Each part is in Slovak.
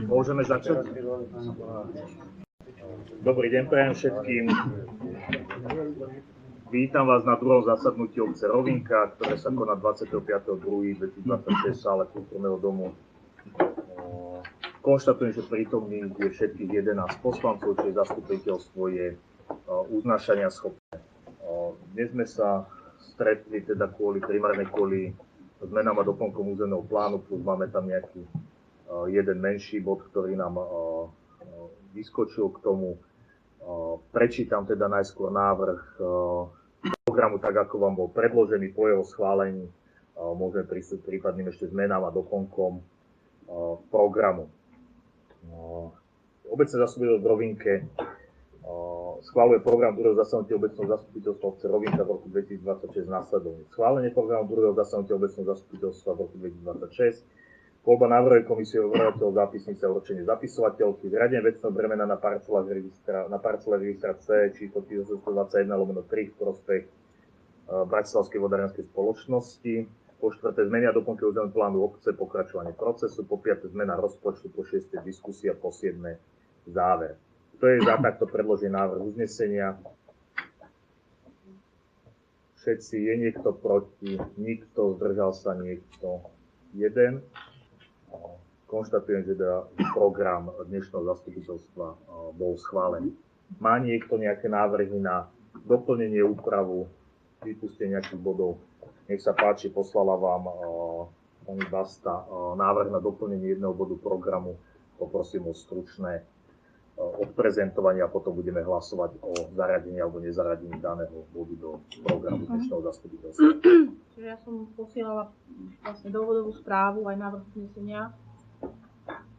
Môžeme začať? Dobrý deň prajem všetkým. Vítam vás na druhom zasadnutí obce Rovinka, ktoré sa koná 25.2.2026 v sále Kultúrneho domu. Konštatujem, že prítomných je všetkých 11 poslancov, čiže zastupiteľstvo je uznášania schopné. Dnes sme sa stretli teda primárne kvôli zmenám a doplnkom územného plánu, plus máme tam nejaký jeden menší bod, ktorý nám vyskočil k tomu. Prečítam teda najskôr návrh programu tak, ako vám bol predložený. Po jeho schválení môžeme pristúpiť prípadným ešte zmenám a doplnkom programu. Obecné zastupiteľstvo v Rovinke schvaľuje program druhého zasadnutia obecného zastupiteľstva obce Rovinka v roku 2026 následovne. Schválenie programu druhého zasadnutia obecného zastupiteľstva v roku 2026. Voľba návrhovej komisie overovateľov zápisnice a určenie zapisovateľky, zriadenie vecného bremena na parcelách registra C číslo 1821/3 v prospech Bratislavskej vodárenskej spoločnosti. Po štvrté, zmenia doplnky územného plánu obce, pokračovanie procesu. Po piate, zmena rozpočtu. Po šieste, diskusia. Po siedme, záver. Kto je za takto predložený návrh uznesenia? Všetci. Je niekto proti? Nikto. Zdržal sa niekto? Jeden. Konštatujem, že program dnešného zastupiteľstva bol schválený. Má niekto nejaké návrhy na doplnenie, úpravu, vypustenie nejakých bodov? Nech sa páči, poslala vám pani Basta návrh na doplnenie jedného bodu programu. Poprosím o stručné odprezentovanie a potom budeme hlasovať o zaradení alebo nezaradení daného bodu do programu dnešného zastupiteľstva. Čiže ja som posielala vlastne dôvodovú správu aj návrh uznesenia.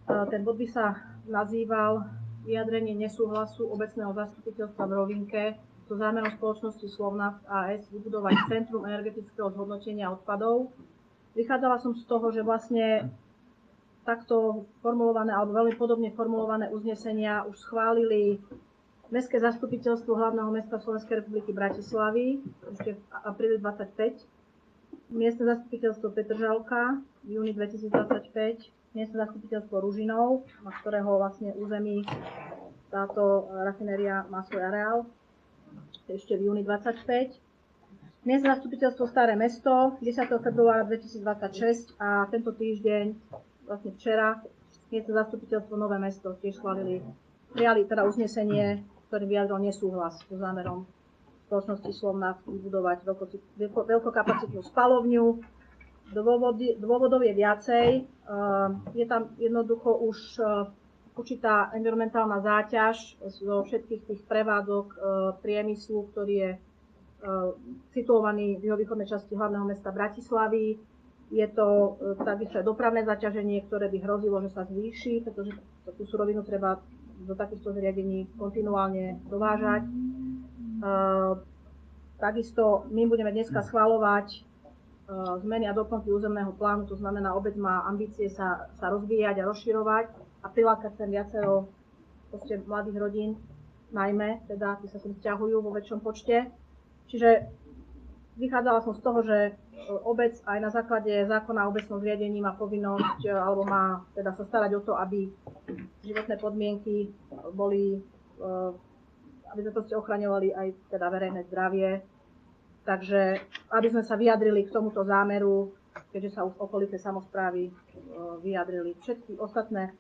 Ten bod by sa nazýval vyjadrenie nesúhlasu obecného zastupiteľstva v Rovinke so zámerom spoločnosti Slovnaft AS vybudovať Centrum energetického zhodnotenia odpadov. Vychádzala som z toho, že vlastne takto formulované alebo veľmi podobne formulované uznesenia už schválili Mestské zastupiteľstvo hlavného mesta Slovenskej republiky Bratislavy ešte v apríli 25, Miestne zastupiteľstvo Petržalka v júni 2025, Miestne zastupiteľstvo Ružinov, na ktorého vlastne území táto rafinéria má svoj areál, ešte v júni 25. Miestne zastupiteľstvo Staré mesto 10. februára 2026 a tento týždeň, vlastne včera, Miestne zastupiteľstvo Nové mesto tiež prijali teda uznesenie, ktorý vyjadril nesúhlas so zámerom spoločnosti Slovnaft vybudovať veľkokapacitnú spaľovňu. Dôvodov je viacej. Je tam jednoducho už určitá environmentálna záťaž zo všetkých tých prevádzok priemyslu, ktorý je situovaný v juhovýchodnej časti hlavného mesta Bratislavy. Je to takisto dopravné zaťaženie, ktoré by hrozilo, že sa zvýši, pretože tú surovinu treba do takýchto zariadení kontinuálne dovážať. Takisto my budeme dneska schvaľovať zmeny a doplnky územného plánu, to znamená, obec má ambície sa rozvíjať a rozširovať a prilákať sem viacero mladých rodín, najmä, teda tí sa sem sťahujú vo väčšom počte. Čiže vychádzala som z toho, že obec aj na základe zákona o obecnom zriadení má povinnosť, alebo má teda sa starať o to, aby životné podmienky boli, aby sme proste ochraňovali aj teda verejné zdravie. Takže aby sme sa vyjadrili k tomuto zámeru, keďže sa už okolité samosprávy vyjadrili. Všetky ostatné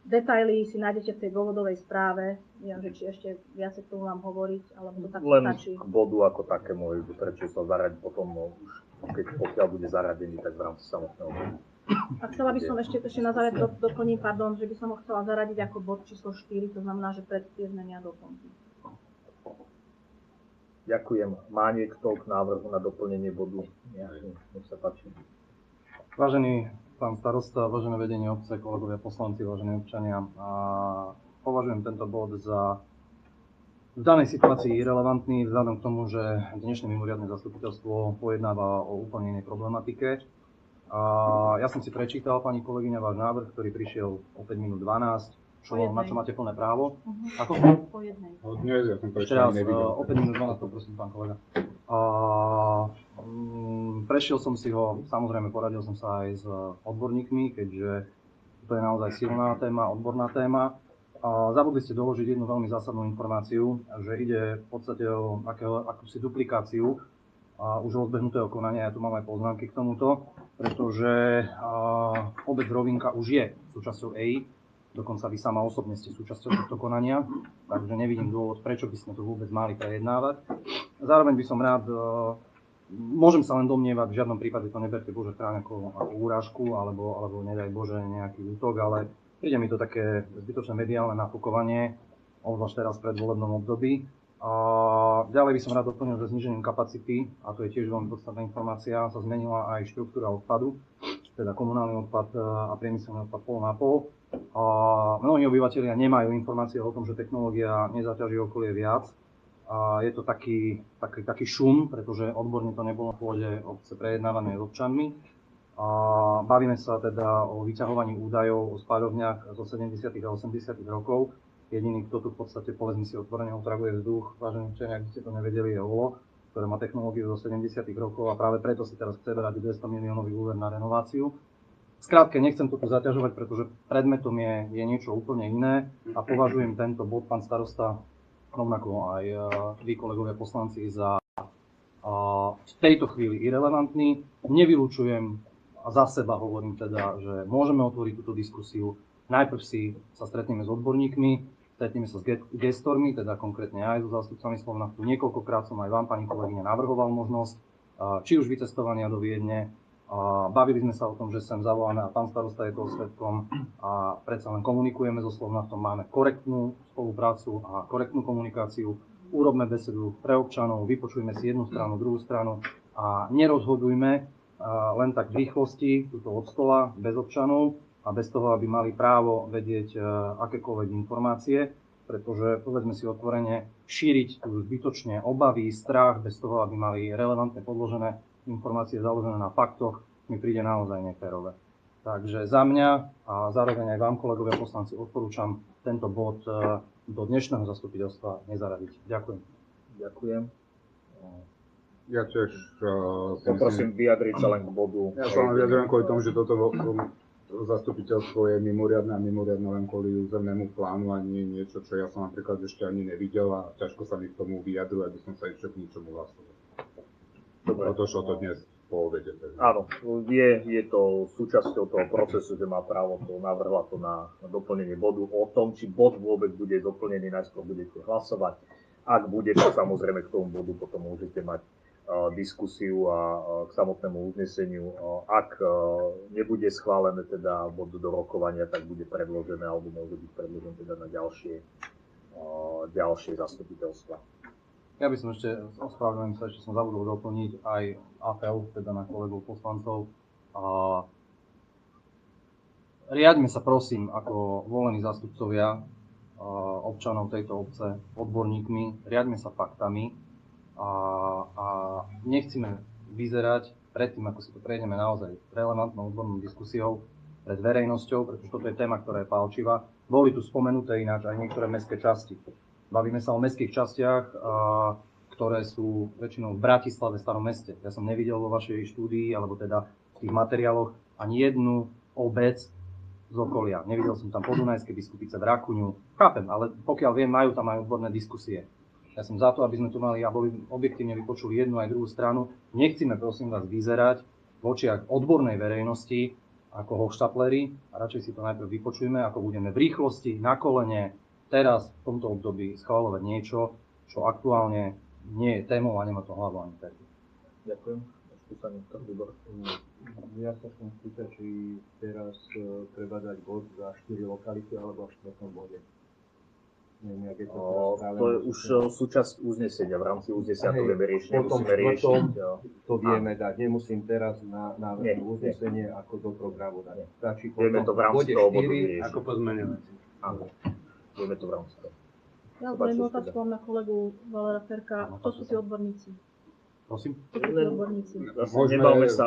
detaily si nájdete v tej dôvodovej správe. Neviem, že či ešte viac k tomu mám hovoriť, alebo to tak stačí. Len k bodu ako takému, prečo sa zaradiť potom, pokiaľ bude zaradený, tak v rámci samotného bodu. A chcela by som ešte na záver doplním, že by som ho chcela zaradiť ako bod číslo 4, to znamená, že pred tie zmeny a doplnky. Ďakujem. Má niekto k návrhu na doplnenie bodu? Nech sa páči. Vážený pán starosta, vážené vedenie obce, kolegovia poslanci, vážení občania, považujem tento bod za v danej situácii irelevantný vzhľadom k tomu, že dnešné mimoriadne zastupiteľstvo pojednáva o úplne inej problematike. Ja som si prečítal, pani kolegyňa, váš návrh, ktorý prišiel o 5 minút 12, na čo máte plné právo. Ako? Po jednej. Dnes, ja som Ešte raz, o 5 minút 12, prosím, pán kolega. Prešiel som si ho, samozrejme poradil som sa aj s odborníkmi, keďže to je naozaj silná téma, odborná téma. Zabudli ste doložiť jednu veľmi zásadnú informáciu, že ide v podstate o akúsi duplikáciu už rozbehnutého konania. Ja tu mám aj poznámky k tomuto, pretože obec Rovinka už je súčasťou EI, dokonca vy sama osobne ste súčasťou tohto konania, takže nevidím dôvod, prečo by sme to vôbec mali prejednávať. Zároveň by som rád, môžem sa len domnievať, v žiadnom prípade to neberte Bože chráň ako úrážku, alebo nedaj Bože nejaký útok, ale príde mi to také zbytočné mediálne nafukovanie, obzvlášť teraz v predvolebnom období. Ďalej by som rád doplnil, že znížením kapacity, a to je tiež veľmi podstatná informácia, sa zmenila aj štruktúra odpadu, teda komunálny odpad a priemyselný odpad pol na pol. Mnohí obyvatelia nemajú informácie o tom, že technológia nezaťaží okolie viac. Je to taký šum, pretože odborne to nebolo v pôde obce prejednávané s občanmi. Bavíme sa teda o vyťahovaní údajov o spáľovniach zo 70. a 80. rokov. Jediný, kto tu v podstate, povedzme si otvorene, otravuje vzduch, vážení občania, ak by ste to nevedeli, je OLO, ktoré má technológiu zo 70. rokov a práve preto si teraz chce brať 200 miliónový úver na renováciu. Skrátke, nechcem to tu zaťažovať, pretože predmetom je niečo úplne iné a považujem tento bod, pán starosta, rovnako aj vy, kolegovia poslanci, za v tejto chvíli irelevantný. Nevylučujem, a za seba hovorím teda, že môžeme otvoriť túto diskusiu. Najprv si sa stretneme s odborníkmi, stretneme sa s gestormi, teda konkrétne aj so zástupcami Slovnaftu. Niekoľkokrát som aj vám, pani kolegyňa, navrhoval možnosť, či už vycestovania do Viedne. Bavili sme sa o tom, že sem zavoláme a pán starosta je toho svedkom a predsa len komunikujeme so Slovnaftom, máme korektnú spoluprácu a korektnú komunikáciu. Urobme besedu pre občanov, vypočujme si jednu stranu, druhú stranu a nerozhodujme len tak v rýchlosti, tuto od stola, bez občanov a bez toho, aby mali právo vedieť akékoľvek informácie, pretože, povedzme si otvorene, šíriť tu zbytočne obavy, strach, bez toho, aby mali relevantne podložené informácie založené na faktoch, mi príde naozaj neférové. Takže za mňa a zároveň aj vám, kolegovia poslanci, odporúčam tento bod do dnešného zastupiteľstva nezaradiť. Ďakujem. Ďakujem. Ja tiež Poprosím vyjadriť sa len k bodu. Ja sa len vyjadrujem kvôli tomu, že toto zastupiteľstvo je mimoriadne len kvôli územnému plánu a nie niečo, čo ja som napríklad ešte ani nevidel a ťažko sa mi k tomu vyjadruje, aby som sa ešte k ničomu hlasoval. Dobre. Došlo to dnes po obede. Áno, je to súčasťou toho procesu, že má právo to, navrhla to na doplnenie bodu. O tom, či bod vôbec bude doplnený, najskôr budete hlasovať. Ak bude, tak samozrejme k tomu bodu potom môžete mať diskusiu a k samotnému uzneseniu. Ak nebude schválené teda bod do rokovania, tak bude predložené alebo môže byť predložené teda na ďalšie zastupiteľstva. Ja by som ešte, ospravedlňujem sa, ešte som zabudol doplniť aj apel teda na kolegov poslancov. Riaďme sa prosím ako volení zástupcovia občanov tejto obce odborníkmi, riaďme sa faktami a nechceme vyzerať predtým, ako si to prejdeme naozaj relevantnou odbornou diskusiou pred verejnosťou, pretože toto je téma, ktorá je pálčivá. Boli tu spomenuté ináč aj niektoré mestské časti. Bavíme sa o mestských častiach, ktoré sú väčšinou v Bratislave, Starom meste. Ja som nevidel vo vašej štúdii, alebo teda v tých materiáloch ani jednu obec z okolia. Nevidel som tam Podunajské Biskupice, Drakuňu. Chápem, ale pokiaľ viem, majú tam aj odborné diskusie. Ja som za to, aby sme tu mali a boli objektívne vypočuli jednu aj druhú stranu. Nechcíme, prosím vás, vyzerať v očiach odbornej verejnosti ako hochštapleri a radšej si to najprv vypočujme, ako budeme v rýchlosti, na kolene, teraz v tomto období schvaľovať niečo, čo aktuálne nie je témou a nemá to hlavu ani petu. Ďakujem. Ja sa chcem spýtať, či teraz treba dať bod za 4 lokality alebo v 4. bode. Neviem, jak je to teraz to je už súčasť uznesenia. V rámci uznesenia to vieme riešiť. Nemusíme riešiť. To vieme dať. Nemusím teraz na uznesenie ako do programu dať. Stačí vieme to v rámci toho bodu riešiť. Ako pozmeňujúci. Áno. Vieme to v rámci toho. Ja mám jednu otázku mám na kolegu Valera Ferka. Kto sú tí odborníci? Prosím? Kto sú tí odborníci? Nebavme sa.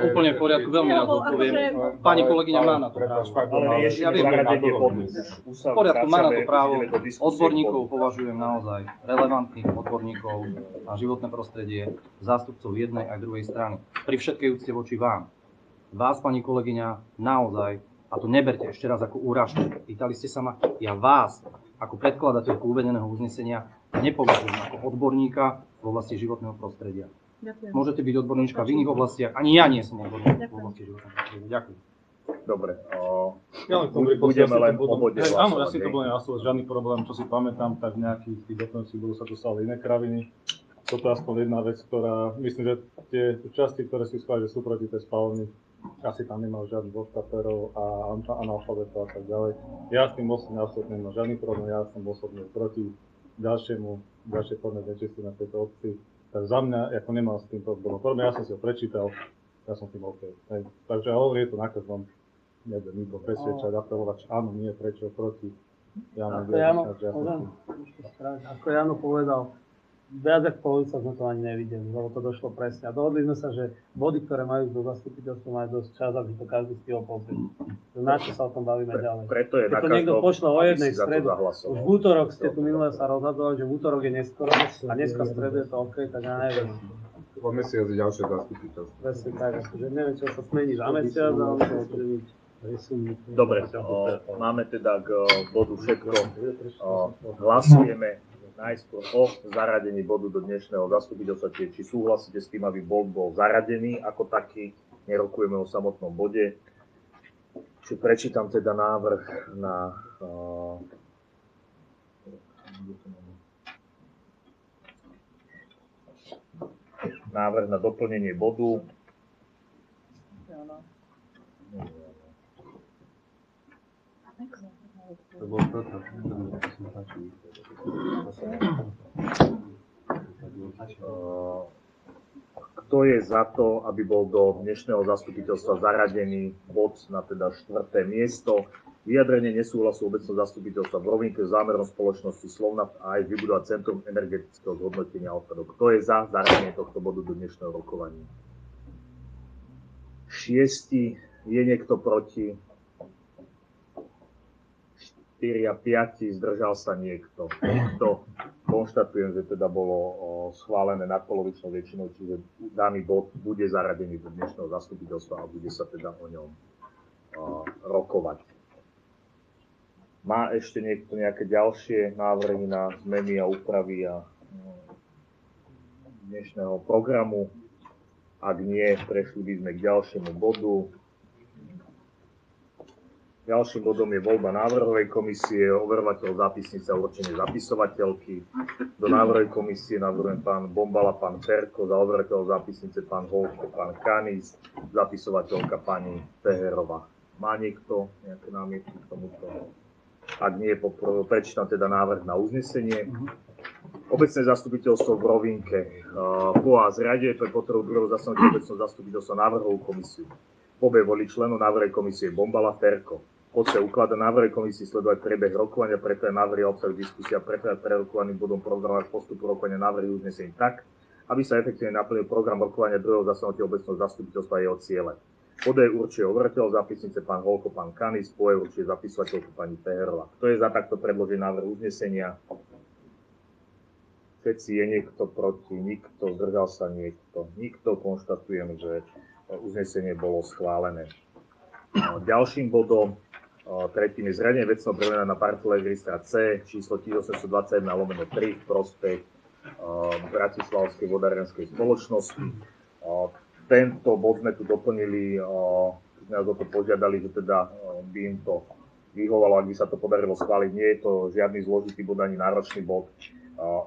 Úplne v poriadku, veľmi rád odpoviem. Pani kolegyňa má na to právo. Ale riešime zaradenie bodu. V poriadku, má na to právo. Odborníkov považujem naozaj relevantných odborníkov na životné prostredie, zástupcov jednej aj druhej strany. Pri všetkej úcte voči vám. Vás, pani kolegyňa, naozaj, a to neberte ešte raz ako úražku, pýtali ste sa ma, ja vás, ako predkladateľku uvedeného uznesenia, nepovažujem ako odborníka v oblasti životného prostredia. Ďakujem. Môžete byť odborníčka v iných oblastiach, ani ja nie som odborník v oblasti životného prostredia. Ďakujem. Dobre, Ja len budeme len po bode áno, ja si hlasovať, to budem nasúvať, žiadny problém, čo si pamätám, tak v nejakých tých doplňujúcich budú sa tu stali iné kraviny. Toto je aspoň jedna vec, ktorá, myslím, že tie časti, ktoré si schválili, že sú proti tej spalovni, asi tam nemal žiadnych odštaperov a analfabetov a tak ďalej. Ja s tým osobne nemám žiadny problém, ja som osobne proti ďalšej forme znečistenia na tejto obci. Tak za mňa, ako nemám s týmto problém, ja som si ho prečítal, ja som tým OK. Hej. Takže hovorí to na každom, nebudem nikoho presviečať, apelovať, áno, nie, prečo, proti. Ako Jano povedal, viac ako polovica sme to ani nevideli, lebo to došlo presne. A dohodli sme sa, že body, ktoré majú do zastupiteľstva, majú dosť čas, aby to každý stihol pozrieť. Na čo sa o tom bavíme ďalej. Preto je keď to niekto pošle o jednej si za to stredu, zahlasoval. už v útorok ste tu minule sa rozhadzovali, že v útorok je neskoro a dneska v stredu je to OK, tak ja neviem. Po mesiaci ďalšie zastupiteľstvo. Presne tak, akože neviem, čo sa zmení za mesiac, ale to bude byť. Dobre, máme teda k bodu všetko. Hlasujeme najskôr o zaradení bodu do dnešného zastupiteľstva, či súhlasíte s tým, aby bod bol zaradený ako taký, nerokujeme o samotnom bode. Čiže prečítam teda návrh na doplnenie bodu. To bol toto, Kto je za to, aby bol do dnešného zastupiteľstva zaradený bod na teda 4. miesto? Vyjadrenie nesúhlasu obecného zastupiteľstva v Rovinke s zámerom spoločnosti Slovnaft a aj vybudovať Centrum energetického zhodnotenia odpadov. Kto je za zaradenie tohto bodu do dnešného rokovania? 6. Je niekto proti? 4 a 5, zdržal sa niekto. Konštatujem, že teda bolo schválené nadpolovičnou väčšinou, čiže daný bod bude zaradený do dnešného zastupiteľstva a bude sa teda o ňom rokovať. Má ešte niekto nejaké ďalšie návrhy na zmeny a úpravy dnešného programu? Ak nie, prešli by sme k ďalšiemu bodu. Ďalším bodom je voľba návrhovej komisie, overovateľ zápisnice a určenie zapisovateľky. Do návrhovej komisie navrhujem pán Bombala, pán Ferko, za overovateľ zápisnice pán Holko, pán Kanis, zapisovateľka pani Teherova. Má niekto nejaké námietky k tomuto? Ak nie, prečítam teda návrh na uznesenie. Obecné zastupiteľstvo v Rovinke POA zriaďuje pre potrebu druhého zasadnutia obecného zastupiteľstva návrhovú komisiu. Obe voli členov návrhovej komisie Bombala, Ferko. Podstate ukladá návrhovej komisii sledovať priebeh rokovania, prekladať návrhy a obsah diskusia, prekladať prerokovaným bodom programu postupu rokovania návrhy uznesení tak, aby sa efektívne naplnil program rokovania druhého zasadnutia obecného zastupiteľstva a jeho ciele. Podaj určuje overovateľ zápisnice pán Holko, pán Kanis, POE určuje zapisovateľku pani Teherova. Kto je za takto predložený návrh uznesenia? Všetci, je niekto proti, nikto, zdržal sa niekto. Nikto, konštatujem, že uznesenie bolo schválené. Ďalším bodom, tretím je zriadenie vecného bremena na parcele registra C číslo 1821/3 v prospech Bratislavskej vodárenskej spoločnosti. Tento bod sme tu doplnili, sme nás o to požiadali, že teda by im to vyhovalo, ak by sa to podarilo schváliť. Nie je to žiadny zložitý bod ani náročný bod.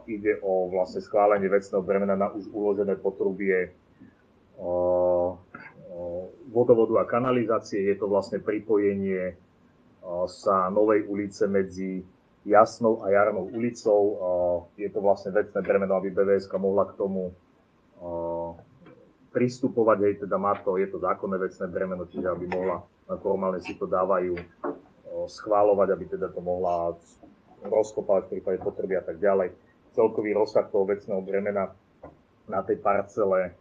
Ide o vlastne schválenie vecného bremena na už uložené potrubie vodovodu a kanalizácie. Je to vlastne pripojenie sa novej ulice medzi Jasnou a Jarnou ulicou. Je to vlastne vecné bremeno, aby BVSK mohla k tomu pristupovať, hej, teda je to zákonné vecné bremeno, čiže aby mohla, formálne si to dávajú schváľovať, aby teda to mohla rozkopávať v prípade potreby a tak ďalej. Celkový rozsah toho vecného bremena na tej parcele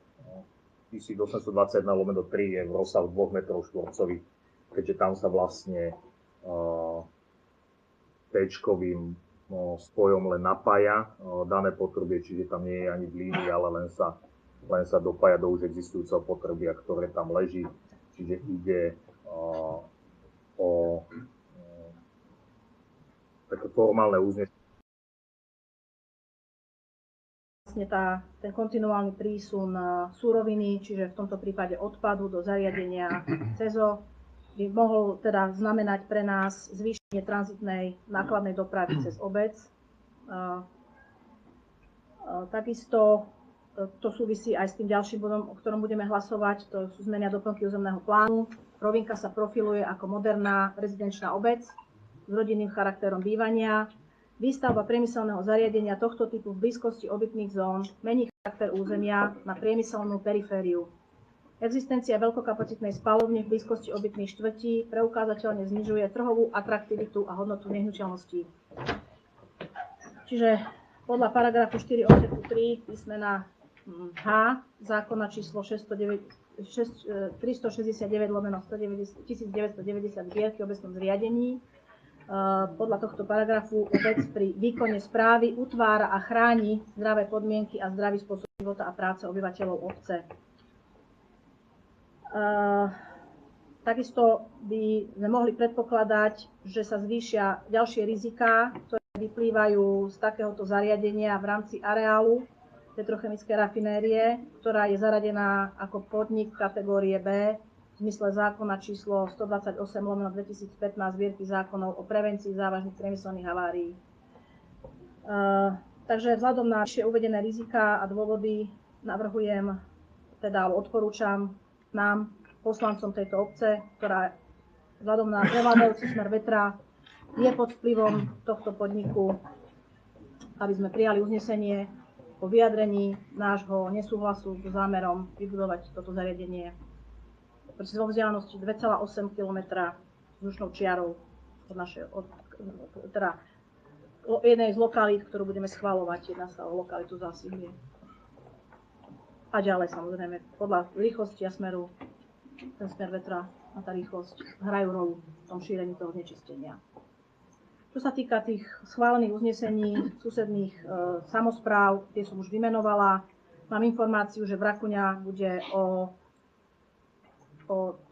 1821/3 je v rozsahu 2 metrov štvorcových, keďže tam sa vlastne T-čkovým spojom len napája dané potrubie, čiže tam nie je ani v línii, ale len sa dopája do už existujúceho potrubia, ktoré tam leží. Čiže ide o také formálne uznesenie. Vlastne ten kontinuálny prísun suroviny, čiže v tomto prípade odpadu do zariadenia CEZO, by mohol teda znamenať pre nás zvýšenie tranzitnej nákladnej dopravy cez obec. Takisto to súvisí aj s tým ďalším bodom, o ktorom budeme hlasovať, to sú zmeny a doplnky územného plánu. Rovinka sa profiluje ako moderná rezidenčná obec s rodinným charakterom bývania. Výstavba priemyselného zariadenia tohto typu v blízkosti obytných zón mení charakter územia na priemyselnú perifériu. Existencia veľkokapacitnej spaľovne v blízkosti obytných štvrtí preukázateľne znižuje trhovú atraktivitu a hodnotu nehnuteľností. Čiže podľa paragrafu 4 odseku 3 písmena H zákona číslo 369/1990 zbierky o obecnom zriadení. Podľa tohto paragrafu obec pri výkone správy utvára a chráni zdravé podmienky a zdravý spôsob života a práce obyvateľov obce. Takisto by sme mohli predpokladať, že sa zvýšia ďalšie riziká, ktoré vyplývajú z takéhoto zariadenia v rámci areálu petrochemickej rafinérie, ktorá je zaradená ako podnik kategórie B v zmysle zákona číslo 128/2015 zbierky zákonov o prevencii závažných priemyselných havárií. Takže vzhľadom na vyššie uvedené riziká a dôvody navrhujem, teda odporúčam nám, poslancom tejto obce, ktorá vzhľadom na prevládajúci smer vetra je pod vplyvom tohto podniku, aby sme prijali uznesenie o vyjadrení nášho nesúhlasu s zámerom vybudovať toto zariadenie vo vzdialenosti 2,8 km vzdušnou čiarou od jednej z lokalít, ktorú budeme schvaľovať. Jedná sa o lokalitu Zásihlie. A ďalej samozrejme podľa rýchlosti a smeru, ten smer vetra a tá rýchlosť hrajú rolu v tom šírení toho znečistenia. Čo sa týka tých schválených uznesení susedných samospráv, tie som už vymenovala. Mám informáciu, že Vrakuňa bude o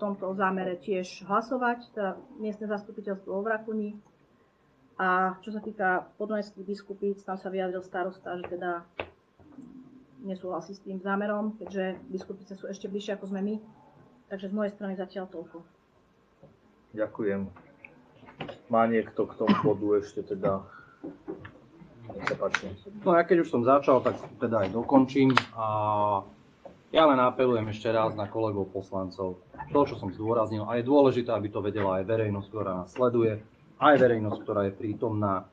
tomto zámere tiež hlasovať, teda miestne zastupiteľstvo vo Vrakuni. A čo sa týka podunajských biskupíc, tam sa vyjadril starosta, že teda nesúhlasí s tým zámerom, keďže biskupice sú ešte bližšie ako sme my. Takže z mojej strany zatiaľ toľko. Ďakujem. Má niekto k tomu bodu ešte teda? Nech sa páči. No ja keď už som začal, tak teda aj dokončím. A ja len apelujem ešte raz na kolegov poslancov. To, čo som zdôraznil, a je dôležité, aby to vedela aj verejnosť, ktorá nás sleduje, aj verejnosť, ktorá je prítomná.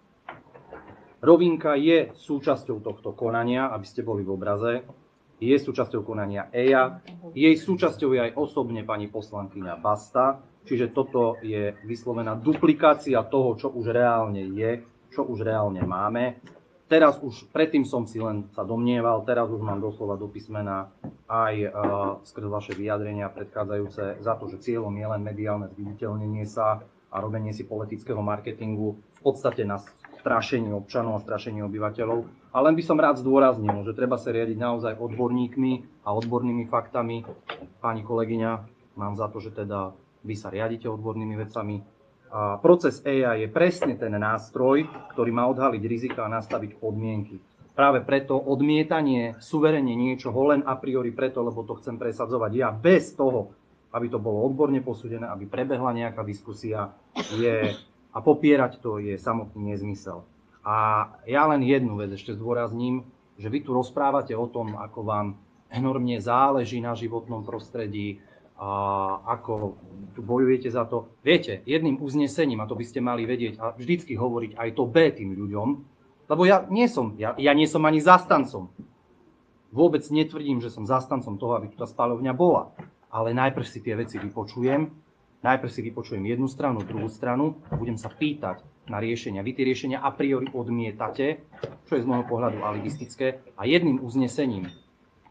Rovinka je súčasťou tohto konania, aby ste boli v obraze. Je súčasťou konania EIA. Jej súčasťou je aj osobne pani poslankyňa Basta. Čiže toto je vyslovená duplikácia toho, čo už reálne je, čo už reálne máme. Teraz už, predtým som si len sa domnieval, teraz už mám doslova do písmena aj skrz vaše vyjadrenia predchádzajúce za to, že cieľom je len mediálne zviditeľnenie sa a robenie si politického marketingu v podstate na strašení občanov a strašení obyvateľov. Ale len by som rád zdôraznil, že treba sa riadiť naozaj odborníkmi a odbornými faktami. Pani kolegyňa, mám za to, že teda vy sa riadite odbornými vecami. A proces EIA je presne ten nástroj, ktorý má odhaliť rizika a nastaviť podmienky. Práve preto odmietanie suverene niečoho len a priori preto, lebo to chcem presadzovať ja, bez toho, aby to bolo odborne posúdené, aby prebehla nejaká diskusia, a popierať to je samotný nezmysel. A ja len jednu vec ešte zdôrazním, že vy tu rozprávate o tom, ako vám enormne záleží na životnom prostredí, a ako tu bojujete za to. Viete, jedným uznesením, a to by ste mali vedieť, a vždycky hovoriť aj to B tým ľuďom, lebo ja nie som ani zastancom. Vôbec netvrdím, že som zastancom toho, aby tu tá spaľovňa bola. Ale najprv si tie veci vypočujem. Najprv si vypočujem jednu stranu, druhú stranu a budem sa pýtať na riešenia. Vy tie riešenia a priori odmietate, čo je z môjho pohľadu alibistické, a jedným uznesením,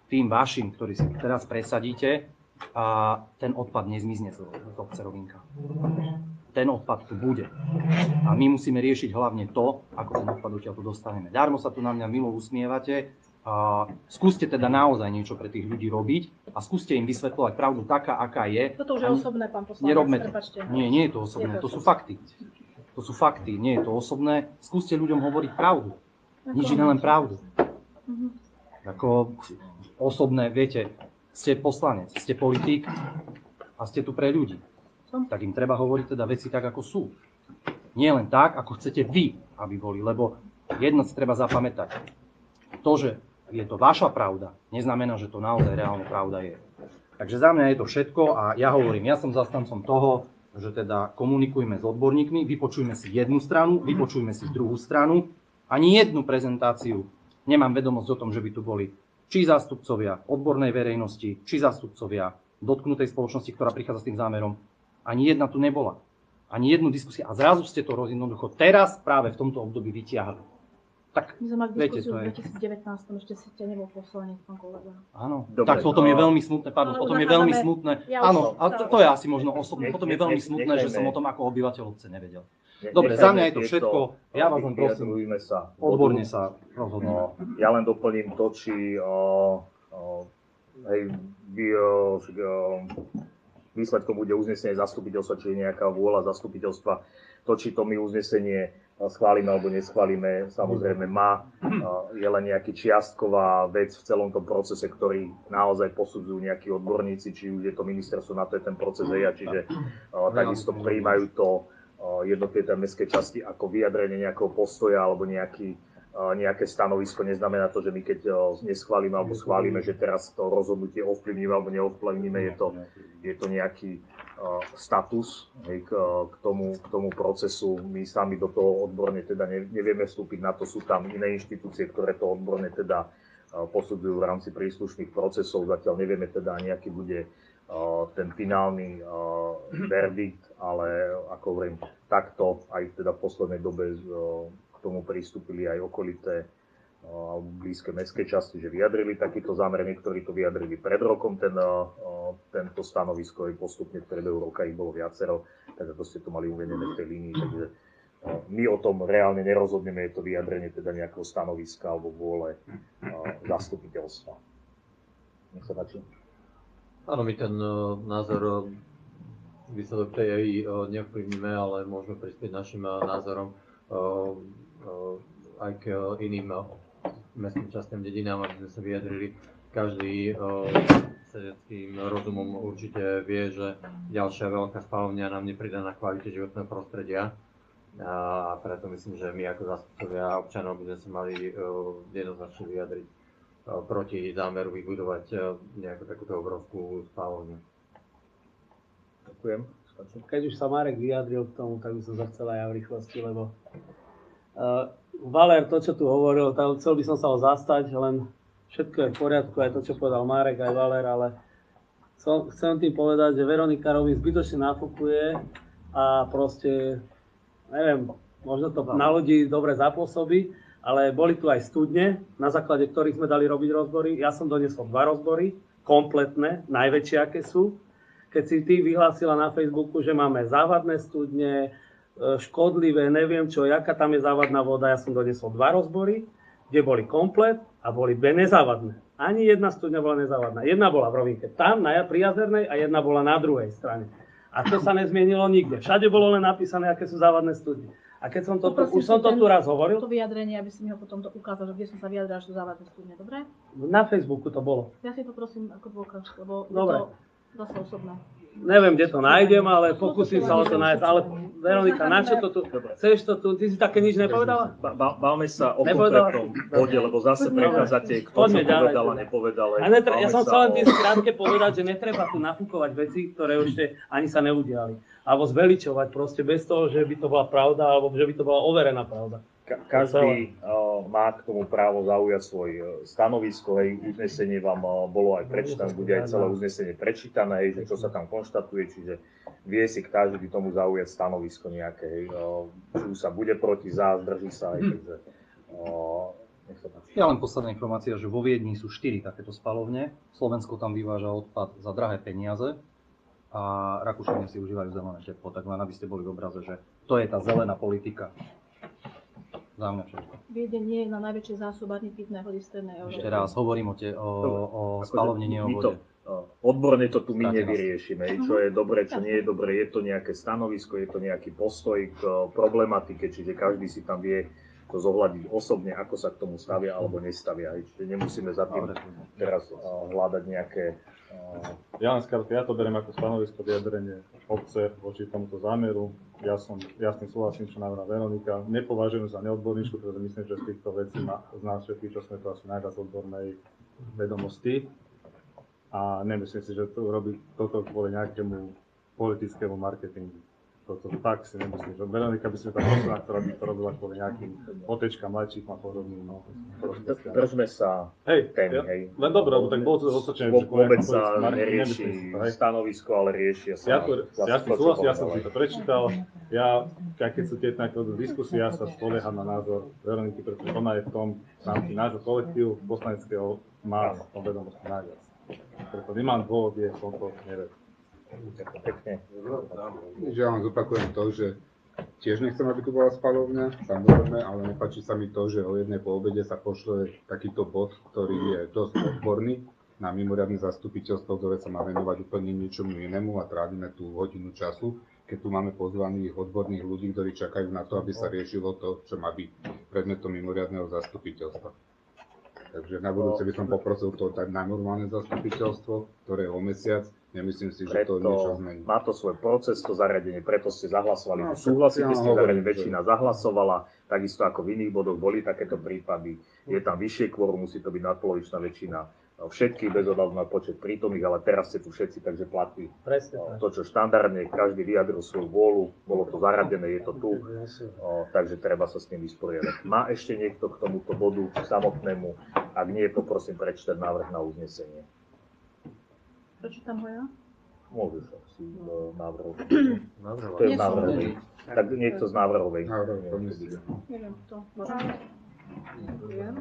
tým vašim, ktorý si teraz presadíte, a ten odpad nezmizne z obce Rovinka. Ten odpad tu bude. A my musíme riešiť hlavne to, ako ten odpad odtiaľ tu dostaneme. Darmo sa tu na mňa milo usmievate. Skúste teda naozaj niečo pre tých ľudí robiť a skúste im vysvetľovať pravdu taká, aká je. Toto už je osobné, pán poslanec. Nerobme to. Prepáčte. Nie je to osobné, to sú fakty. To sú fakty, nie je to osobné. Skúste ľuďom hovoriť pravdu. Nič iné, len pravdu. Ako osobné, viete, ste poslanec, ste politik a ste tu pre ľudí. Tak im treba hovoriť teda veci tak, ako sú. Nie len tak, ako chcete vy, aby boli, lebo jedno si treba zapamätať. To, že je to vaša pravda, neznamená, že to naozaj reálne pravda je. Takže za mňa je to všetko a ja hovorím, ja som zastancom toho, že teda komunikujme s odborníkmi, vypočujme si jednu stranu, vypočujme si druhú stranu. Ani jednu prezentáciu nemám vedomosť o tom, že by tu boli či zástupcovia odbornej verejnosti, či zástupcovia dotknutej spoločnosti, ktorá prichádza s tým zámerom. Ani jedna tu nebola. Ani jednu diskusiu. A zrazu ste to jednoducho teraz práve v tomto období vytiahli. Tak, my sme mali viete, diskusiu to je... v 2019, ešte ste nebol poslanec, pán kolega. Áno, dobre, tak potom je veľmi smutné, pardon, potom je veľmi smutné. Áno, a to je asi možno osobné. Potom je veľmi smutné, že som o tom ako obyvateľ obce nevedel. Dobre, za mňa je to všetko. Ja vás len prosím, odborne sa rozhodnú. Ja len doplním to, či výsledkom bude uznesenie zastupiteľstva, či je nejaká vôľa zastupiteľstva. To, či to my uznesenie schválime alebo neschválime, samozrejme je len nejaká čiastková vec v celom tom procese, ktorý naozaj posudzujú nejakí odborníci, či už je to ministerstvo, na to je ten proces EIA, čiže takisto prijímajú to jednotlivé mestské časti ako vyjadrenie nejakého postoja alebo nejaké stanovisko. Neznamená to, že my keď neschválime alebo schválime, že teraz to rozhodnutie ovplyvníme alebo neovplyvníme, je to nejaký status k tomu procesu. My sami do toho odborne teda nevieme vstúpiť, na to sú tam iné inštitúcie, ktoré to odborne teda posudzujú v rámci príslušných procesov. Zatiaľ nevieme teda ani aký bude ten finálny verdikt, ale ako hovorím, takto aj teda v poslednej dobe k tomu pristúpili aj okolité blízke mestské časti, že vyjadrili takýto zámer, niektorí to vyjadrili pred rokom, tento stanovisko je postupne v priebehu roka ich bolo viacero, takže to ste to mali uvedené v tej línii, takže my o tom reálne nerozhodneme, je to vyjadrenie teda nejakého stanoviska alebo vôle zastupiteľstva. Nech sa páči. Áno, my ten názor, výsledok tej EI neovplyvníme, ale môžeme prispieť našim názorom aj k iným mestským častiam, dedinám, aby sme sa vyjadrili. Každý sedeckým rozumom určite vie, že ďalšia veľká spaľovňa nám nepridá na kvalite životného prostredia. A preto myslím, že my ako zástupcovia občanov by sme sa mali jednoznačne vyjadriť proti zámeru vybudovať nejakú takúto obrovskú spáľovňu. Ďakujem. Keď už sa Marek vyjadril k tomu, tak by som sa chcel aj ja v rýchlosti, lebo Valer, to, čo tu hovoril, chcel by som sa ho zastať, len všetko je v poriadku, aj to, čo povedal Marek, aj Valer, ale chcem tým povedať, že Veronika Rovin zbytočne nafúkuje a proste, neviem, možno to na ľudí dobre zapôsobí, ale boli tu aj studne, na základe ktorých sme dali robiť rozbory. Ja som doniesol 2 rozbory, kompletné, najväčšie aké sú. Keď si ty vyhlásila na Facebooku, že máme závadné studne, škodlivé, neviem čo, jaká tam je závadná voda, ja som doniesol 2 rozbory, kde boli komplet a boli nezávadné. Ani jedna studňa bola nezávadná. Jedna bola v Rovinke tam, pri Jazernej, a jedna bola na druhej strane. A to sa nezmienilo nikde. Všade bolo len napísané, aké sú závadné studne. A keď som to, už som to tu raz hovoril. To vyjadrenie, aby si mi ho potom ukázal, že kde som sa vyjadral, že sú závadné studne, dobre? Na Facebooku to bolo. Ja si to prosím ako dôkaz, lebo dobre. Je to zase osobné. Neviem, kde to nájdem, ale pokúsim sa o to nájsť. Ale Veronika, na čo to tu? Chceš to tu? Ty si také nič nepovedala? Bavme sa o konkrétnom bode, lebo zase prechádzate, kto čo povedal a nepovedal. Ja som chcel len krátke povedať, že netreba tu nafúkovať veci, ktoré ešte ani sa neudiali. Alebo zveličovať proste bez toho, že by to bola pravda, alebo že by to bola overená pravda. Každý má k tomu právo zaujať svoj stanovisko, uznesenie vám bolo aj prečítané, bude aj celé uznesenie prečítané, že čo sa tam konštatuje, čiže vie si každý tomu zaujať stanovisko nejaké, hej, či už sa bude proti, zdrží sa, aj, takže nech sa páči. Ja len posledná informácia, že vo Viedni sú 4 takéto spalovne. Slovensko tam vyváža odpad za drahé peniaze a Rakúšania si užívajú zelené teplo, tak len aby ste boli v obraze, že to je tá zelená politika. Za mňa všetko. Viedeň nie je na najväčšej zásobárni pitnej vody v strednej Európe. Ešte raz hovorím o spalovne, nie o vode. Odborne to tu my nevyriešime, čo je dobre, čo nie je dobre, je to nejaké stanovisko, je to nejaký postoj k problematike, čiže každý si tam vie to zohľadiť osobne, ako sa k tomu stavia alebo nestavia. Čiže nemusíme za tým teraz hľadať nejaké... Ja to beriem ako stanovisko, vyjadrenie obce voči tomuto zámeru. Ja som jasne súhlasím, čo navrhla Veronika. Nepovažujem za neodborníčku, pretože myslím, že z týchto vecí má z nás všetkých, čo sme tu asi najviac odbornej vedomosti. A nemyslím si, že to robí toto kvôli nejakému politickému marketingu. Toto tak si nemyslím, že Veronika by si tá posledná, ktorá by to robila kvôli nejakým otečkám, mladším a podobným. No, Držme sa témy, hej. Len dobré, lebo tak bolo to otočené, že vôbec sa nerieši stanovisko, ale riešia sa... Ja som si to prečítal. Keď sú tieto nejaké diskusia, sa spolieham na názor Veroniky, pretože ona je v tom rámci nášho kolektívu poslaneckého má v tom vedomosti najviac. Preto nemám dôvod je v tomto neveriť. Pekne. Že ja vám zopakujem to, že tiež nechcem, aby tu bola spalovňa, samozrejme, ale nepáči sa mi to, že o jednej po obede sa pošle takýto bod, ktorý je dosť odborný na mimoriadne zastupiteľstvo, ktoré sa má venovať úplne niečomu inému a trávime tú hodinu času, keď tu máme pozvaných odborných ľudí, ktorí čakajú na to, aby sa riešilo to, čo má byť predmetom mimoriadneho zastupiteľstva. Takže na budúce by som poprosil to tak na normálne zastupiteľstvo, ktoré je o mesiac. Nemyslím si, že to niečo zmení. Má to svoj proces, to zariadenie, preto ste zahlasovali. Súhlasíte s tým zariadením, väčšina zahlasovala, takisto ako v iných bodoch boli takéto prípady. Je tam vyššie kvórum, musí to byť nadpolovičná väčšina. Všetkých bez ohľadu na počet prítomných, ale teraz ste tu všetci, takže platí to, čo štandardne, každý vyjadril svoju vôľu, bolo to zaradené, je to tu, takže treba sa s tým vysporiadať. Má ešte niekto k tomuto bodu samotnému? Ak nie, poprosím prečítať návrh na uznesenie. Prečítam ho ja? Môžeš asi návrhovej. To je návrhovej. Tak niekto z návrhovej. Neviem, to môžem. Ďakujem.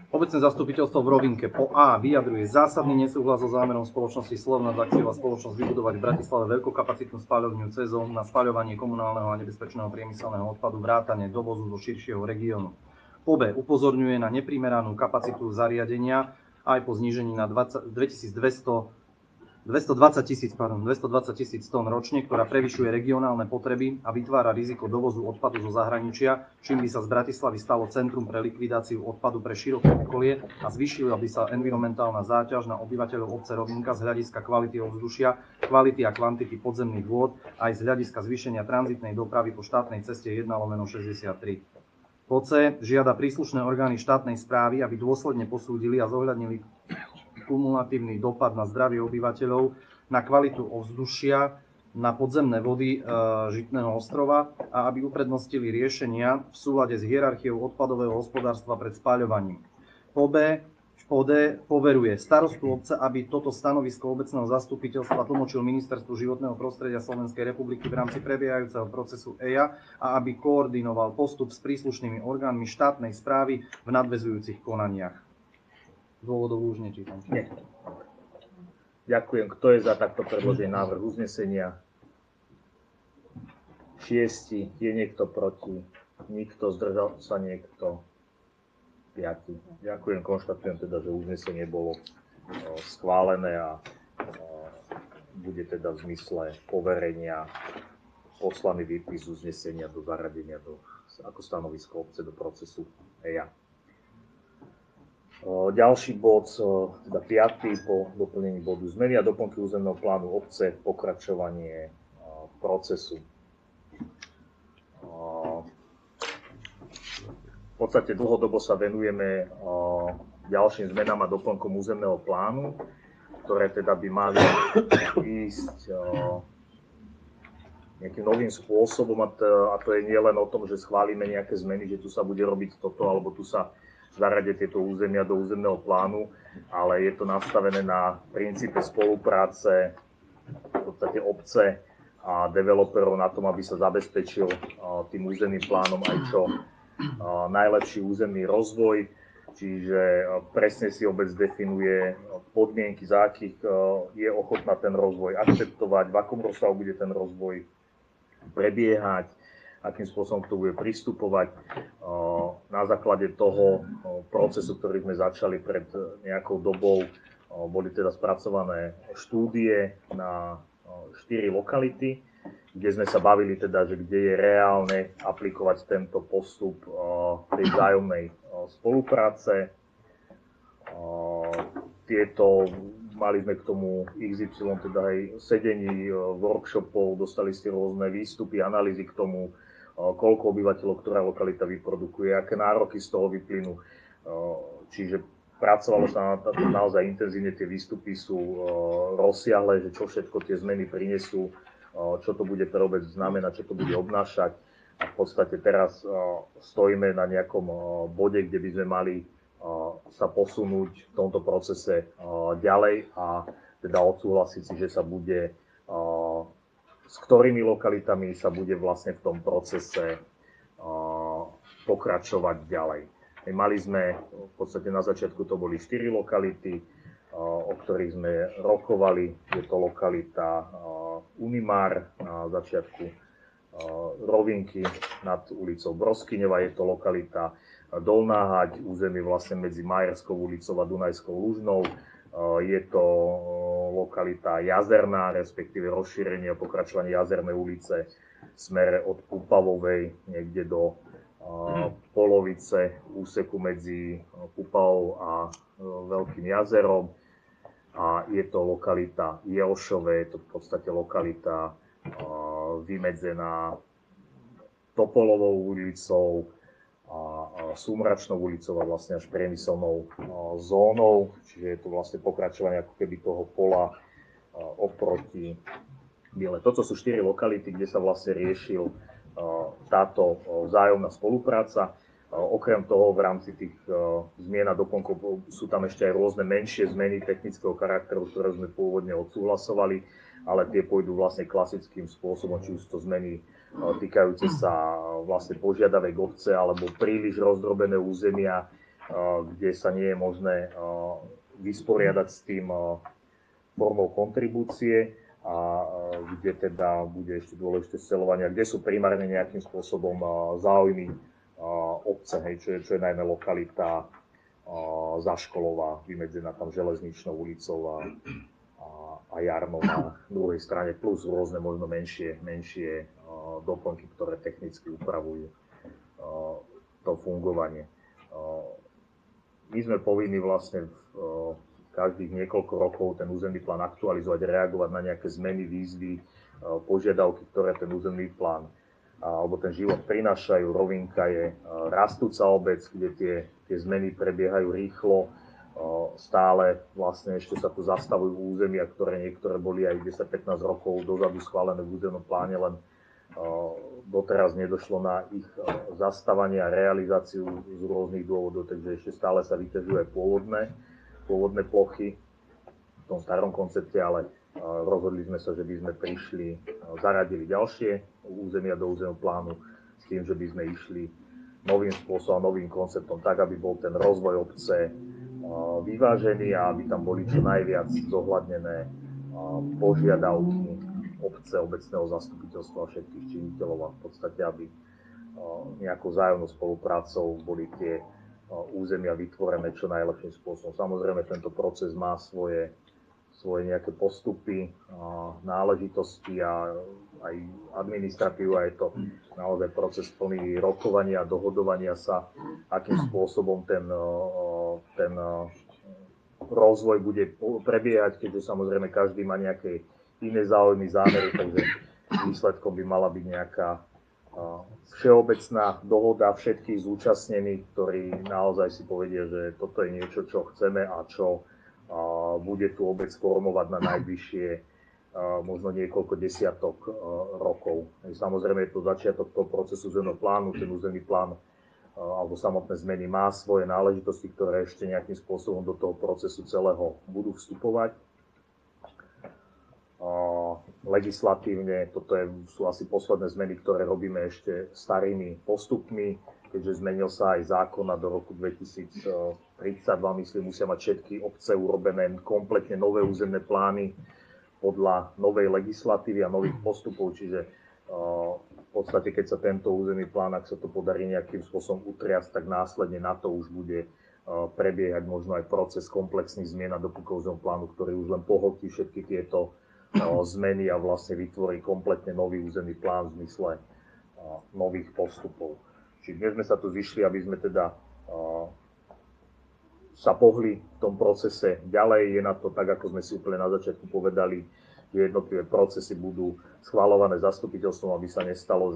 Obecné zastupiteľstvo v Rovinke po A vyjadruje zásadný nesúhlas so zámerom spoločnosti Slovnaft akciová spoločnosť vybudovať v Bratislave veľkokapacitnú spaľovňu CEZO na spaľovanie komunálneho a nebezpečného priemyselného odpadu vrátane dovozu zo širšieho regiónu. Po B upozorňuje na neprimeranú kapacitu zariadenia aj po znížení na 220 000 tón ročne, ktorá prevyšuje regionálne potreby a vytvára riziko dovozu odpadu zo zahraničia, čím by sa z Bratislavy stalo centrum pre likvidáciu odpadu pre široké okolie a zvýšila by sa environmentálna záťaž na obyvateľov obce Rovinka z hľadiska kvality ovzdušia, kvality a kvantity podzemných vôd aj z hľadiska zvýšenia tranzitnej dopravy po štátnej ceste 1/63. Po C žiada príslušné orgány štátnej správy, aby dôsledne posúdili a zohľadnili kumulatívny dopad na zdravie obyvateľov, na kvalitu ovzdušia, na podzemné vody Žitného ostrova a aby uprednostili riešenia v súlade s hierarchiou odpadového hospodárstva pred spaľovaním. Po D poveruje starostu obce, aby toto stanovisko obecného zastupiteľstva tlmočil Ministerstvu životného prostredia Slovenskej republiky v rámci prebiehajúceho procesu EIA a aby koordinoval postup s príslušnými orgánmi štátnej správy v nadväzujúcich konaniach. Dôvodov už nečítam. Nie. Ďakujem. Kto je za takto predložený návrh uznesenia? 6. Je niekto proti? Nikto? Zdržal sa niekto? 5. Ďakujem. Konštatujem teda, že uznesenie bolo schválené a bude teda v zmysle poverenia poslaný výpis uznesenia do zaradenia ako stanovisko obce do procesu EIA. Ďalší bod, teda 5. po doplnení bodu zmeny a doplnky územného plánu obce, pokračovanie procesu. V podstate dlhodobo sa venujeme ďalším zmenám a doplnkom územného plánu, ktoré teda by mali ísť nejakým novým spôsobom a to je nielen o tom, že schválime nejaké zmeny, že tu sa bude robiť toto alebo tu sa zaradia tieto územia do územného plánu, ale je to nastavené na princípe spolupráce v podstate obce a developerov na tom, aby sa zabezpečil tým územným plánom aj čo najlepší územný rozvoj. Čiže presne si obec definuje podmienky, za akých je ochotná ten rozvoj akceptovať, v akom rozsahu bude ten rozvoj prebiehať, akým spôsobom k tomu bude pristupovať. Na základe toho procesu, ktorý sme začali pred nejakou dobou, boli teda spracované štúdie na 4 lokality, kde sme sa bavili teda, že kde je reálne aplikovať tento postup tej vzájomnej spolupráce. Mali sme k tomu XY, teda aj sedení, workshopov, dostali ste rôzne výstupy, analýzy k tomu, koľko obyvateľov ktorá lokalita vyprodukuje, aké nároky z toho vyplynú. Čiže pracovalo sa naozaj intenzívne, tie výstupy sú rozsiahle, že čo všetko tie zmeny prinesú, čo to bude pre obec znamenať, čo to bude obnášať. A v podstate teraz stojíme na nejakom bode, kde by sme mali sa posunúť v tomto procese ďalej a teda odsúhlasiť si, že sa bude, s ktorými lokalitami sa bude vlastne v tom procese pokračovať ďalej. Mali sme, v podstate na začiatku to boli 4 lokality, o ktorých sme rokovali. Je to lokalita Unimar na začiatku Rovinky nad ulicou Broskyňova, je to lokalita Dolná Hať, územie vlastne medzi Majerskou ulicou a Dunajskou Lužnou. Je to lokalita Jazerná, respektíve rozšírenie a pokračovanie Jazernej ulice v smere od Pupavovej niekde do polovice úseku medzi Pupavou a Veľkým jazerom. A je to lokalita Jelšové, je to v podstate lokalita vymedzená Topolovou ulicou a Súmračnou ulicou a vlastne až priemyselnou zónou, čiže je to vlastne pokračovanie ako keby toho pola oproti Biele. Toto sú 4 lokality, kde sa vlastne riešil táto vzájomná spolupráca. Okrem toho v rámci tých zmien a doplnkov sú tam ešte aj rôzne menšie zmeny technického charakteru, ktoré sme pôvodne odsúhlasovali, ale tie pôjdu vlastne klasickým spôsobom, či už to zmeny týkajúce sa vlastne požiadavek obce alebo príliš rozdrobené územia, kde sa nie je možné vysporiadať s tým formou kontribúcie a kde teda bude ešte dôležité sceľovanie, kde sú primárne nejakým spôsobom záujmy obce, čo je najmä lokalita Zaškolová, vymedzená tam Železničnou ulicou a Jarnou na druhej strane, plus rôzne možno menšie doplnky, ktoré technicky upravujú to fungovanie. My sme povinni vlastne každých niekoľko rokov ten územný plán aktualizovať, reagovať na nejaké zmeny, výzvy, požiadavky, ktoré ten územný plán alebo ten život prinášajú. Rovinka je rastúca obec, kde tie zmeny prebiehajú rýchlo. Stále vlastne ešte sa tu zastavujú územia, niektoré boli aj 10-15 rokov dozadu schválené v územnom pláne, len doteraz nedošlo na ich zastavanie a realizáciu z rôznych dôvodov, takže ešte stále sa vyťažujú aj pôvodné plochy v tom starom koncepte, ale rozhodli sme sa, že by sme zaradili ďalšie územia do územného plánu s tým, že by sme išli novým spôsobom, novým konceptom, tak aby bol ten rozvoj obce vyvážený a aby tam boli čo najviac zohľadnené požiadavky obce, obecného zastupiteľstva a všetkých činiteľov a v podstate, aby nejakou vzájomnou spoluprácou boli tie územia vytvorené čo najlepším spôsobom. Samozrejme, tento proces má svoje nejaké postupy, náležitosti a aj administratívu, a je to naozaj proces plný rokovania, dohodovania sa, akým spôsobom ten rozvoj bude prebiehať, keďže samozrejme každý má nejaké iné záujmy, zámery, takže výsledkom by mala byť nejaká všeobecná dohoda všetkých zúčastnených, ktorí naozaj si povedia, že toto je niečo, čo chceme a čo bude tú obec formovať na najbližšie možno niekoľko desiatok rokov. Samozrejme je to začiatok toho procesu územného plánu, ten územný plán alebo samotné zmeny má svoje náležitosti, ktoré ešte nejakým spôsobom do toho procesu celého budú vstupovať. Legislatívne, toto sú asi posledné zmeny, ktoré robíme ešte starými postupmi, keďže zmenil sa aj zákon a do roku 2032, myslím, musia mať všetky obce urobené kompletne nové územné plány podľa novej legislatívy a nových postupov, čiže v podstate, keď sa tento územný plán, ak sa to podarí nejakým spôsobom utriasť, tak následne na to už bude prebiehať možno aj proces komplexných zmien a doplnkov územného plánu, ktorý už len pohltí všetky tieto zmeny a vlastne vytvorí kompletne nový územný plán v zmysle nových postupov. Čiže dnes sme sa tu zišli, aby sme teda sa pohli v tom procese ďalej. Je na to tak, ako sme si úplne na začiatku povedali, že jednotlivé procesy budú schvaľované zastupiteľstvom, aby sa nestalo,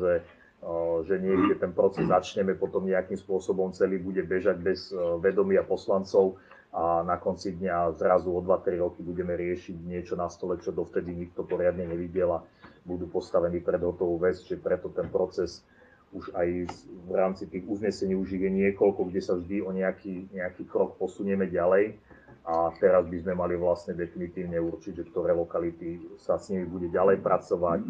že niekde ten proces začneme, potom nejakým spôsobom celý bude bežať bez vedomia poslancov a na konci dňa zrazu o 2-3 roky budeme riešiť niečo na stole, čo dovtedy nikto poriadne nevidel a budú postavení pred hotovú vec, čiže preto ten proces už aj v rámci tých uznesení už je niekoľko, kde sa vždy o nejaký krok posunieme ďalej. A teraz by sme mali vlastne definitívne určiť, že ktoré lokality sa s nimi bude ďalej pracovať,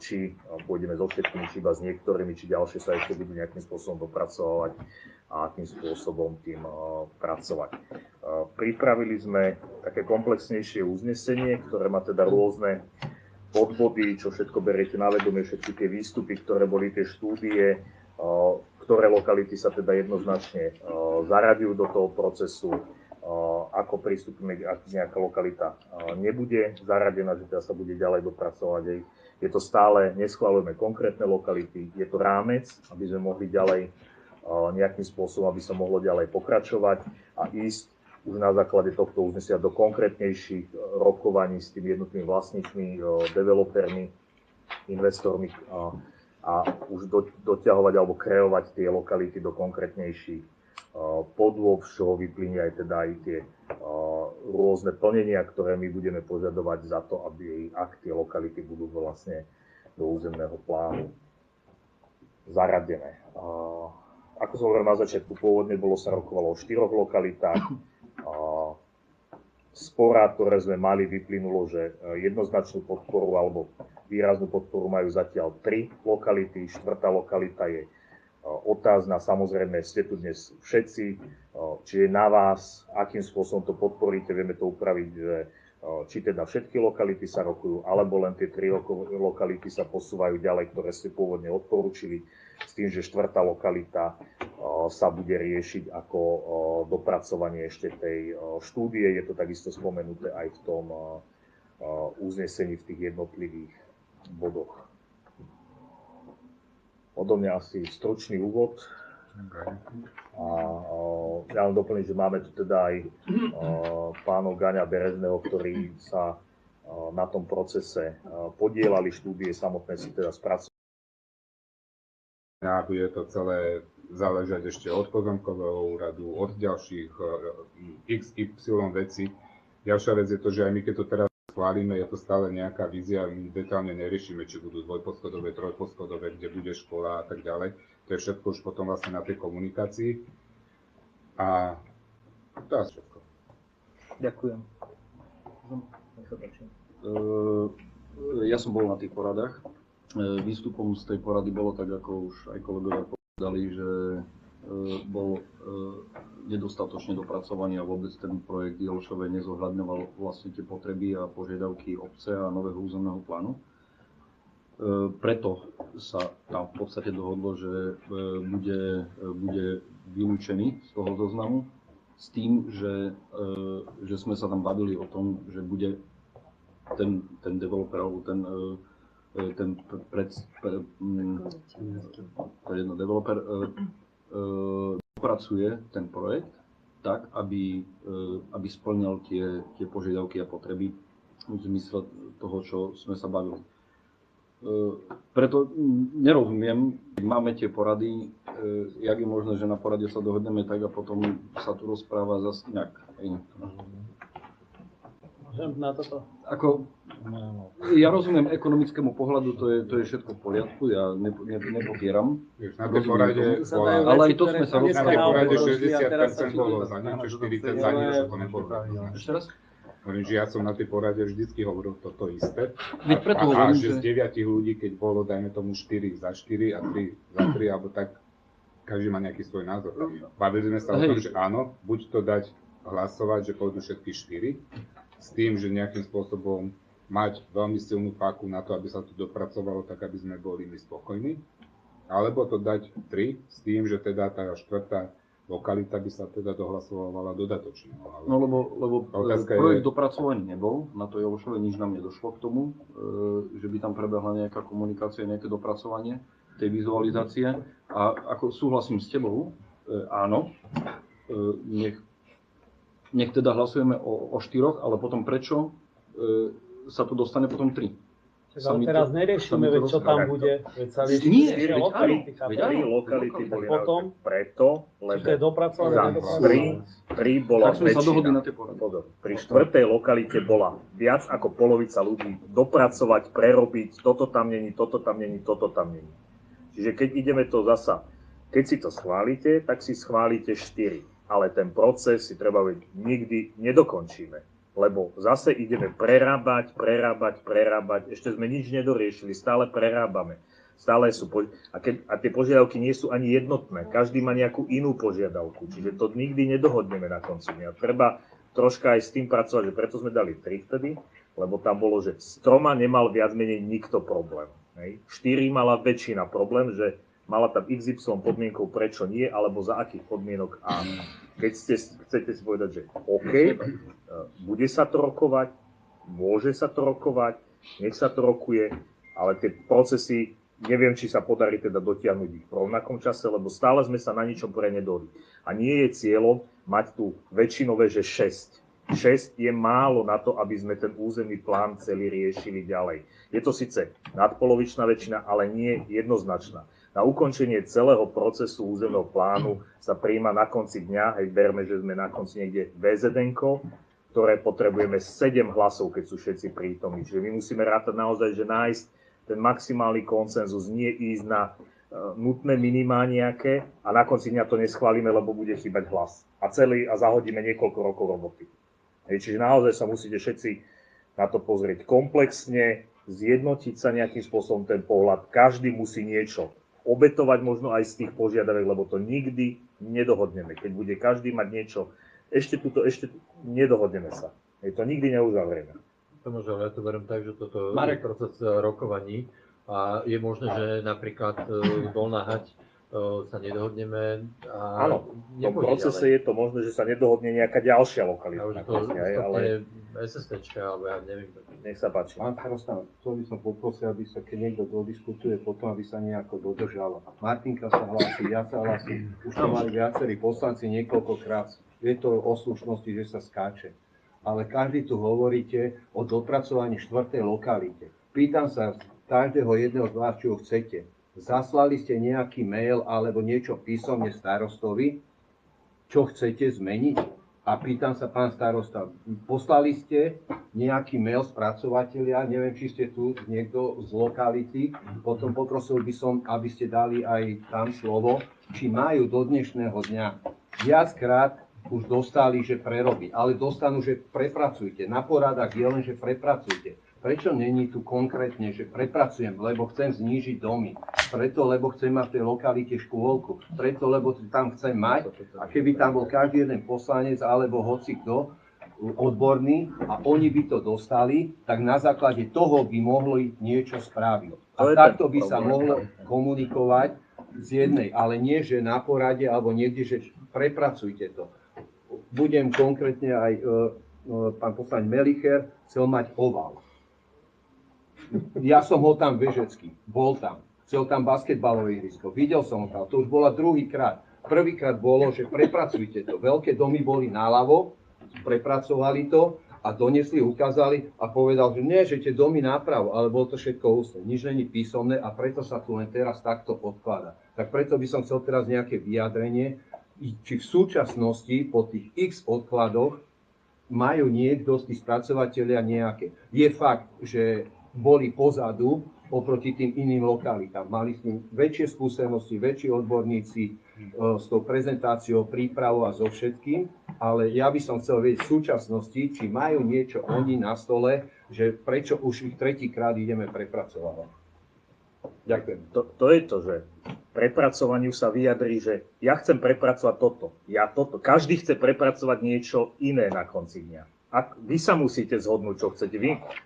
či pôjdeme so všetkými, či iba s niektorými, či ďalšie sa ešte budú nejakým spôsobom dopracovať a akým spôsobom tým pracovať. Pripravili sme také komplexnejšie uznesenie, ktoré má teda rôzne podbody, čo všetko beriete na vedomie, všetky tie výstupy, ktoré boli tie štúdie, ktoré lokality sa teda jednoznačne zaraďujú do toho procesu, ako pristúpime, ak nejaká lokalita nebude zaradená, že teda sa bude ďalej dopracovať. Je to stále, neschvaľujeme konkrétne lokality, je to rámec, aby sme mohli ďalej nejakým spôsobom, aby sa mohlo ďalej pokračovať a ísť už na základe tohto uznesenia do konkrétnejších rokovaní s tými jednotnými vlastníkmi, developermi, investormi a už doťahovať alebo kreovať tie lokality do konkrétnejších podôb, z čoho vyplynie aj teda aj tie rôzne plnenia, ktoré my budeme požadovať za to, ak tie lokality budú vlastne do územného plánu zaradené. Ako som hovoril na začiatku, pôvodne sa rokovalo o 4 lokalitách. Z porad, ktoré sme mali, vyplynulo, že jednoznačnú podporu alebo výraznú podporu majú zatiaľ 3 lokality. 4. lokalita je otázna, samozrejme ste tu dnes všetci, či je na vás, akým spôsobom to podporíte, vieme to upraviť, že či teda všetky lokality sa rokujú, alebo len tie 3 lokality sa posúvajú ďalej, ktoré ste pôvodne odporúčili, s tým, že 4. lokalita sa bude riešiť ako dopracovanie ešte tej štúdie. Je to takisto spomenuté aj v tom uznesení v tých jednotlivých bodoch. Odo mňa asi stručný úvod. A ja len doplním, že máme tu teda aj pánov Gaňa Berezného, ktorí sa na tom procese podielali, štúdie samotné si teda spracovali. Bude to celé záležať ešte od pozemkového úradu, od ďalších XY vecí. Ďalšia vec je to, že aj my keď to teraz schválime, je to stále nejaká vízia, my detálne neriešime, či budú dvojposchodové, trojposchodové, kde bude škola a tak ďalej. To je všetko už potom vlastne na tej komunikácii. A to je všetko. Ďakujem. Ja som bol na tých poradách. Výstupom z tej porady bolo tak, ako už aj kolegovia povedali, že bol nedostatočne dopracovaný a vôbec ten projekt Jelšovej nezohľadňoval vlastne tie potreby a požiadavky obce a nového územného plánu. Preto sa tam v podstate dohodlo, že bude vylúčený z toho zoznamu s tým, že sme sa tam bavili o tom, že bude ten developer alebo developer dopracuje ten projekt tak, aby splňal tie požiadavky a potreby v zmysle toho, čo sme sa bavili. Preto nerozumiem, keď máme tie porady, jak je možné, že na porade sa dohodneme tak a potom sa tu rozpráva zase nejak. Môžem na toto? Ja rozumiem ekonomickému pohľadu, to je všetko v poriadku, ja nepopieram. Na tej porade bola, ale aj to sme sa na tej porade rozprávali. 60% bolo za niečo, 40 za niečo, to nebolo. Ešte raz? Hovorím, že ja som na tej porade vždycky hovoril toto isté. Veď preto A hovorím, že z že... 9 ľudí, keď bolo, dajme tomu 4 za 4 a 3 za 3, alebo tak, každý má nejaký svoj názor. Bavili sme sa o tom, že áno, buď to dať hlasovať, že pôjdu všetky 4, s tým, že nejakým spôsobom mať veľmi silnú páku na to, aby sa to dopracovalo tak, aby sme boli my spokojní, alebo to dať 3, s tým, že teda tá štvrtá lokalita by sa teda dohlasovala dodatočne. No lebo projekt dopracovaný nebol, na to Jovošove nič nám nedošlo k tomu, že by tam prebehla nejaká komunikácia, nejaké dopracovanie tej vizualizácie. A ako súhlasím s tebou, áno, nech teda hlasujeme o 4, ale potom prečo sa to dostane potom 3. Ale teraz neriešime, veď čo tam bude, veď sa Nie, riešime lokality. Tri lokality boli potom, preto, či to je dopracované, tri bola tak sme sa dohodli na väčšina. tie porady. Pri štvrtej lokalite bola viac ako polovica ľudí dopracovať, prerobiť, toto tam není, toto tam není, toto tam není. Čiže keď ideme to zasa, keď si to schválite, tak si schválite 4, ale ten proces si treba vedieť, nikdy nedokončíme. Lebo zase ideme prerábať, ešte sme nič nedoriešili, stále prerábame. Stále sú a tie požiadavky nie sú ani jednotné, každý má nejakú inú požiadavku, čiže to nikdy nedohodneme na konci dňa. Treba troška aj s tým pracovať, že preto sme dali 3 vtedy, lebo tam bolo, že s 3 nemal viac menej nikto problém. 4 mala väčšina problém, že mala tam XY podmienkou, prečo nie, alebo za akých podmienok áno. Keď chcete si povedať, že OK, bude sa to rokovať, môže sa to rokovať, nech sa to rokuje, ale tie procesy, neviem, či sa podarí teda dotiahnuť ich v rovnakom čase, lebo stále sme sa na ničom poriadne dohodli. A nie je cieľom mať tu väčšinové, že 6. 6 je málo na to, aby sme ten územný plán celý riešili ďalej. Je to síce nadpolovičná väčšina, ale nie jednoznačná. Na ukončenie celého procesu územného plánu sa prijíma na konci dňa, berme, že sme na konci niekde VZN-ko, ktoré potrebujeme 7 hlasov, keď sú všetci prítomní. Čiže my musíme rátať naozaj, že nájsť ten maximálny konsenzus, nie ísť na nutné minimá nejaké a na konci dňa to neschválime, lebo bude chýbať hlas. A zahodíme niekoľko rokov roboty. Čiže naozaj sa musíte všetci na to pozrieť komplexne, zjednotiť sa nejakým spôsobom ten pohľad. Každý musí niečo obetovať možno aj z tých požiadaviek, lebo to nikdy nedohodneme. Keď bude každý mať niečo, ešte nedohodneme sa. To nikdy neuzavrieme. Tomáš, ale ja to beriem tak, že toto je proces rokovaní a je možné, že napríklad Dolná Hať sa nedohodneme a áno, v tom procese je to možné, že sa nedohodne nejaká ďalšia lokalita. A už to ale SSTčka, alebo ja neviem. Nech sa páči. Pán starosta, to by som poprosil, aby sa, keď niekto dodiskutuje, potom aby sa nejako dodržal. Martinka sa hlási, ja sa hlásim, už to mali viacerí poslanci niekoľkokrát. Je to o slušnosti, že sa skáče. Ale každý tu hovoríte o dopracovaní 4. lokalite. Pýtam sa každého jedného z vás, čo chcete. Zaslali ste nejaký mail alebo niečo písomne starostovi, čo chcete zmeniť? A pýtam sa, pán starosta, poslali ste nejaký mail spracovateľia, neviem, či ste tu niekto z lokality, potom poprosil by som, aby ste dali aj tam slovo, či majú do dnešného dňa viackrát už dostali, že prerobiť, ale dostanú, že prepracujte. Na poradách je len, že prepracujte. Prečo není tu konkrétne, že prepracujem, lebo chcem znížiť domy, preto, lebo chcem mať v tej lokalite škôlku, preto, lebo tam chcem mať, a keby tam bol každý jeden poslanec alebo hoci kto odborný a oni by to dostali, tak na základe toho by mohli niečo spraviť. A takto by sa mohlo komunikovať z jednej, ale nie, že na porade alebo niekde, že prepracujte to. Budem konkrétne aj pán poslanec Melicher chcel mať oval. Ja som ho tam bežecký, bol tam. Chcel tam basketbalové ihrisko, videl som ho tam, to už bola druhýkrát. Prvýkrát bolo, že prepracujte to. Veľké domy boli naľavo, prepracovali to a donesli, ukázali a povedal, že nie, že tie domy nápravo, ale bolo to všetko ústne. Nič není písomné a preto sa tu len teraz takto odkladá. Tak preto by som chcel teraz nejaké vyjadrenie, či v súčasnosti po tých x odkladoch majú niekto z tých spracovateľia nejaké. Je fakt, že boli pozadu oproti tým iným lokalitám. Mali s tým väčšie skúsenosti, väčší odborníci s tou prezentáciou, prípravou a so všetkým, ale ja by som chcel vedieť v súčasnosti, či majú niečo oni na stole, že prečo už ich tretíkrát ideme prepracovať. Ďakujem. To je to, že prepracovaniu sa vyjadrí, že ja chcem prepracovať toto, toto. Každý chce prepracovať niečo iné na konci dňa. Vy sa musíte zhodnúť, čo chcete.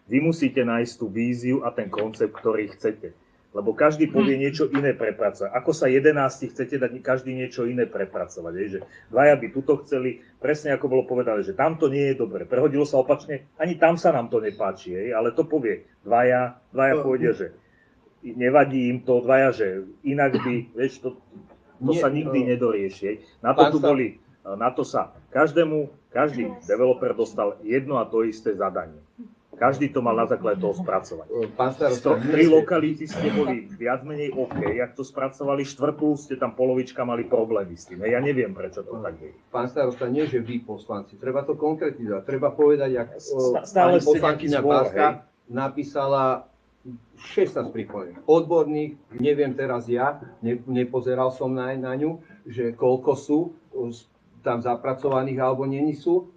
Vy musíte nájsť tú víziu a ten koncept, ktorý chcete. Lebo každý povie niečo iné prepracovať. Ako sa 11 chcete dať každý niečo iné prepracovať. Že dvaja by tuto chceli, presne ako bolo povedané, že tam to nie je dobre. Prehodilo sa opačne, ani tam sa nám to nepáči. Ale to povie dvaja povedia, že nevadí im to, dvaja, že inak by, vieš, to sa nikdy nedorieši. Na to sa každý developer dostal jedno a to isté zadanie. Každý to mal na základe toho spracovať. Tri lokality ste boli viac menej OK, jak to spracovali, štvrtú ste tam polovička mali problémy s tým. Ja neviem, prečo to tak je. Pán starosta, nie že vy poslanci, treba to konkretizovať. Treba povedať, jak pani poslankyňa Páska napísala 16 pripomienok. Odborník, neviem teraz ja, nepozeral som na ňu, že koľko sú tam zapracovaných alebo není sú.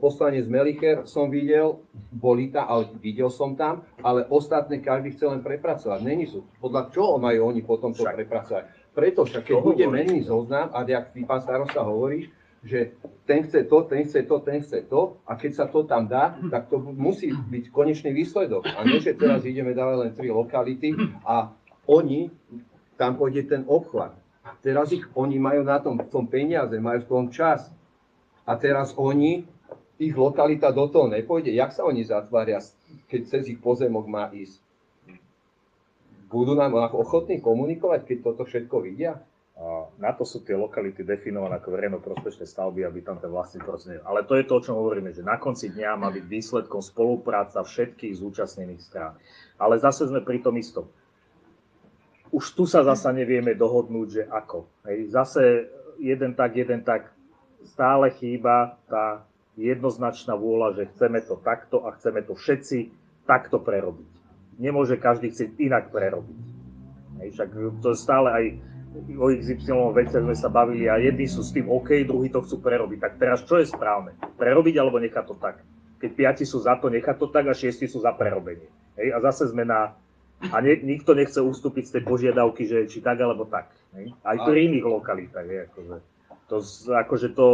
Poslanec Melicher som videl, boli tam, ale videl som tam, ale ostatné každý chce len prepracovať. Není sú. Podľa čoho majú oni potom to prepracovať? Preto však, keď bude menný zoznam, a jak ty, pán starosta, hovoríš, že ten chce to, ten chce to, ten chce to, a keď sa to tam dá, tak to musí byť konečný výsledok. A nie, že teraz ideme dávať len 3 lokality a oni, tam pôjde ten obchvat. Teraz oni majú na tom peniaze, majú v tom čas. A teraz ich lokalita do toho nepôjde. Jak sa oni zatvária, keď cez ich pozemok má ísť? Budú nám ochotní komunikovať, keď toto všetko vidia? Na to sú tie lokality definované ako verejnoprospešné stavby, aby tam ten vlastný proces. Ale to je to, o čom hovoríme, že na konci dňa má byť výsledkom spolupráca všetkých zúčastnených strán. Ale zase sme pri tom istom. Už tu sa zasa nevieme dohodnúť, že ako. Zase jeden tak, stále chýba tá jednoznačná vôľa, že chceme to takto a chceme to všetci takto prerobiť. Nemôže každý chcieť inak prerobiť. Však to je stále aj o XY veciach sme sa bavili a jedni sú s tým OK, druhí to chcú prerobiť. Tak teraz čo je správne? Prerobiť alebo nechať to tak? Keď 5 sú za to, nechať to tak a 6 sú za prerobenie. A zase sme nikto nechce ustúpiť z tej požiadavky, že či tak alebo tak. Aj pri iných lokalitách. Akože to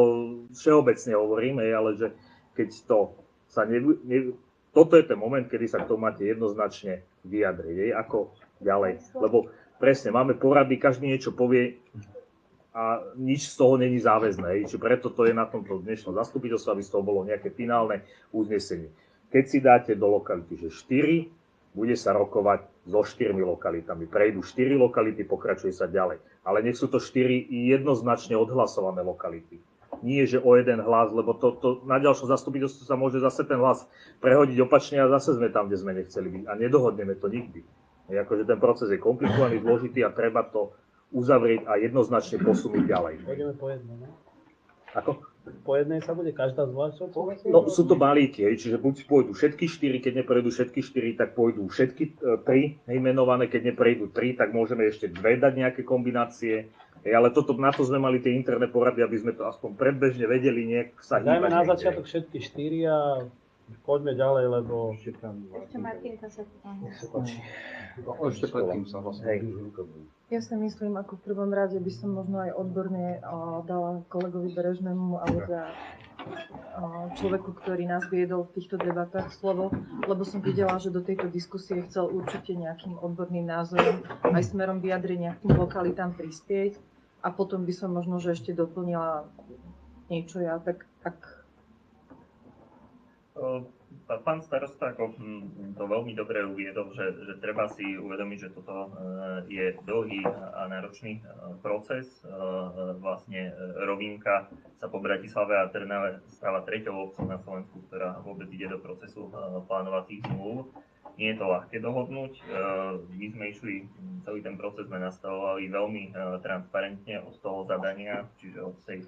všeobecne hovorím, ale že keď to sa toto je ten moment, kedy sa k tomu máte jednoznačne vyjadriť, ako ďalej. Lebo presne, máme porady, každý niečo povie a nič z toho není záväzné. Čiže preto to je na tomto dnešnom zastupiteľstve, aby z toho bolo nejaké finálne uznesenie. Keď si dáte do lokality, že 4, bude sa rokovať so 4 lokalitami. Prejdú 4 lokality, pokračuje sa ďalej. Ale nech sú to 4 jednoznačne odhlasované lokality. Nie, že o jeden hlas, lebo to na ďalšom zastupiteľstve sa môže zase ten hlas prehodiť opačne a zase sme tam, kde sme nechceli byť. A nedohodneme to nikdy. Akože ten proces je komplikovaný, zložitý a treba to uzavrieť a jednoznačne posunúť ďalej. Pôjdeme po jednej, ne? Ako? Po jednej sa bude každá zvlášť odsúhlasiť? No sú to balíky, čiže buď pôjdu všetky 4, keď neprejdú všetky 4, tak pôjdu všetky 3 menované, keď neprejdú 3, tak môžeme ešte 2 dať nejaké kombinácie. Ale na to sme mali tie interné porady, aby sme to aspoň predbežne vedeli nejak sa hýbať. Dajme na začiatok všetky 4 a poďme ďalej, lebo... Ešte Martinka sa páči. Ešte predtým sa vlastne. Ja si myslím, ako v prvom rade by som možno aj odborne dala kolegovi Berežnému alebo za človeku, ktorý nás viedol v týchto debatách slovo, lebo som videla, že do tejto diskusie chcel určite nejakým odborným názorom aj smerom vyjadrenia k tým lokalitám prispieť a potom by som možno, že ešte doplnila niečo ja, tak ak... Pán starosta to veľmi dobre uviedol, že treba si uvedomiť, že toto je dlhý a náročný proces. Vlastne Rovinka sa po Bratislave a Trnave stáva 3. obcov na Slovensku, ktorá vôbec ide do procesu plánovacích zmluv. Nie je to ľahké dohodnúť. My sme išli, celý ten proces sme nastavovali veľmi transparentne od toho zadania, čiže od tej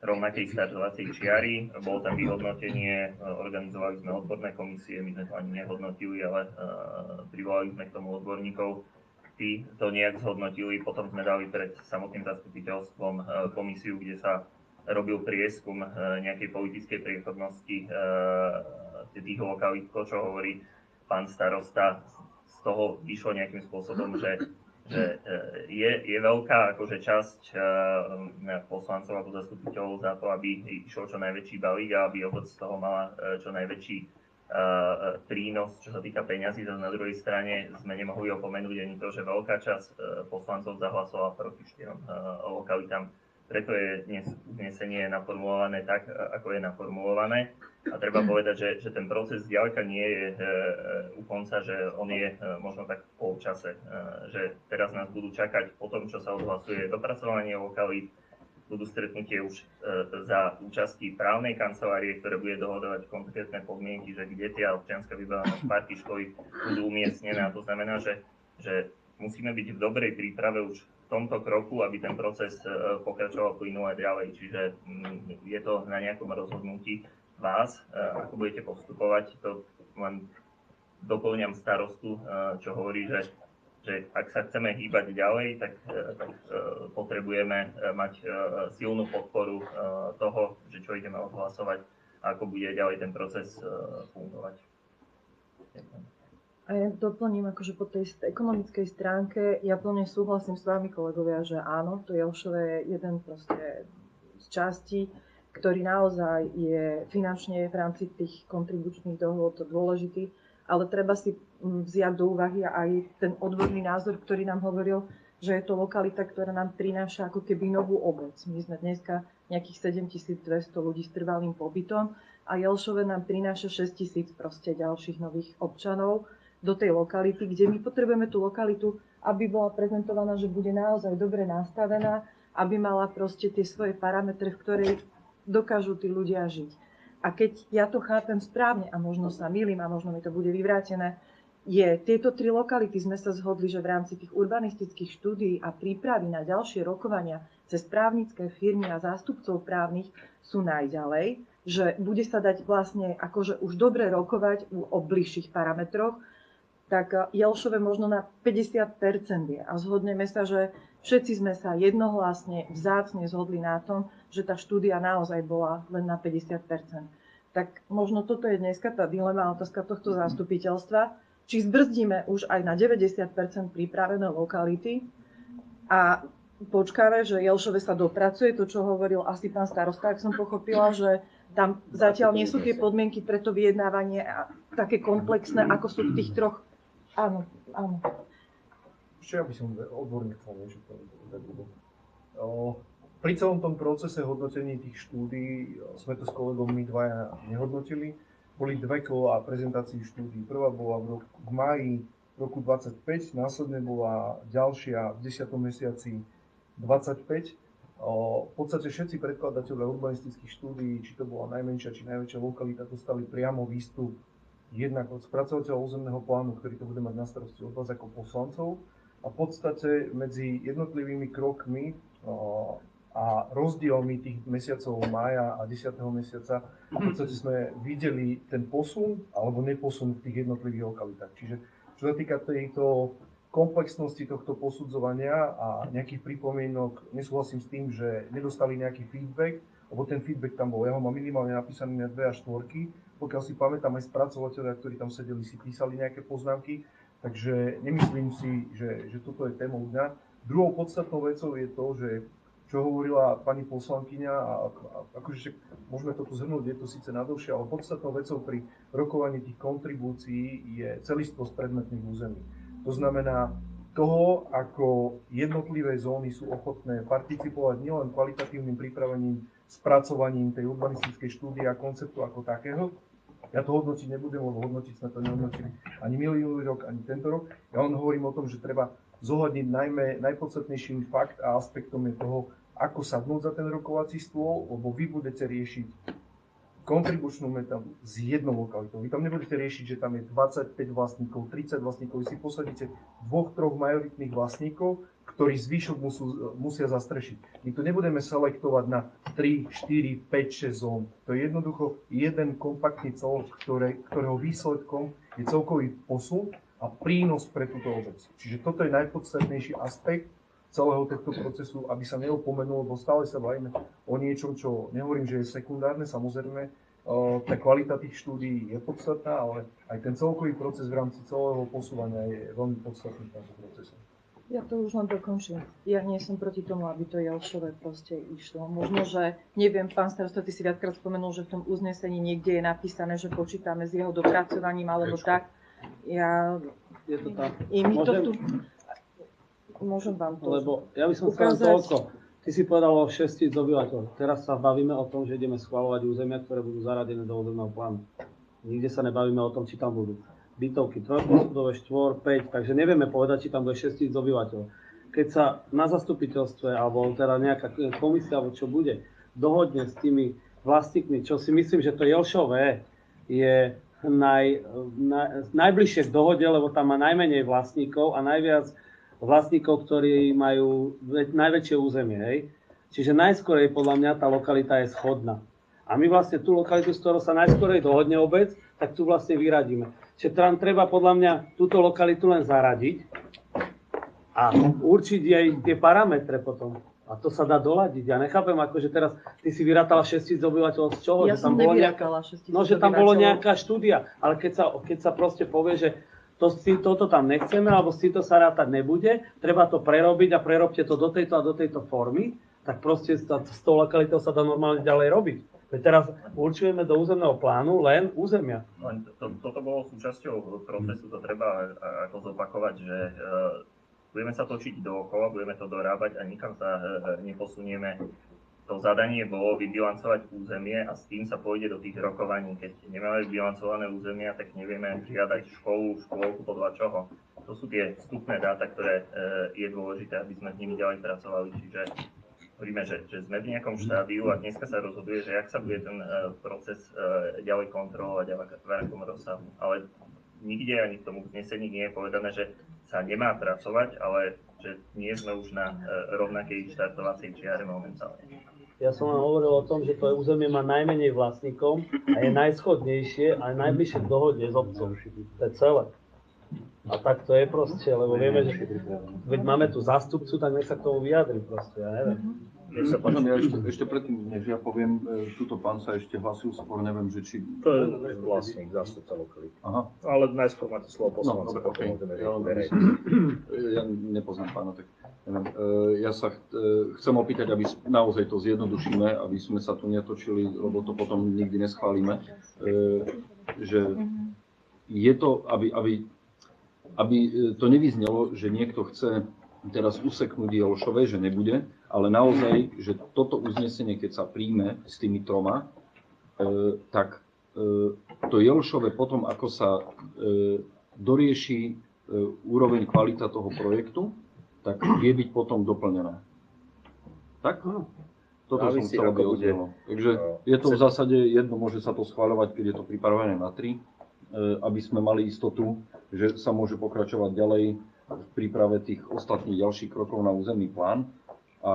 rovnakej startovacej čiary. Bolo tam vyhodnotenie, organizovali sme odborné komisie, my sme to ani nehodnotili, ale privolali sme k tomu odborníkov. Tí to nejak zhodnotili, potom sme dali pred samotným zastupiteľstvom komisiu, kde sa robil prieskum nejakej politickej priechodnosti tých lokalít, to, čo hovorí pán starosta, z toho vyšlo nejakým spôsobom, že je veľká akože časť poslancov alebo zastupiteľov za to, aby išiel čo najväčší balík a aby obec z toho mala čo najväčší prínos, čo sa týka peňazí. Zase na druhej strane sme nemohli opomenúť ani to, že veľká časť poslancov zahlasovala proti 4 lokalitám. Preto je dnes uznesenie naformulované tak, ako je naformulované. A treba povedať, že ten proces zďaleka nie je u konca, že on je možno tak v polčase. Že teraz nás budú čakať po tom, čo sa odhlasuje dopracovanie lokalít, budú stretnutie už za účasti právnej kancelárie, ktoré bude dohodovať konkrétne podmienky, že kde tie občianska vybavenosť parky školy budú umiestnené. A to znamená, že musíme byť v dobrej príprave už v tomto kroku, aby ten proces pokračoval plynule ďalej. Čiže je to na nejakom rozhodnutí vás, ako budete postupovať. To len doplňam starostu, čo hovorí, že ak sa chceme hýbať ďalej, tak potrebujeme mať silnú podporu toho, že čo ideme odhlasovať a ako bude ďalej ten proces fungovať. A ja doplním, akože po tej ekonomickej stránke, ja plne súhlasím s vami, kolegovia, že áno, to Jelšové je jeden proste z častí, ktorý naozaj je finančne v rámci tých kontribučných dohôd dôležitý, ale treba si vziať do úvahy aj ten odborný názor, ktorý nám hovoril, že je to lokalita, ktorá nám prináša ako keby novú obec. My sme dneska nejakých 7200 ľudí s trvalým pobytom a Jelšové nám prináša 6000 proste ďalších nových občanov do tej lokality, kde my potrebujeme tú lokalitu, aby bola prezentovaná, že bude naozaj dobre nastavená, aby mala proste tie svoje parametre, v ktorej dokážu tí ľudia žiť. A keď ja to chápem správne, a možno sa mýlim, a možno mi to bude vyvrátené, tieto 3 lokality sme sa zhodli, že v rámci tých urbanistických štúdií a prípravy na ďalšie rokovania cez právnické firmy a zástupcov právnych sú najďalej, že bude sa dať vlastne akože už dobre rokovať o bližších parametroch, tak Jelšové možno na 50% je. A zhodneme sa, že všetci sme sa jednohlasne, vzácne zhodli na tom, že tá štúdia naozaj bola len na 50%. Tak možno toto je dneska tá dilema, otázka tohto zastupiteľstva, či zbrzdíme už aj na 90% pripravené lokality a počkáme, že Jelšove sa dopracuje, to čo hovoril asi pán starosta, ak som pochopila, že tam zatiaľ nie sú tie podmienky pre to vyjednávanie také komplexné, ako sú v tých 3. Áno, áno. Ešte ja by som odborne chcel niečo povedať. Pri celom tom procese hodnotení tých štúdií sme to s kolegom my dvaja nehodnotili. Boli 2 kola prezentácií štúdií. Prvá bola v máji roku 25, následne bola ďalšia v 10. mesiaci 25. V podstate všetci predkladatelia urbanistických štúdií, či to bola najmenšia či najväčšia lokalita, dostali priamo výstup jednak od spracovateľa územného plánu, ktorý to bude mať na starosti od vás ako poslancov. A v podstate medzi jednotlivými krokmi a rozdielmi tých mesiacov mája a 10. mesiaca v podstate sme videli ten posun alebo neposun v tých jednotlivých lokalitách. Čiže čo sa týka tejto komplexnosti tohto posudzovania a nejakých pripomienok, nesúhlasím s tým, že nedostali nejaký feedback, lebo ten feedback tam bol. Ja ho mám minimálne napísaný na 2 až 4. Pokiaľ si pamätám, aj spracovateľia, ktorí tam sedeli, si písali nejaké poznámky, takže nemyslím si, že toto je témou dňa. Druhou podstatnou vecou je to, že čo hovorila pani poslankyňa, a akože môžeme to tu zhrnúť, je to síce nadovšie, ale podstatnou vecou pri rokovaní tých kontribúcií je celistvosť predmetných území. To znamená toho, ako jednotlivé zóny sú ochotné participovať nielen kvalitatívnym pripravením, spracovaním tej urbanistickej štúdie a konceptu ako takého. Ja to hodnotiť nebudem, lebo hodnotiť sme to nehodnotili ani minulý rok, ani tento rok. Ja len hovorím o tom, že treba zohľadniť najmä najpodstatnejším fakt a aspektom je toho, ako sadnúť za ten rokovací stôl, lebo vy budete riešiť kontribučnú metódu s jednou lokalitou. Vy tam nebudete riešiť, že tam je 25 vlastníkov, 30 vlastníkov, vy si posadíte 2-3 majoritných vlastníkov, ktorý zvyšok musia zastrešiť. My tu nebudeme selektovať na 3, 4, 5, 6 zón. To je jednoducho jeden kompaktný celok, ktorého výsledkom je celkový posun a prínos pre túto obec. Čiže toto je najpodstatnejší aspekt celého tohto procesu, aby sa neopomenulo, lebo stále sa bavíme o niečom, čo nehovorím, že je sekundárne, samozrejme, tá kvalita tých štúdií je podstatná, ale aj ten celkový proces v rámci celého posúvania je veľmi podstatný v tomto procese. Ja to už len dokončím. Ja nie som proti tomu, aby to Jelšové proste išlo. Možno, že, neviem, pán starosta, ty si viackrát spomenul, že v tom uznesení niekde je napísané, že počítame s jeho dopracovaním, alebo tak. Je to tak. I my to tu... Môžem vám to Lebo ja by som chcel toľko. Ty si povedal o 6 000 obyvateľov. Teraz sa bavíme o tom, že ideme schvaľovať územia, ktoré budú zaradené do územného plánu. Nikde sa nebavíme o tom, či tam budú bytovky 3-poschodové, 4, 5, takže nevieme povedať, či tam bude 6 000 obyvateľov. Keď sa na zastupiteľstve, alebo teda nejaká komisia, alebo čo bude, dohodne s tými vlastníkmi, čo si myslím, že to Jelšové je najbližšie k dohode, lebo tam má najmenej vlastníkov a najviac vlastníkov, ktorí majú najväčšie územie. Hej. Čiže najskorej podľa mňa tá lokalita je schodná. A my vlastne tú lokalitu, z ktorou sa najskorej dohodne obec, tak tu vlastne vyradíme. Čiže tam treba podľa mňa túto lokalitu len zaradiť a určiť jej tie parametre potom. A to sa dá doladiť. Ja nechápem, akože teraz ty si vyrátala 6 000 obyvateľov z čoho? Ja som nevyrátala 6 000 No, že tam bolo nejaká štúdia, ale keď sa proste povie, že toto tam nechceme, alebo s týmto sa rátať nebude, treba to prerobiť a prerobte to do tejto a do tejto formy, tak proste s tou lokalitou sa dá normálne ďalej robiť. Veď teraz určujeme do územného plánu len územia. Toto bolo súčasťou procesu, to treba ako zopakovať, že budeme sa točiť dookola, budeme to dorábať a nikam sa neposunieme. To zadanie bolo vybilancovať územie a s tým sa pôjde do tých rokovaní. Keď nemáme vybilancované územia, tak nevieme žiadať škôlku podľa čoho. To sú tie vstupné dáta, ktoré je dôležité, aby sme s nimi ďalej pracovali. Čiže hovoríme, že sme v nejakom štádiu a dneska sa rozhoduje, že jak sa bude ten proces ďalej kontrolovať a v akom rozsahu. Ale nikde ani v tom uznesení nie je povedané, že sa nemá pracovať, ale že nie sme už na rovnakej štartovacej čiare momentálne. Ja som len hovoril o tom, že to územie má najmenej vlastníkov a je najschodnejšie a najbližšie k dohode s obcom. To je celé. A tak to je proste, lebo vieme, že veď máme tu zástupcu, tak nech sa k tomu vyjadri proste, ja neviem. Ja ešte predtým, než ja poviem, túto pán sa ešte hlasil, skôr neviem, že či... To je vlastník, zástupca lokality. Aha. Ale najskôr máte slovo poslanca, potom môžeme riešiť. Ja nepoznám pána, tak neviem. Ja sa chcem opýtať, aby naozaj to zjednodušíme, aby sme sa tu netočili, lebo to potom nikdy neschválime, že je to, aby to nevyznelo, že niekto chce teraz useknúť Jelšové, že nebude, ale naozaj, že toto uznesenie, keď sa príjme s tými troma, tak to Jelšové potom, ako sa dorieši úroveň kvalita toho projektu, tak vie byť potom doplnené. Tak? Toto som chcel, aby odznelo. Takže je to v zásade jedno, môže sa to schváľovať, keď je to pripravené na 3, aby sme mali istotu, že sa môže pokračovať ďalej v príprave tých ostatných ďalších krokov na územný plán. A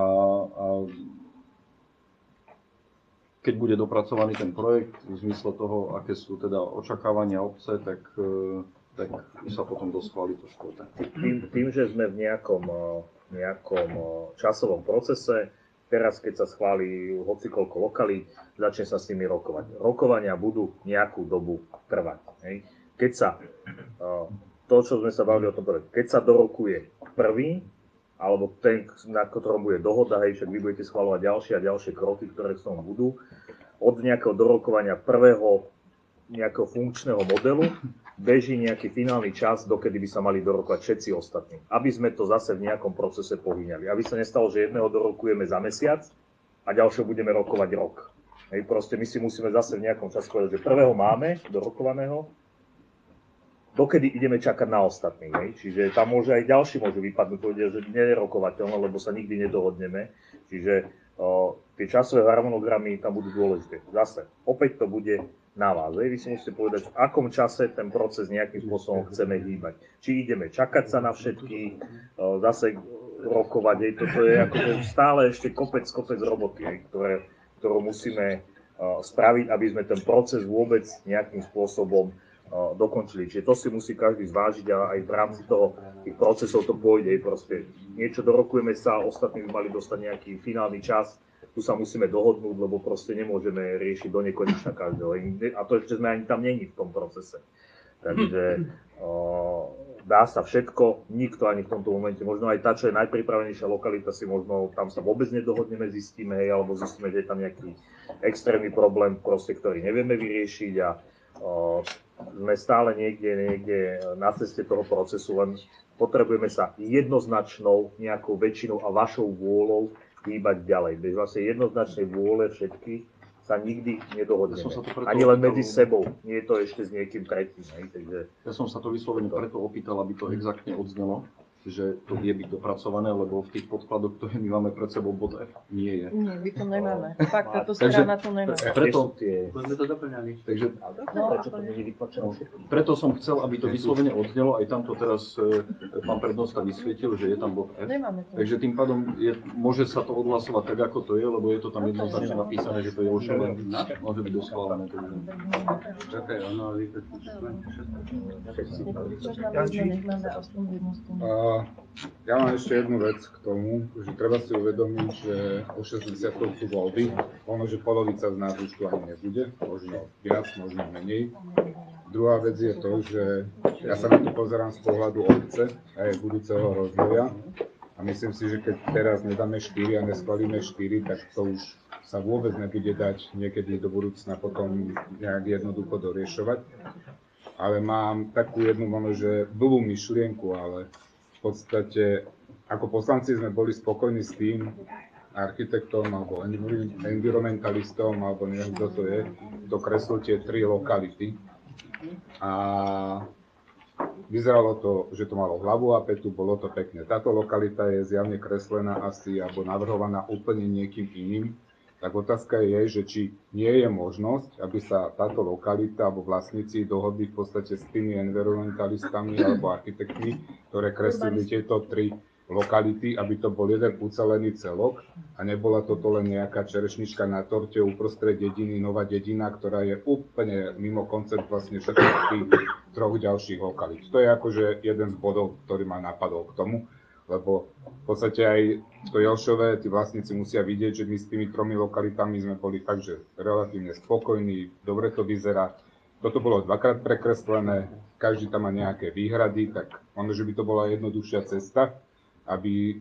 keď bude dopracovaný ten projekt v zmysle toho, aké sú teda očakávania obce, tak sa potom doschváli to škôlka. Tým, že sme v nejakom časovom procese, teraz keď sa schváli hocikoľko lokalít, začne sa s nimi rokovať. Rokovania budú nejakú dobu trvať. Hej. Keď sa, to čo sme sa bavili o tom projekte, keď sa dorokuje prvý, alebo ten, na ktorom bude dohoda, hej, však vy budete schvaľovať ďalšie a ďalšie kroky, ktoré v tom budú, od nejakého dorokovania prvého nejakého funkčného modelu beží nejaký finálny čas, dokedy by sa mali dorokovať všetci ostatní. Aby sme to zase v nejakom procese povíňali. Aby sa nestalo, že jedného dorokujeme za mesiac a ďalšieho budeme rokovať rok. Hej, proste my si musíme zase v nejakom čase povedať, že prvého máme dorokovaného, dokedy ideme čakať na ostatných. Hej. Čiže tam môže aj ďalší môžu vypadnúť, povedia, že nerokovateľné, lebo sa nikdy nedohodneme. Čiže tie časové harmonogramy tam budú dôležité. Zase, opäť to bude na vás. Vy si musíte povedať, v akom čase ten proces nejakým spôsobom chceme hýbať. Či ideme čakať sa na všetkých, zase rokovať, toto je akože stále ešte kopec roboty, ktorú musíme spraviť, aby sme ten proces vôbec nejakým spôsobom dokončili. Čiže to si musí každý zvážiť a aj v rámci tých procesov to pôjde. Proste niečo dorokujeme sa, ostatní by mali dostať nejaký finálny čas, tu sa musíme dohodnúť, lebo proste nemôžeme riešiť do nekonečna každého. A to ešte sme ani tam není v tom procese. Takže dá sa všetko, nikto ani v tomto momente, možno aj tá, čo je najpripravenejšia lokalita, si možno tam sa vôbec nedohodneme, zistíme, alebo zistíme, že je tam nejaký extrémny problém, proste, ktorý nevieme vyriešiť a sme stále niekde na ceste toho procesu, len potrebujeme sa jednoznačnou nejakou väčšinou a vašou vôľou hýbať ďalej. Bez vlastne jednoznačnej vôle všetkých sa nikdy nedohodneme. Ani len medzi sebou. Nie je to ešte s niekým tretím. Takže ja som sa to vyslovene preto opýtal, aby to exaktne odznelo, že to vie byť dopracované, lebo v tých podkladoch, ktoré my máme pred sebou, bod F nie je. Nie, my to nemáme. Fakt, táto strana to nemá. Budeme to doplňali. Takže preto som chcel, aby to vyslovene odznelo, aj tam to teraz pán prednosta vysvietil, že je tam bod F. Nemáme to. Takže tým pádom môže sa to odhlasovať tak, ako to je, lebo je to tam jednoznačne napísané, že to je už môže byť doschválené. Čakaj, ono ja mám ešte jednu vec k tomu, že treba si uvedomiť, že o 60 sú voľby, ono, že polovica z nás už tu ani nebude, možno viac, možno menej. Druhá vec je to, že ja sa na to pozerám z pohľadu obce a aj budúceho rozvoja a myslím si, že keď teraz nedáme 4 a neschválime 4, tak to už sa vôbec nebude dať niekedy do budúcna potom nejak jednoducho doriešovať. Ale mám takú jednu možno, že blbú myšlienku, ale v podstate ako poslanci sme boli spokojní s tým architektom alebo environmentalistom, alebo neviem, kto to je, kto kreslil tie 3 lokality. A vyzeralo to, že to malo hlavu a petu, bolo to pekne. Táto lokalita je zjavne kreslená asi alebo navrhovaná úplne niekým iným. Tak otázka je, že či nie je možnosť, aby sa táto lokalita alebo vlastníci dohodli v podstate s tými environmentalistami alebo architektmi, ktoré kreslili tieto 3 lokality, aby to bol jeden ucelený celok a nebola toto len nejaká čerešnička na torte uprostred dediny, nová dedina, ktorá je úplne mimo koncept vlastne všetkých tých 3 ďalších lokalít. To je akože jeden z bodov, ktorý ma napadol k tomu, lebo v podstate aj to Jelšové, tí vlastníci musia vidieť, že my s tými 3 lokalitami sme boli fakt, že relatívne spokojní, dobre to vyzerá. Toto bolo 2-krát prekreslené, každý tam má nejaké výhrady, tak možno, že by to bola jednoduchšia cesta, aby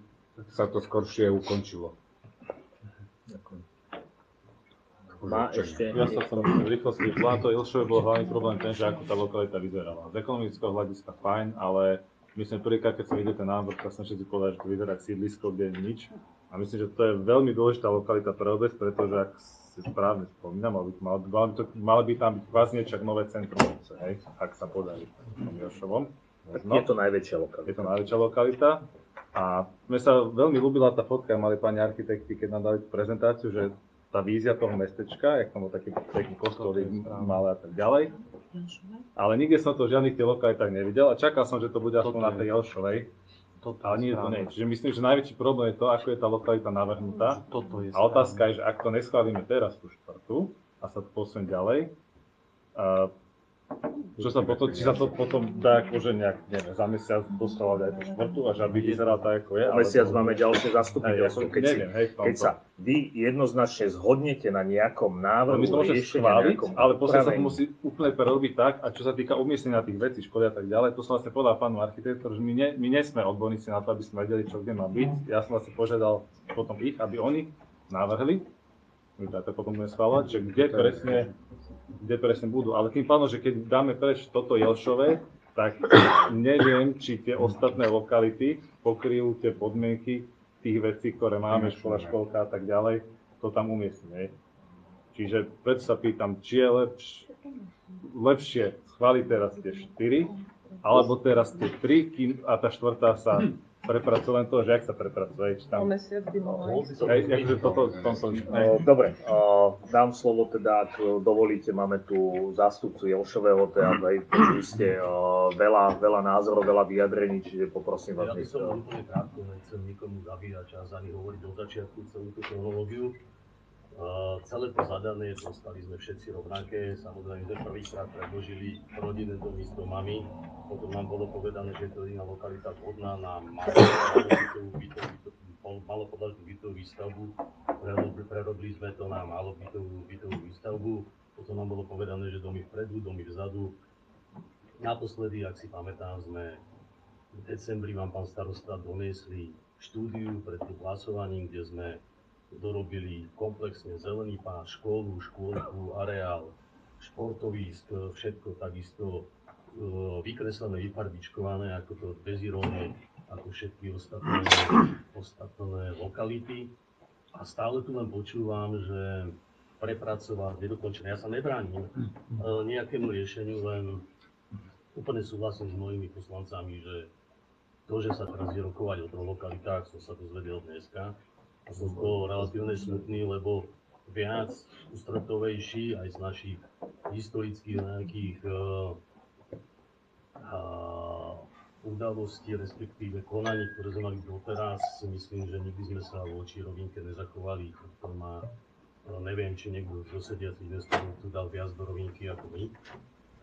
sa to skoršie ukončilo. Ja sa som v rýchlosti to Jelšové bol hlavný problém ten, že ako tá lokalita vyzerala. Z ekonomického hľadiska fajn, ale myslím, prvýkrát, keď som videl ten návrh, tak som všetci povedal, že to vyzerá ako sídlisko, kde je nič. A myslím, že to je veľmi dôležitá lokalita pre obec, pretože ak si správne spomínam, malo by tam byť kvázi niečo nové centrum, hej, ak sa podarí v tom Jelšovom. Je to najväčšia lokalita. Je to najväčšia lokalita. A mne sa veľmi ľúbila tá fotka, mali pani architekti, keď nám dali prezentáciu, že tá vízia toho mestečka, jak tam bol taký pekný kostol, malé a tak ďalej. Ale nikde som to v žiadnych tých lokalitách nevidel a čakal som, že to bude aspoň na tej Jelšovej. Ale nie je to nie. Čiže myslím, že najväčší problém je to, ako je tá lokalita navrhnutá. A otázka je, že ak to neschválime teraz tú 4. a sa to posunie ďalej, či sa to potom dá akože nejak, neviem, za mesiac dostávať aj tú 4. a že aby vyzeral tak, ako je. O mesiac máme ďalšie zastupiteľstvo. Keď sa vy jednoznačne zhodnete na nejakom návrhu riešenia, ale potom sa to musí úplne prerobiť tak, a čo sa týka umiestnenia tých vecí, školy a tak ďalej, to som vlastne povedal pánu architektoru, že my nie sme odborníci na to, aby sme vedeli, čo kde má byť. Ja som vlastne požiadal potom ich, aby oni navrhli, my to potom budeme schváľovať, že kde presne budú. Ale tým pádom, že keď dáme preč toto Jelšové, tak neviem, či tie ostatné lokality pokryjú tie podmienky tých vecí, ktoré máme, škola, školka a tak ďalej, to tam umiestniť. Čiže preto sa pýtam, či je lepšie schváliť teraz tie 4, alebo teraz tie 3, a tá 4. sa prepracuje len to, že jak sa prepracuje, či O tam... mesiac by mohlo ísť. Jakže toto, Dobre, dám slovo teda, ak dovolíte, máme tu zástupcu Jelšového teatru, počuli ste veľa názorov, veľa vyjadrení, čiže poprosím vás. Ja by som úplne krátko, nechcem nikomu zabíjať čas ani hovoriť od začiatku celú tú chronológiu. Celé to zadané, dostali sme všetci rovnaké, samozrejme sme prvýkrát predložili rodinné domy s domami, potom nám bolo povedané, že je to jediná lokalita vhodná na malopodlažnú bytovú výstavbu, prerobili sme to na malobytovú výstavbu, potom nám bolo povedané, že domy vpredu, domy vzadu. Naposledy, ak si pamätám, sme v decembri vám pán starosta donesli štúdiu pred tým hlasovaním, kde sme dorobili komplexne zelený pás, školu, škôlku, areál, športovísk, všetko takisto vykreslené, vyfarbičkované, ako to bezírovne, ako všetky ostatné lokality. A stále tu len počúvam, že prepracovať, nedokončené. Ja sa nebránim nejakému riešeniu, len úplne súhlasím s mojimi poslancami, že to, že sa teraz ide rokovať o troch lokalitách, som sa dozvedel dneska. A som to relatívne smutný, lebo viac ústretovejší aj z našich historických nejakých udalostí, respektíve konaní, ktoré sme mali doteraz, si myslím, že nikdy sme sa voči Rovinke nezachovali. To má, neviem, či niekto z dosediacich investorov tu dal viac do Rovinky ako my.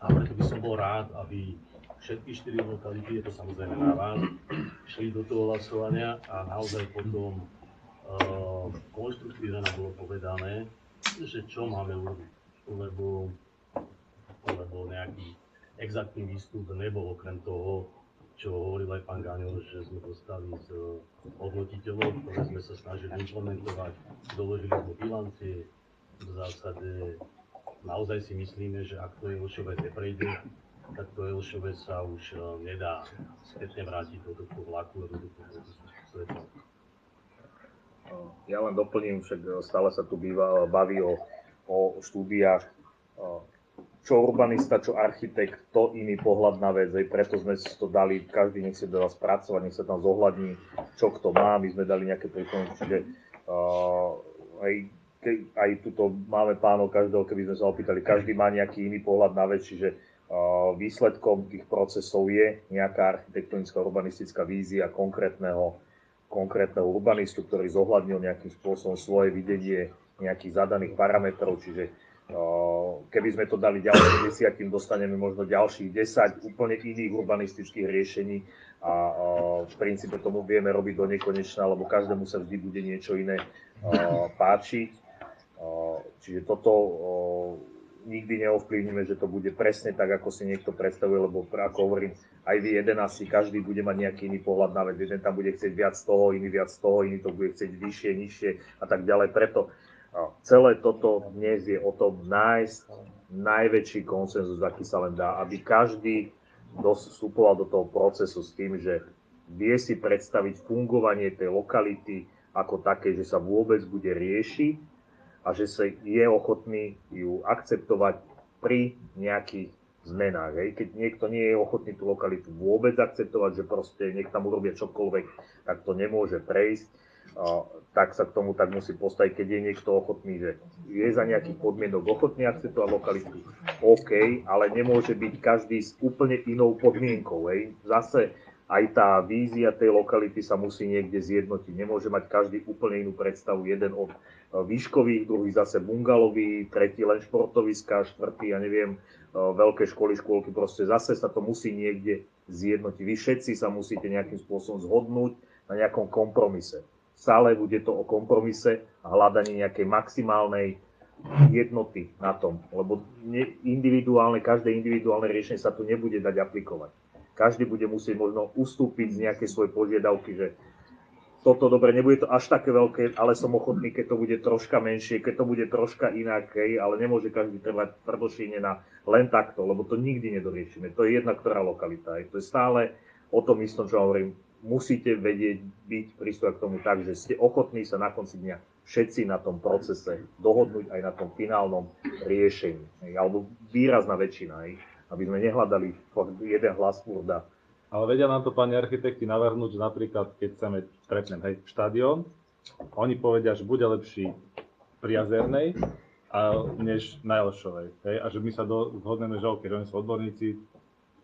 A preto by som bol rád, aby všetky 4 lokality, je to samozrejme na vás, šli do toho hlasovania a naozaj potom konštruktívne nám bolo povedané, že čo máme urobiť, lebo nejaký exaktný výstup nebol okrem toho, čo hovoril aj pán Gaňo, že sme dostali z hodnotiteľov, ktoré sme sa snažili implementovať, doložili sme bilancie, v zásade naozaj si myslíme, že ak to Jelšovec neprejde, tak to Jelšovec sa už nedá spätne vrátiť do tohto vlaku a do tohto sveta. Ja len doplním, však stále sa tu baví o štúdiách, čo urbanista, čo architekt, to iný pohľad na vec, aj preto sme si to dali, každý nech si dá spracovať, nech sa tam zohľadní, čo kto má, my sme dali nejaké pripomienky, čiže aj tuto máme pánov každého, keby sme sa opýtali, každý má nejaký iný pohľad na vec, čiže výsledkom tých procesov je nejaká architektonická urbanistická vízia konkrétneho urbanistu, ktorý zohľadnil nejakým spôsobom svoje videnie nejakých zadaných parametrov, čiže keby sme to dali ďalším 10, dostaneme možno ďalších 10 úplne iných urbanistických riešení a v princípe tomu vieme robiť do nekonečna, lebo každému sa vždy bude niečo iné páčiť. Čiže toto nikdy neovplyvníme, že to bude presne tak, ako si niekto predstavuje, lebo ako hovorím, aj vy 11, každý bude mať nejaký iný pohľad na vec. Jeden tam bude chcieť viac z toho, iný viac z toho, iný to bude chcieť vyššie, nižšie a tak ďalej. Preto celé toto dnes je o tom nájsť najväčší konsenzus, aký sa len dá, aby každý vstupoval do toho procesu s tým, že vie si predstaviť fungovanie tej lokality ako také, že sa vôbec bude riešiť a že sa je ochotný ju akceptovať pri nejakých zmenách. Hej. Keď niekto nie je ochotný tú lokalitu vôbec akceptovať, že proste nech tam urobia čokoľvek, tak to nemôže prejsť, tak sa k tomu tak musí postaviť. Keď je niekto ochotný, že je za nejakých podmienok ochotný akceptovať lokalitu, OK, ale nemôže byť každý s úplne inou podmienkou. Hej. Zase aj tá vízia tej lokality sa musí niekde zjednotiť. Nemôže mať každý úplne inú predstavu. Jeden od výškových, druhý zase bungalový, tretí len športoviska, štvrtý, ja neviem, veľké školky, proste zase sa to musí niekde zjednotiť. Vy všetci sa musíte nejakým spôsobom zhodnúť na nejakom kompromise. Stále bude to o kompromise a hľadaní nejakej maximálnej jednoty na tom, lebo každé individuálne riešenie sa tu nebude dať aplikovať. Každý bude musieť možno ustúpiť z nejakej svojej požiadavky, že toto dobre, nebude to až také veľké, ale som ochotný, keď to bude troška menšie, keď to bude troška inak, ale nemôže každý trvať tvrdošine na len takto, lebo to nikdy nedoriešime. To je jedna ktorá lokalita. To je stále o tom istom, čo hovorím. Musíte vedieť pristúpať k tomu tak, že ste ochotní sa na konci dňa všetci na tom procese dohodnúť aj na tom finálnom riešení. Alebo výrazná väčšina. Aby sme nehľadali jeden hlas furt Ale vedia nám to pani architekti navrhnúť, že napríklad, keď chceme, trepnem, hej, štadión, oni povedia, že bude lepší pri Jazernej, než na Jelšovej, hej, a že my sa zhodneme, že keď oni sú odborníci.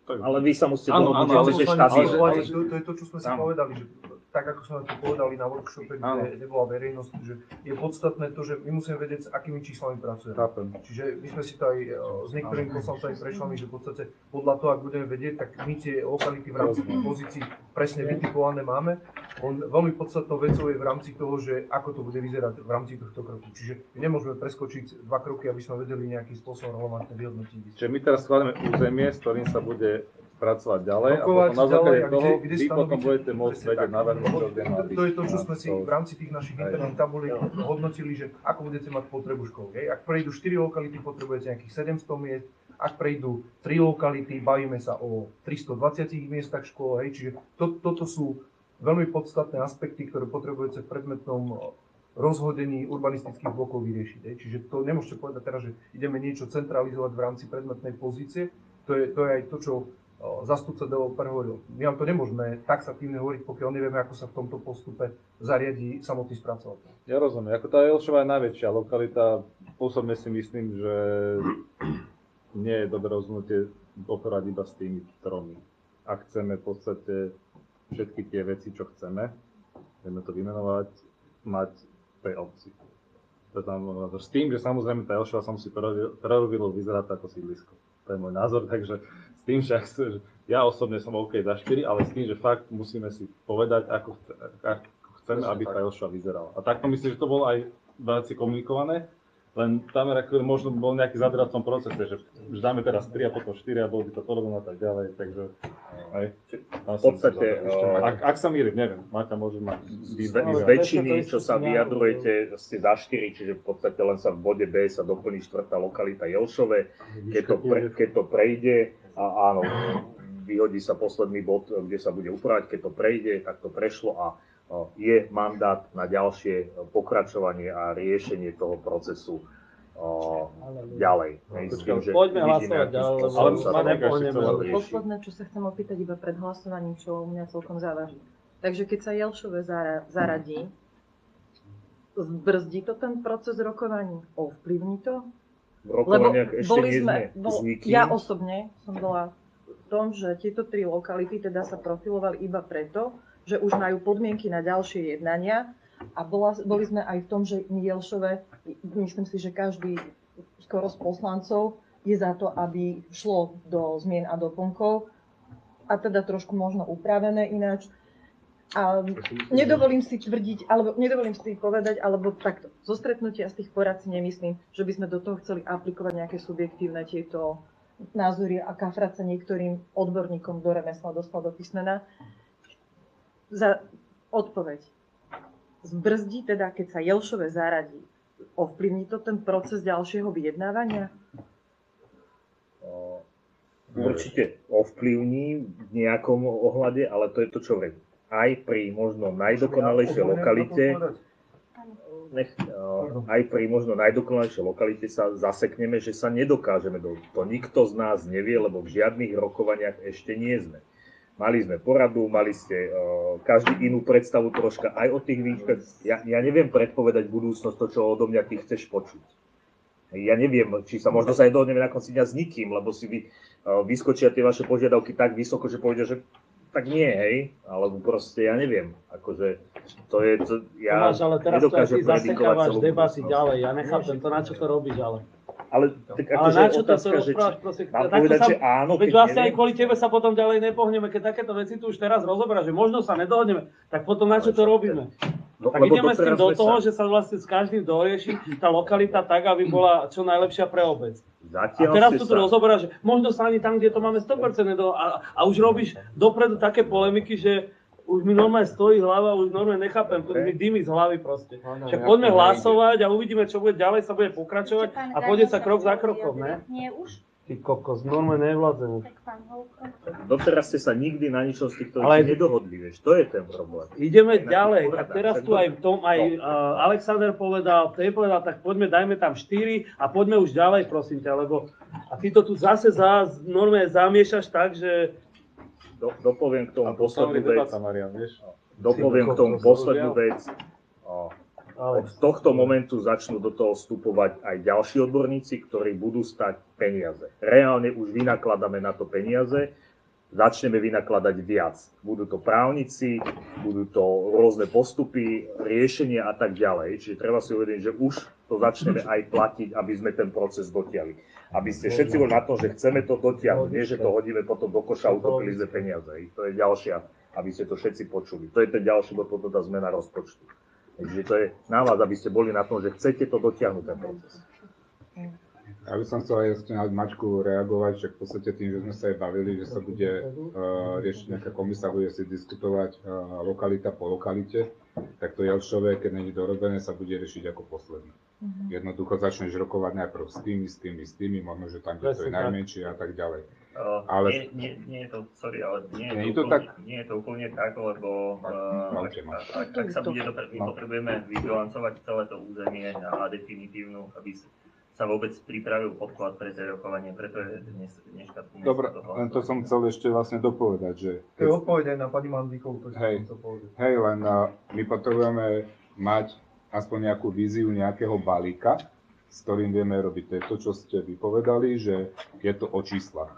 Ale vy sa musíte dohodnúť, ale že štadión. To je to, čo sme si povedali, že tak ako sme to povedali na workshope, kde nebola verejnosť, že je podstatné to, že my musíme vedieť, s akými číslami pracujeme. Čiže my sme si to aj s niektorými poslancami prešli, že v podstate podľa toho, ak budeme vedieť, tak my tie lokality v rámci tých pozícií presne vytipované máme. Veľmi podstatnou vecou je v rámci toho, že ako to bude vyzerať v rámci tohto kroku. Čiže my nemôžeme preskočiť 2 kroky, aby sme vedeli nejakým spôsobom relevantne vyhodnotiť. Čiže my teraz schválime územie, s ktorým sa bude pracovať ďalej a potom na základe toho vy potom budete môcť vedieť navrhnúť, čo kde má byť. To je to, čo sme si v rámci tých našich interných tabuliek hodnotili, že ako budete mať potrebu škôl. Ak prejdú 4 lokality, potrebujete nejakých 700 miest, ak prejdú 3 lokality, bavíme sa o 320 miestach škôl. Čiže toto sú veľmi podstatné aspekty, ktoré potrebujete v predmetnom rozhodení urbanistických blokov vyriešiť. Čiže to nemôžete povedať teraz, že ideme niečo centralizovať v rámci predmetnej pozície. To je aj to, čo zástupca developer hovoril. My vám to nemôžeme taxatívne hovoriť, pokiaľ nevieme, ako sa v tomto postupe zariadí samotný spracovateľ. Ja rozumiem. Ako tá Jelšová je najväčšia lokalita, osobne si myslím, že nie je dobré rozhodnutie operať iba s tými 3. Ak chceme v podstate všetky tie veci, čo chceme, vieme to vymenovať, mať v tej obci. S tým, že samozrejme tá Jelšová sa musí prerobiť, vyzerá to ako sídlisko. To je môj názor, takže s tým však, že ja osobne som OK za 4, ale s tým, že fakt musíme si povedať, ako chceme, aby tá Jelšova vyzerala. A takto myslím, že to bolo aj veľmi komunikované, len tam možno bol nejaký zadracom procese, že dáme teraz 3 a potom 4 a bolo by to podobné a tak ďalej, takže aj v podstate, ak sa mýlim, neviem, Maťa môže mať z väčšiny, čo sa vyjadrujete, ste za 4, čiže v podstate len sa v bode B sa doplní 4. lokalita Jelšove, keď to prejde, a áno, vyhodí sa posledný bod, kde sa bude upravať, keď to prejde, tak to prešlo a je mandát na ďalšie pokračovanie a riešenie toho procesu ďalej. Poďme hlasovať ďalej, posledné, čo sa chcem opýtať iba pred hlasovaním, čo mňa celkom závaží. Takže keď sa Jelšove zaradí, zbrzdí to ten proces rokovaní? Ovplyvní to? Rokovaniach ešte nie sme s nikým. Ja osobne som bola v tom, že tieto 3 lokality teda sa profilovali iba preto, že už majú podmienky na ďalšie jednania a boli sme aj v tom, že my Jelšove, myslím si, že každý skoro z poslancov je za to, aby šlo do zmien a doplnkov a teda trošku možno upravené ináč. A nedovolím si tvrdiť, alebo nedovolím si povedať, alebo takto, zo stretnutia z tých porad si nemyslím, že by sme do toho chceli aplikovať nejaké subjektívne tieto názory a kafrať sa niektorým odborníkom do remesla dostal do písmena. Za odpoveď. Zbrzdí teda, keď sa Jelšove zaradí, ovplyvní to ten proces ďalšieho vyjednávania? Určite ovplyvní v nejakom ohľade, ale to je to, čo viem. Aj pri možno najdokonalejšej lokalite, sa zasekneme, že sa nedokážeme dohodnúť. To nikto z nás nevie, lebo v žiadnych rokovaniach ešte nie sme. Mali sme poradu, mali ste každý inú predstavu troška aj o tých výškach. Ja neviem predpovedať budúcnosť, to, čo odo mňa ty chceš počuť. Ja neviem, či sa možno sa nedohodneme na konci dňa s nikým, lebo si vyskočia tie vaše požiadavky tak vysoko, že povedia, že tak nie, hej, alebo proste ja neviem, akože to je, ja Tomáš, ale teraz nedokážem ty zasekávaš debaty budúcnosť. ďalej, ja nechápem to, na čo to robíš, ale Tak ale akože na čo to otázka, sa že rozprávaš, proste, mám povedať, že áno, veď keď vlastne aj neviem. kvôli tebe sa potom ďalej nepohneme, keď takéto veci tu už teraz rozoberáš, že možno sa nedohodneme, tak potom na čo to robíme? No, Tak lebo ideme s tým doteraz do sme toho, že sa vlastne s každým dorieši tá lokalita tak, aby bola čo najlepšia pre obec. A teraz tu rozoberáš, že možno sa ani tam, kde to máme 100% a už robíš dopredu také polemiky, že už mi normálne stojí hlava, už normálne nechápem, mi dymí z hlavy proste. Však poďme hlasovať a uvidíme, čo bude ďalej, sa bude pokračovať a pôjde sa krok za krokom, ne? Nie už? Ty kokos, normálne nevládzem už. Doteraz ste sa nikdy na ničom z týchto vecí nedohodli, vieš, to je ten problém. Ideme ďalej, tak teraz tu aj v tom, aj Alexander povedal, tak poďme, dajme tam 4 a poďme už ďalej, prosím ťa, lebo a ty to tu zase normálne zamiešaš tak, že Dopoviem k tomu poslednú vec. Debata, Marian, vieš? Dopoviem k tomu poslednú vec. Od tohto momentu začnú do toho vstupovať aj ďalší odborníci, ktorí budú stať peniaze. Reálne už vynakladáme na to peniaze, začneme vynakladať viac. Budú to právnici, budú to rôzne postupy, riešenia a tak ďalej. Čiže treba si uvedomiť, že už to začneme aj platiť, aby sme ten proces dotiahli. Aby ste všetci boli na tom, že chceme to dotiahnuť, nie že to hodíme potom do koša a utopili sme peniaze. To je ďalšia, aby ste to všetci počuli. To je ten ďalší, bo toto tá zmena rozpočtu. Takže to je na vás, aby ste boli na tom, že chcete to dotiahnuť ten proces. Ja by som chcel aj ešte na Mačku reagovať, že v podstate tým, že sme sa aj bavili, že sa bude riešiť nejaká komisia, bude si diskutovať lokalita po lokalite, tak to Jelšové, keď není dorobené, sa bude riešiť ako posledné. Jednoducho začneš rokovať najprv s tými, možno, že tam, kde to je najmenšie a tak ďalej. Ale nie je to, sorry, ale nie je to úplne tak, lebo ak sa bude my potrebujeme vybilancovať celé to územie a definitívnu, aby sa vôbec pripravil podklad pre tie rokovanie, preto je dneska tu. Dobre, len to som chcel ešte vlastne dopovedať, že... To je odpoveď aj na pani Mandíkovú. Hej, len my potrebujeme mať aspoň nejakú víziu nejakého balíka, s ktorým vieme robiť. To je to, čo ste vypovedali, že je to o číslach.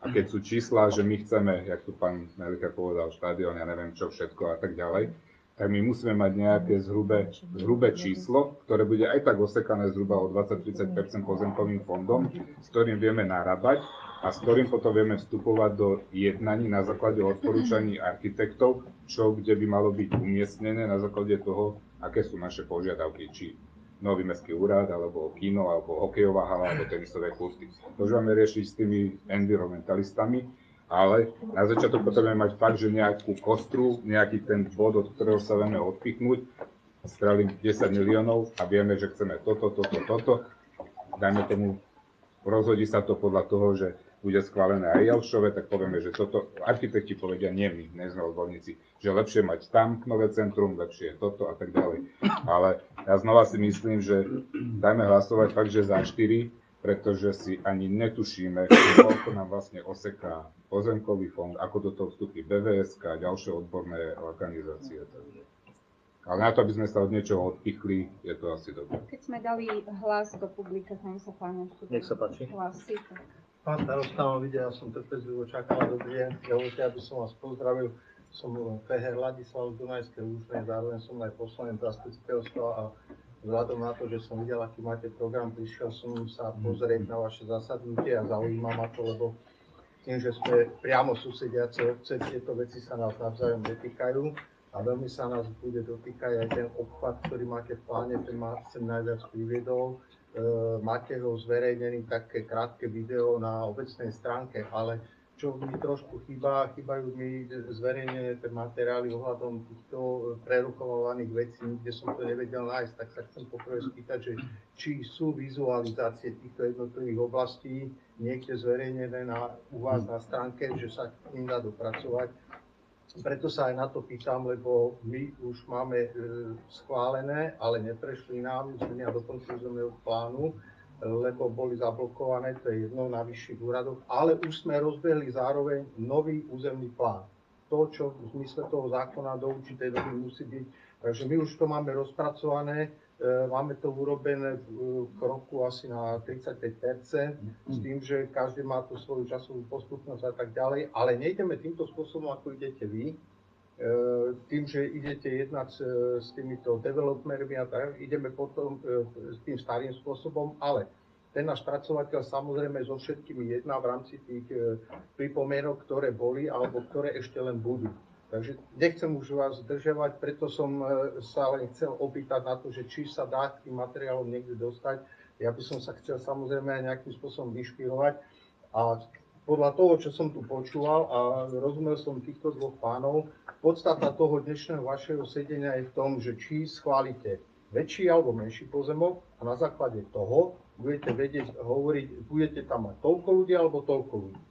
A keď sú čísla, že my chceme, jak tu pán Melika povedal, štadión, ja neviem čo všetko a tak ďalej, tak my musíme mať nejaké zhrubé číslo, ktoré bude aj tak osekané zhruba o 20-30% pozemkovým fondom, s ktorým vieme narábať a s ktorým potom vieme vstupovať do jednaní na základe odporúčaní architektov, čo kde by malo byť umiestnené na základe toho, aké sú naše požiadavky, či nový mestský úrad, alebo kino, alebo hokejová hala, alebo tenisové kurty. To už máme riešiť s tými environmentalistami, ale na začiatok potrebujeme mať fakt, že nejakú kostru, nejaký ten bod, od ktorého sa vieme odpichnúť, strelím 10 miliónov a vieme, že chceme toto. Dajme tomu, rozhodí sa to podľa toho, že bude schválené aj Jelšove, tak povieme, že toto, architekti povedia, nie my, nie sme odborníci, že lepšie mať tam nové centrum, lepšie je toto a tak ďalej. Ale ja znova si myslím, že dajme hlasovať fakt, že za 4, pretože si ani netušíme, koľko nám vlastne oseká pozemkový fond, ako do toho vstupí BVSK a ďalšie odborné organizácie. Ale na to, aby sme sa od niečoho odpichli, je to asi dobré. Keď sme dali hlas do publika, tam sa páne Nech sa páči. Hlasí. Pán starosta ma videl, ja som trpezlivo čakal. Dobrý deň, dovolte, aby som vás pozdravil. Som Feher Ladislav z Dunajskej Lužnej, zároveň som aj poslanec zastupiteľstva a vzhľadom na to, že som videl, aký máte program, prišiel som sa pozrieť na vaše zasadnutie a zaujíma ma to, lebo tým, že sme priamo susediace obce, tieto veci sa nás navzájom netýkajú a veľmi sa nás bude dotýkať aj ten obchvat, ktorý máte v pláne, ten ma sem najviac priviedol. Máte ho zverejnený také krátke video na obecnej stránke, ale čo mi trošku chýbajú mi zverejnené tie materiály ohľadom týchto prerokovaných vecí, kde som to nevedel nájsť, tak sa chcem poprvé spýtať, že či sú vizualizácie týchto jednotlivých oblastí niekde zverejnené u vás na stránke, že sa k ním dá dopracovať. Preto sa aj na to pýtam, lebo my už máme schválené, ale neprešli nám zmeny a doplnky územného plánu, lebo boli zablokované, to je jedno, na vyšších úradoch, ale už sme rozbehli zároveň nový územný plán. To, čo v zmysle toho zákona do určitej doby musí byť. Takže my už to máme rozpracované, máme to urobené v roku asi na 35%, s tým, že každý má tú svoju časovú postupnosť a tak ďalej, ale nejdeme týmto spôsobom, ako idete vy, tým, že idete jednať s týmito developermi a tak, ideme potom s tým starým spôsobom, ale ten náš spracovateľ samozrejme so všetkými jedná v rámci tých pripomienok, ktoré boli alebo ktoré ešte len budú. Takže nechcem už vás zdržiavať, preto som sa len chcel opýtať na to, že či sa dá k tým materiálom niekde dostať. Ja by som sa chcel samozrejme aj nejakým spôsobom vyšpirovať a podľa toho, čo som tu počúval a rozumel som týchto dvoch pánov, podstata toho dnešného vašeho sedenia je v tom, že či schválite väčší alebo menší pozemok a na základe toho budete vedieť hovoriť, budete tam mať toľko ľudí alebo toľko ľudí.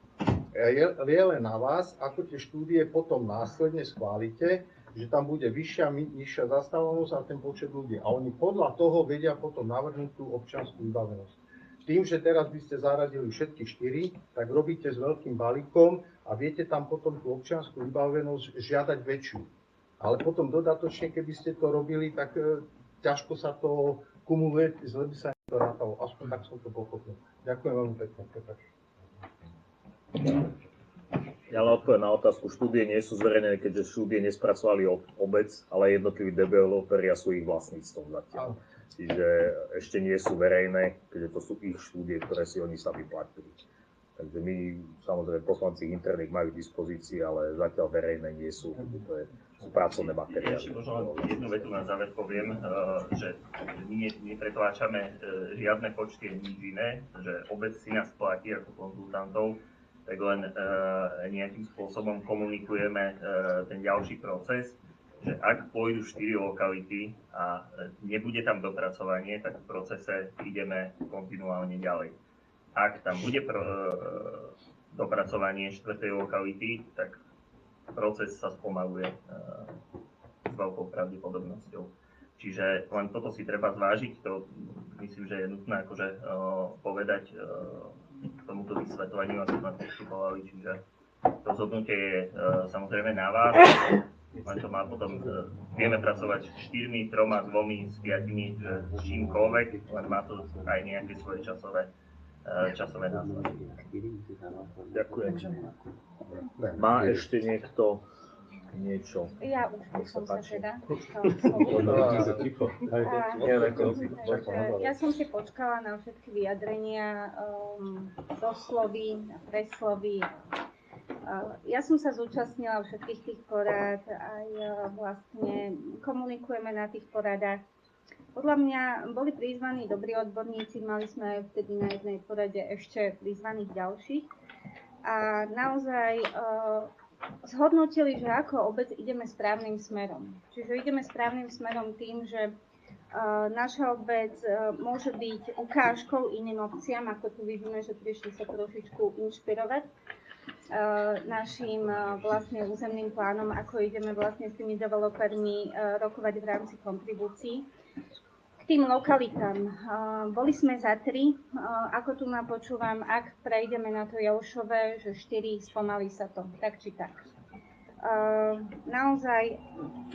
Je len na vás, ako tie štúdie potom následne schválite, že tam bude vyššia, nižšia zastávanosť a ten počet ľudí. A oni podľa toho vedia potom navrhnúť tú občiansku vybavenosť. tým, že teraz by ste zaradili všetky 4, tak robíte s veľkým balíkom a viete tam potom tú občiansku vybavenosť žiadať väčšiu. Ale potom dodatočne, keby ste to robili, tak ťažko sa to kumuluje, zle by sa to rátalo. Aspoň tak som to pochopil. Ďakujem veľmi pekne. Ja len odpoviem na otázku. Štúdie nie sú zverejnené, keďže štúdie nespracovali obec, ale jednotliví developeri a sú ich vlastníctvom zatiaľ. Čiže ešte nie sú verejné, keďže to sú ich štúdie, ktoré si oni sami platili. Takže my, samozrejme, poslanci interných majú k dispozícii, ale zatiaľ verejné nie sú. To sú pracovné materiály. Ešte možno jednu vetu na záver poviem, že my nepretláčame žiadne počty, nič iné, že obec si nás platí ako konzultantov, tak len nejakým spôsobom komunikujeme ten ďalší proces, že ak pôjdu 4 lokality a nebude tam dopracovanie, tak v procese ideme kontinuálne ďalej. Ak tam bude dopracovanie 4. lokality, tak proces sa spomaluje s veľkou pravdepodobnosťou. Čiže len toto si treba zvážiť, to myslím, že je nutné akože povedať k tomuto vysvetľovaniu, ako sme postupovali, čiže rozhodnutie je samozrejme na vás, len to má potom, vieme pracovať s 4, 3, 2, s 5, že s čímkoľvek, len má to aj nejaké svoje časové následky. Ďakujem. Má ešte niekto niečo? Ja už som sa teda. Ja som si počkala na všetky vyjadrenia, doslovy, preslovy. Ja som sa zúčastnila všetkých tých porád, aj vlastne komunikujeme na tých porádach. Podľa mňa boli prizvaní dobrí odborníci, mali sme vtedy na jednej porade ešte prizvaných ďalších. A naozaj zhodnotili, že ako obec ideme správnym smerom. Čiže ideme správnym smerom tým, že naša obec môže byť ukážkou iným obciam, ako tu vidíme, že prišli sa trošičku inšpirovať našim vlastne územným plánom, ako ideme vlastne s tými developermi rokovať v rámci kontribúcií. K tým lokalitám. Boli sme za 3, ako tu počúvam, ak prejdeme na to Jelšové, že 4, spomalí sa to, tak či tak. Naozaj,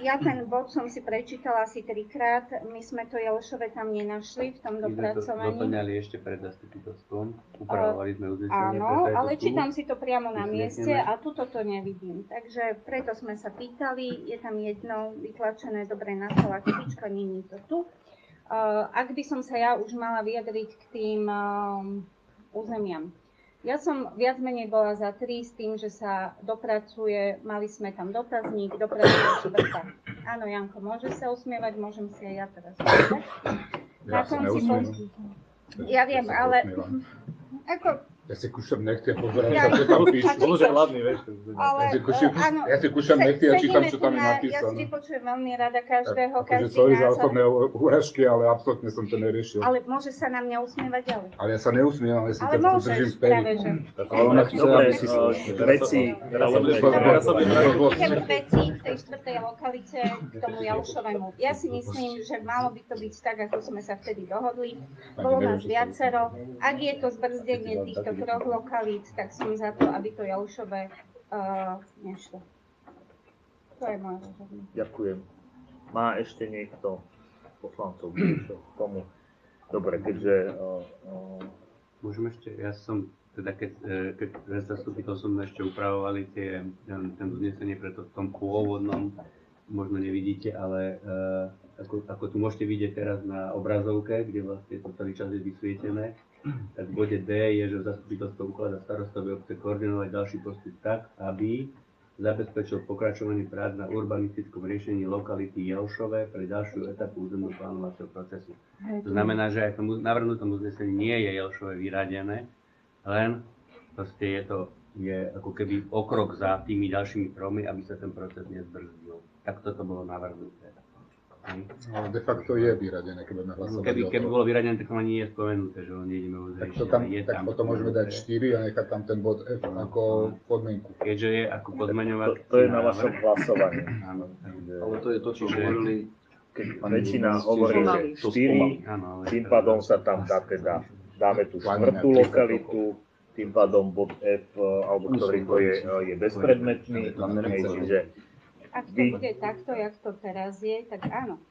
ja ten bod som si prečítala asi 3-krát, my sme to Jelšové tam nenašli v tom dopracovaní. Doplňali ešte pred zastupiteľstvom, upravovali sme uznesenie. Áno, ale čítam si to priamo na mieste a tuto to nevidím. Takže preto sme sa pýtali, je tam jedno vytlačené, dobre nastala chybička, nie je to tu. Ak by som sa ja už mala vyjadriť k tým územiam. Ja som viac menej bola za 3 s tým, že sa dopracuje, mali sme tam dotazník, dopracuje 4. Áno, Janko, môže sa usmievať, môžem si aj ja teraz usmievať. Ja sa neusmievam. Ja viem, ale ako... Ja si kúšam nechty a pozerám, čo tam píšu. Môže hlavný, vieš. Ja si kúšam nechty a čítam, čo tam je napísané. Ja si vypočujem veľmi rada každého, každý sorry za názor. osobné urážky, ale absolútne som to neriešil. Ale môže sa na mňa usmievať ďalej. Ale ja sa neusmievam, ja si ale to držím môžeš, späť. práve že. Dobre, veci. Veci v tej 4. lokalite k tomu Jalšovému. Ja si myslím, že malo by to byť tak, ako sme sa vtedy dohodli. Bolo nás viacero. Ak je to zbrzdenie týchto 3 lokalít, tak som za to, aby to Jelšové nešlo. To je moje rozhodnutie. Ďakujem. Má ešte niekto poslancov niečo k tomu? Dobre, keďže... Môžem ešte, ja som, teda keď zastupiteľ som ešte upravovali ten uznesenie, preto v tom pôvodnom možno nevidíte, ale ako tu môžete vidieť teraz na obrazovke, kde vlastne to celý čas je vysvietené, tak v bode D je, že zastupiteľstvo ukladá starostovi obce koordinovať ďalší postup tak, aby zabezpečil pokračovanie prác na urbanistickom riešení lokality Jelšové pre ďalšiu etapu územného plánovacieho procesu. To znamená, že aj v navrhnutom uznesení nie je Jelšové vyradené, len proste je ako keby okrok za tými ďalšími 3, aby sa ten proces nezbrzdil. Tak toto bolo navrhnuté. Ale de facto je vyradené, keď budeme hlasovať. Keby bolo vyradené, tak to ani je spomenuté, že ho nejdeme uzriešiť. Tak potom môžeme dať 4 a nechať tam ten bod F ako podmienku. Keďže je ako podmeňovať. To je na vašom hlasovaní. Ale to je to, čo hovorili. Keď väčšina hovorí, že 4, tým pádom sa tam dá teda dáme tú štvrtú lokalitu, tým pádom bod F, alebo ktorý to je bezpredmetný. Čiže Ak to bude takto, jak to teraz je, tak áno,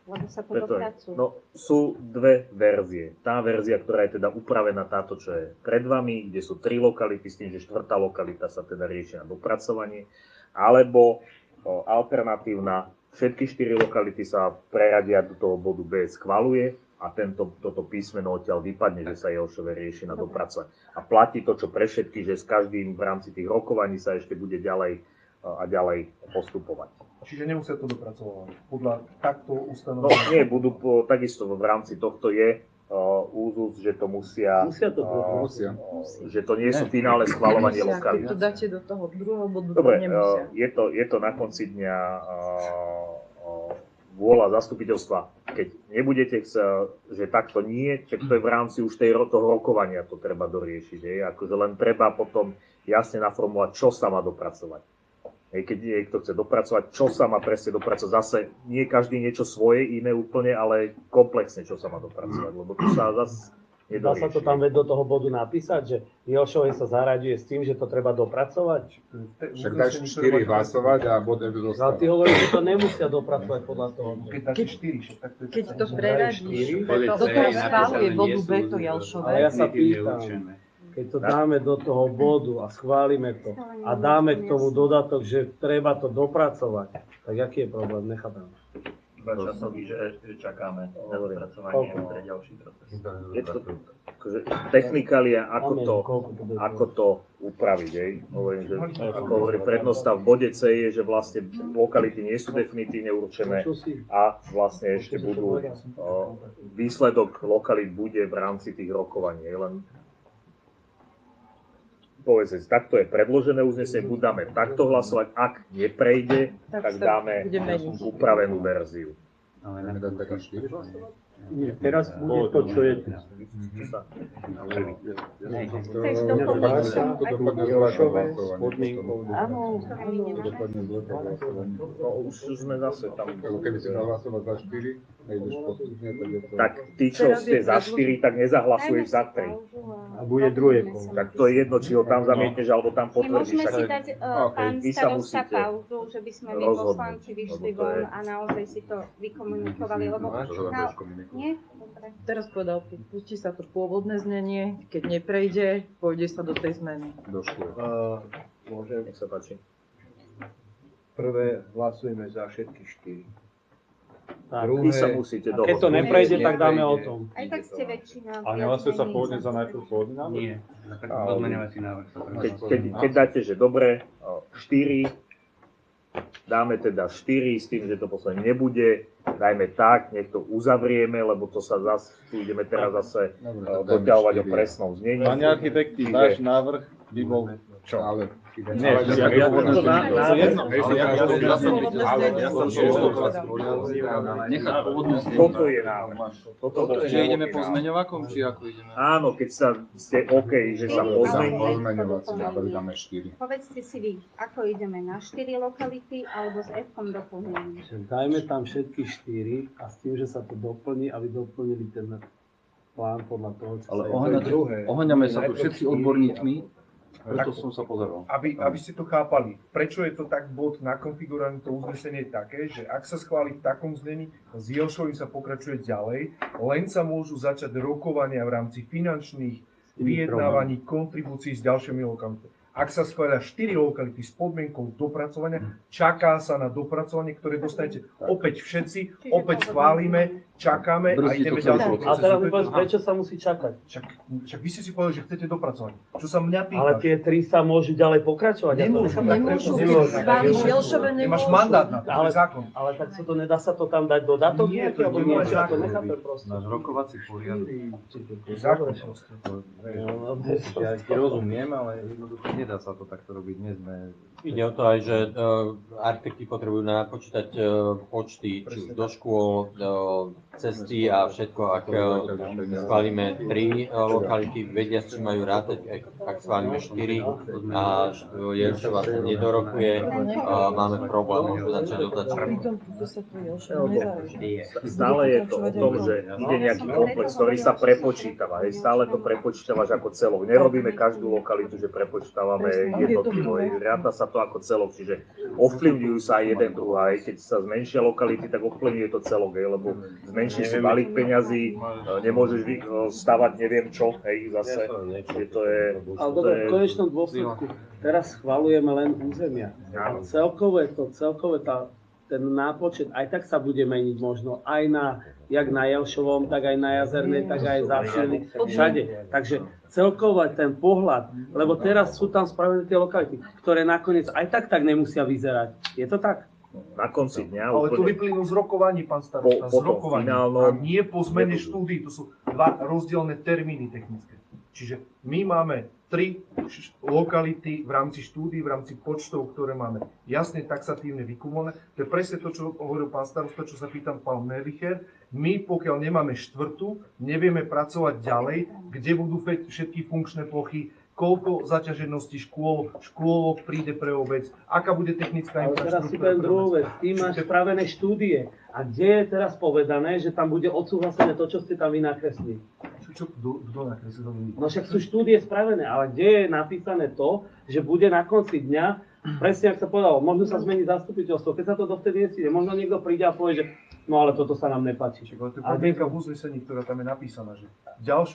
lebo sa to dopracuje. No, sú dve verzie. Tá verzia, ktorá je teda upravená táto, čo je pred vami, kde sú 3 lokality, s tým, že štvrtá lokalita sa teda rieši na dopracovanie, alebo alternatívna, všetky 4 lokality sa preradia do toho bodu B, schvaľuje a toto písmeno odtiaľ vypadne, že sa Jelšove rieši na dopracovanie. A platí to, čo pre všetky, že s každým v rámci tých rokovaní sa ešte bude ďalej a ďalej postupovať. Čiže nemusia to dopracovať podľa takto ustanovenia? No nie, budú takisto v rámci tohto je úzus, že to musia, že to nie sú finále schvaľovanie lokalít. Keď to dáte do toho druhého bodu, dobre, to nemusia. je to na konci dňa vôľa zastupiteľstva. Keď nebudete chcieť, že takto nie, tak to je v rámci už toho rokovania, to treba doriešiť. Akože len treba potom jasne naformulovať, čo sa má dopracovať. Keď niekto chce dopracovať, čo sa má presne dopracovať. Zase nie každý niečo svoje, iné úplne, ale komplexne, čo sa má dopracovať. Lebo tu sa zase Dá sa to tam do toho bodu napísať, že Jelšove sa zaraďuje s tým, že to treba dopracovať? Však dáš 4 hlasovať a bude zostať. Ale ty hovoríš, že to nemusia dopracovať podľa toho. Keď to preradíš, do toho schváluje bodu B to Jelšove. Ale ja sa pýtam, keď to dáme do toho bodu a schválime to a dáme k tomu dodatok, že treba to dopracovať, tak aký je problém? Nechápem. Iba časový, že čakáme na dopracovanie pre ďalší proces. Je to akože technikália, ako to upraviť. Hovorím, že ako hovorí prednosta v bode C je, že vlastne lokality nie sú definitívne určené a vlastne ešte budú, výsledok lokalít bude v rámci tých rokovaní. Len povedzte, takto je predložené uznesenie, buď dáme takto hlasovať, ak neprejde, tak dáme upravenú verziu. Nie, teraz bude to, čo je tu. Už sme zase tam. Keby si dal hlasovať za 4, nejdeš postupne, tak je to... Tak tí, čo ste za 4, tak nezahlasuješ za 3. A bude druhé kolo. Tak to je jedno, či ho tam zamietneš, alebo tam potvrdíš. Nemôžeme si dať, pán starosta, pauzu, že by sme my poslanci vyšli von a naozaj si to vykomunikovali, lebo... Nie? Dobre. Teraz povedal, pustí sa to pôvodné znenie, keď neprejde, pôjde sa do tej zmeny. Môžem? Nech sa páči. Prvé hlasujeme za všetky 4. Vy sa musíte dohodnúť. Keď to neprejde, tak dáme o tom. Aj tak ste väčšina. A nehlasuje sa pôvodne za najprv pôvodný návrh? Nie, za taký pozmeňovací návrh. Keď dáte, že dobre, 4, dáme teda 4 s tým, že to posledne nebude, dajme tak, nech to uzavrieme, lebo to sa zase, tu ideme teraz zase doťahovať o presnom znení. Pani architekti, náš návrh by bol čo? Ale toto je návrh. Že ideme po zmeňovakom, či ako ideme? Áno, keď ste OK, že sa pozmení. Povedzte si vy, ako ideme na 4 lokality alebo s F-kom doplneným. Dajme tam všetky 4 a s tým, že sa to doplní, aby doplnili ten plán podľa toho, čo ale sa oháňame sa tu všetci odborníkmi. Preto som sa pozeral. Aby ste to chápali, prečo je to tak bod nakonfigurované, to uznesenie je také, že ak sa schváli v takom znení, s Jelšovým sa pokračuje ďalej, len sa môžu začať rokovania v rámci finančných vyjednávaní, kontribúcií s ďalšími lokalitami. Ak sa schvália 4 lokality s podmienkou dopracovania, čaká sa na dopracovanie, ktoré dostanete opäť všetci, opäť schválime, čakáme a ideme ďalej. A teraz mi povedz, prečo sa musí čakať? Však vy ste si povedali, že chcete dopracovať. Čo sa mňa pýtaš? Ale tie 3 sa môžu ďalej pokračovať. Nemôžu, Nemáš mandát na to, to je zákon. Ale tak sa to nedá sa to tam dať dodatok? Nie, to nie je zákon. Náš rokovací poriadok. Zákon proste. Ja ti rozumiem, ale jednoducho nedá sa to takto robiť. Nie sme... Ide o to aj, že architekti potrebujú napočítať počty, či už do škôl, cesty a všetko, ak schválime 3 lokality, vedia, s čím majú rátať, ak schválime 4 a Jelšova sa nedorokuje, máme problém, môžeme začať od začiatku. Stále je to o tom, že ide nejaký komplex, ktorý sa prepočítava. Stále to prepočítavaš ako celok. Nerobíme každú lokalitu, že prepočítavame jednotlivo. Ráta sa to ako celok, čiže ovplyvňujú sa aj jeden druhá. Keď sa zmenšia lokality, tak ovplyvňuje to celok, lebo zmenší si balík peňazí, nemôžeš stavať neviem čo, zase. To je, ale dobre, v konečnom dôsledku, teraz schvaľujeme len územia. Celkové ten nápočet aj tak sa bude meniť možno aj jak na Jelšovom, tak aj na Jazernej, tak aj Zášili, všade. Takže celkový ten pohľad, lebo teraz sú tam spravené tie lokality, ktoré nakoniec aj tak nemusia vyzerať. Je to tak? Na konci dňa. Ale to vyplynú z rokovaní, pán starosta, z rokovaní. A nie po zmene štúdií, to sú dva rozdielne termíny technické. Čiže my máme 3 lokality v rámci štúdií, v rámci počtov, ktoré máme jasne taxatívne vykumované. To je presne to, čo hovoril pán starosta, čo sa pýtam pán Melicher. My, pokiaľ nemáme štvrtú, nevieme pracovať ďalej, kde budú všetky funkčné plochy, koľko zaťaženosti škôlok príde pre obec, aká bude technická infraštruktúra. Ale teraz si poviem druhú vec, ty máš spravené štúdie. A kde je teraz povedané, že tam bude odsúhlasené to, čo ste tam vy nakreslili? Kto nakreslil? No však sú štúdie spravené, ale kde je napísané to, že bude na konci dňa, presne ako sa povedalo, možno sa zmení zastupiteľstvo, keď sa to dovtedy necíde, možno niekto príde a povie, že no ale toto sa nám nepáči. Ale to je podmienka v uznesení, ktorá tam je napísaná, že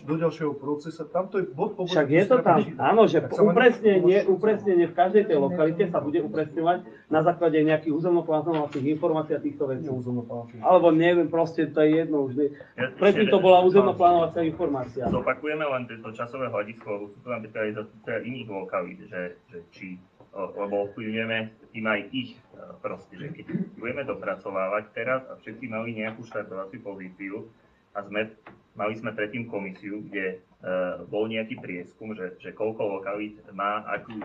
do ďalšieho procesa, tam to je bod po bodu. Však je to tam, áno, že upresnenie v každej tej lokalite sa bude upresňovať na základe nejakých územnoplánovacích informácií a týchto vecí. Alebo neviem, proste to je jedno už. Predtým to bola územnoplánovacia informácia. Zopakujeme len toto časové hľadisko, sú tu napríklad aj zastupcovia iných lokalít, že či lebo ovplyvňujeme tým aj ich proste, že keď budeme dopracovávať teraz a všetci mali nejakú štartovaciu pozíciu a mali sme predtým komisiu, kde bol nejaký prieskum, že koľko lokalít má akú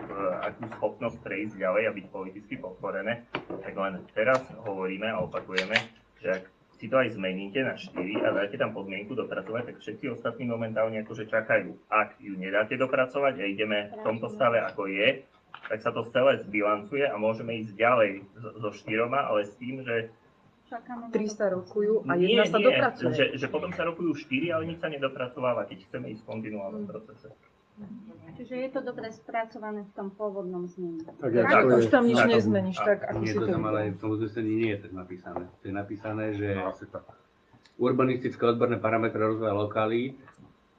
schopnosť prejsť ďalej a byť politicky podporené, tak len teraz hovoríme a opakujeme, že ak si to aj zmeníte na 4 a dáte tam podmienku dopracovať, tak všetci ostatní momentálne akože čakajú. Ak ju nedáte dopracovať a ideme v tomto stave ako je, tak sa to celé zbilancuje a môžeme ísť ďalej so 4, ale s tým, že 3 sa rokujú a jedna sa dopracuje. Že potom sa rokujú 4, ale nič sa nedopracováva, keď chceme ísť v kontinuálnom procese. Čiže je to dobre spracované v tom pôvodnom znení. Tak, už tam nič nezmeníš, tak ako si to tam, ale v tom uznesení nie je tak napísané. To je napísané, že urbanistické odborné parametre rozvoja lokalít,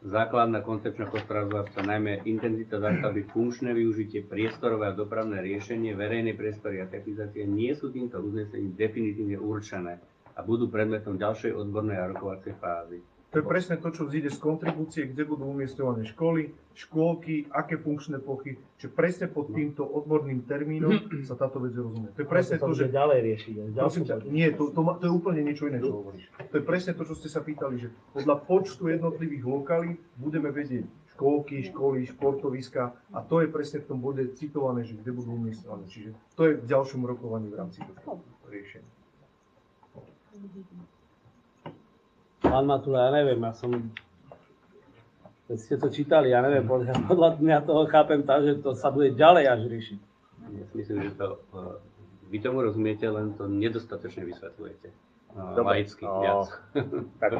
základná koncepčná hospodárstva, najmä intenzita zástavby, funkčné využitie, priestorové a dopravné riešenie, verejnej priestory a technizácie nie sú týmto uznesením definitívne určené a budú predmetom ďalšej odbornej a rokovacej fázy. To je presne to, čo vzíde z kontribúcie, kde budú umiestňované školy, škôlky, aké funkčné plochy, čiže presne pod týmto odborným termínom sa táto vec rozumie. To je presne to, že ďalej riešiť. Nie, to je úplne niečo iné, čo hovoríš. To je presne to, čo ste sa pýtali, že podľa počtu jednotlivých lokalít budeme vedieť škôlky, školy, športoviska a to je presne v tom bode citované, že kde budú umiestňované. Čiže to je v ďalšom rokovaní v rámci tohto riešenia. Pán Matula, ja neviem, keď ste to čítali, ja neviem, podľa mňa toho chápem tak, že to sa bude ďalej až riešiť. Ja si myslím, že vy tomu rozumiete, len to nedostatočne vysvetľujete. Laicky viac. Tak,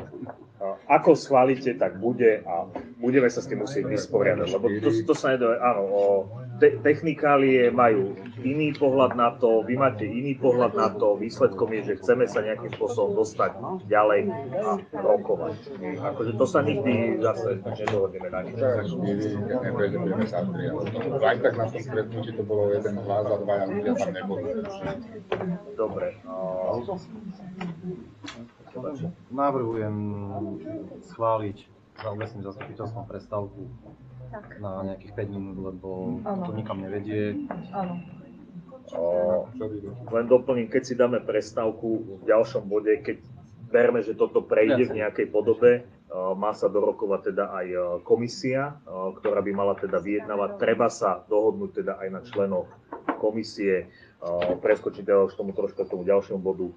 ako schválite, tak bude a budeme sa s tým musieť vysporiadať, lebo to sa nedá, áno, technikálie majú iný pohľad na to, vy máte iný pohľad na to, výsledkom je, že chceme sa nejakým spôsobom dostať ďalej a rokovať. Akože to sa nikdy zase nedohodneme na nič. Aj tak na tom stretnutí to bolo jeden hlas a dvaja ľudia tam neboli. Dobre. Navrhujem schváliť za obecným zastupiteľstvom prestávku na nejakých 5 minút, lebo to nikam nevedie. Áno. Len doplním, keď si dáme prestávku v ďalšom bode, keď verme, že toto prejde v nejakej podobe, má sa dorokovať teda aj komisia, ktorá by mala teda vyjednávať. Treba sa dohodnúť teda aj na členoch komisie, preskočím teda už tomu trošku k tomu ďalšiemu bodu,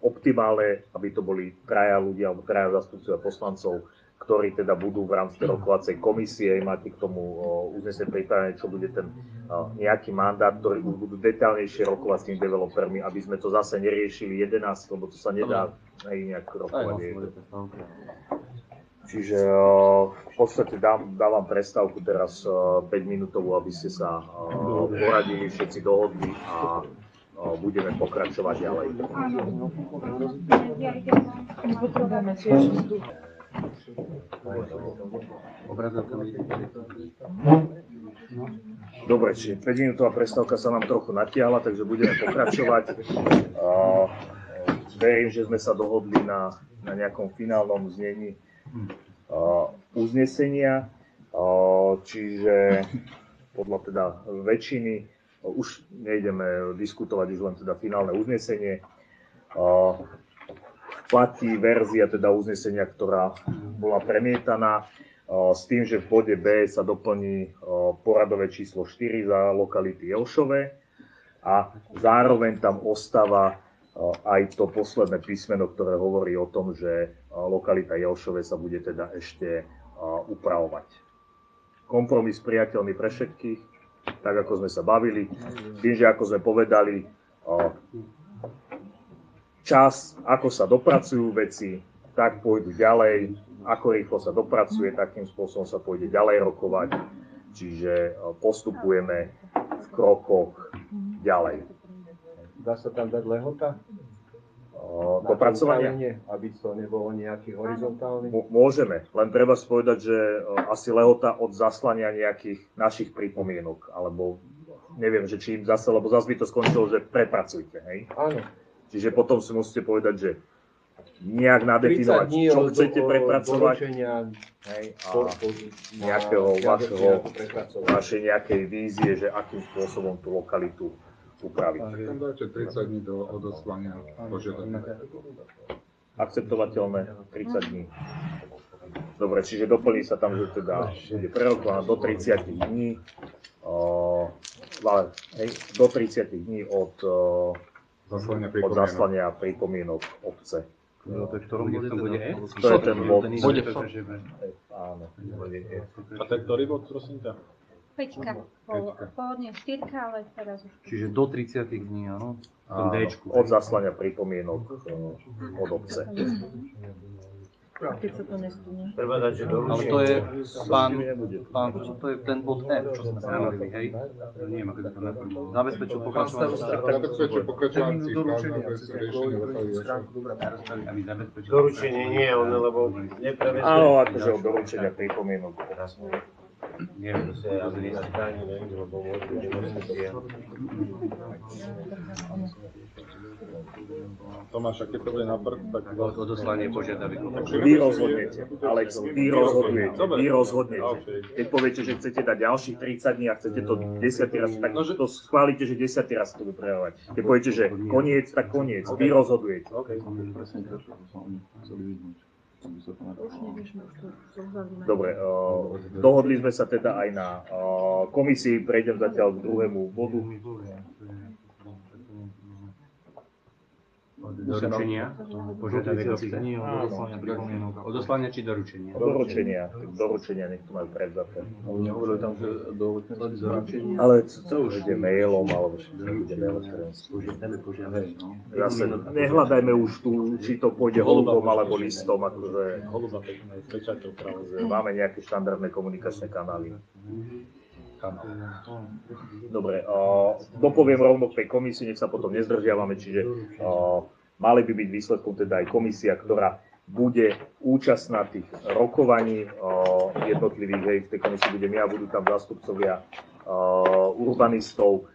optimálne, aby to boli traja ľudia alebo traja zástupcovia poslancov, ktorí teda budú v rámci rokovacej komisie, máte k tomu uznesenie pripravené, čo bude ten nejaký mandát, ktorý už budú detailnejšie rokovať s tými developermi, aby sme to zase neriešili 11, lebo to sa nedá nejak rokovať. Čiže v podstate dávam prestávku teraz 5 minútovú, aby ste sa poradili, všetci dohodli a budeme pokračovať ďalej. Dobre, čiže 5-minútová prestávka sa nám trochu natiahla, takže budeme pokračovať. Verím, že sme sa dohodli na nejakom finálnom znení uznesenia, čiže podľa teda väčšiny už nejdeme diskutovať, už len teda finálne uznesenie. Platí verzia teda uznesenia, ktorá bola premietaná, s tým, že v bode B sa doplní poradové číslo 4 za lokality Jelšové a zároveň tam ostáva aj to posledné písmeno, ktoré hovorí o tom, že lokalita Jelšové sa bude teda ešte upravovať. Kompromis priateľný pre všetkých, tak ako sme sa bavili, tým, že ako sme povedali, čas, ako sa dopracujú veci, tak pôjdu ďalej, ako rýchlo sa dopracuje, takým spôsobom sa pôjde ďalej rokovať, čiže postupujeme v krokoch ďalej. Dá sa tam dať lehota? Dopracovanie? Aby to nebolo nejaký horizontálny? Môžeme, len treba si povedať, že asi lehota od zaslania nejakých našich pripomienok, alebo neviem, že či im zase, lebo zase by to skončilo, že prepracujte, hej? Áno. Čiže potom si musíte povedať, že nejak nadefinovať, čo chcete prepracovať, hej, a nejakého vašej nejakej vízie, že akým spôsobom tú lokalitu upraviť. Tam dáte 30 dní do odoslania požiadavky. Akceptovateľné 30 dní. Dobre, čiže doplní sa tam, že teda bude prerokovaná do 30 dní, do 30 dní od zaslania pripomienok obce. To je v ktorom bode? To je ten bod. Áno. A ten ktorý bod, prosím ťa? 5, pôvodne 4, ale teraz už... Čiže do 30 dní, áno? Od zaslania pripomienok od obce. Keď sa to nestane. Ale to je, pán, to je ten bod F, čo sme sa bavili, hej? Neviem, ako to naplnilo. Zabezpečil pokračovanie. Zabezpečil pokračovanie doručenie nie, lebo neprevezme. Áno, akože od doručenia pripomienok. Neviem, to sa ani nestane, lebo môžu Tomáš, keď to bude na prd, tak... Odoslanie požiadaviek. Vy rozhodnete, Alex, vy rozhodnete. Keď poviete, že chcete dať ďalších 30 dní a chcete to 10. raz, tak to schválite, že 10. raz to upravovať. Keď poviete, že koniec, tak koniec. Vy rozhodujete. Dobre, dohodli sme sa teda aj na komisii, prejdem zatiaľ k druhému bodu. Doručenia? Požiadaviek obce? Odoslania či doručenia? Doručenia, nech to majú prevzaté. Nehovorili tam, že doručenia. Ale to už ide mailom, alebo všetko bude elektronicky. Zase nehľadajme už tu, či to pôjde holubom alebo listom, akože máme nejaké štandardné komunikačné kanály. Dobre, dopoviem rovno k tej komisii, nech sa potom nezdržiavame, čiže mali by byť výsledkom teda aj komisia, ktorá bude účastná tých rokovaní jednotlivých, hej, v tej komisii budem ja, budú tam zástupcovia urbanistov,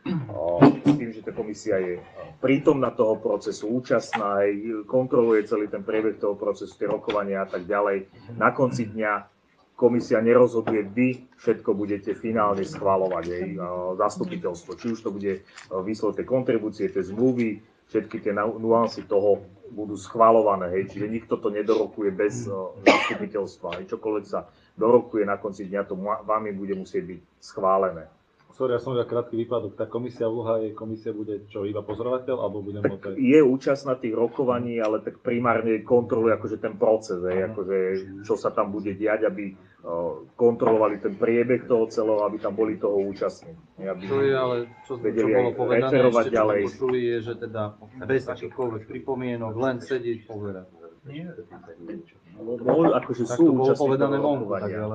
s tým, že tá komisia je prítomná toho procesu, účastná, hej, kontroluje celý ten priebeh toho procesu, tie rokovania a tak ďalej. Na konci dňa komisia nerozhoduje, vy všetko budete finálne schvaľovať, zastupiteľstvo. Či už to bude výsledok tej kontribúcie, tej zmluvy, všetky tie nuancy toho budú schvaľované, hej. Čiže nikto to nedorokuje bez zastupiteľstva. Čokoľvek sa dorokuje na konci dňa, to vami bude musieť byť schválené. Sorry, ja som iba krátky výpadok. Tá úloha jej komisie bude čo, iba pozorovateľ, alebo bude môcť... Je účastná tých rokovaní, ale tak primárne kontroluje akože ten proces, akože čo sa tam bude diať, aby kontrolovali ten priebeh toho celého, aby tam boli toho účastní. Čo je ale, čo bolo povedané, ešte čo sme počuli, je, že teda bez akýchkoľvek pripomienok, len sedieť, povedať. Akože sú účastní toho rokovania.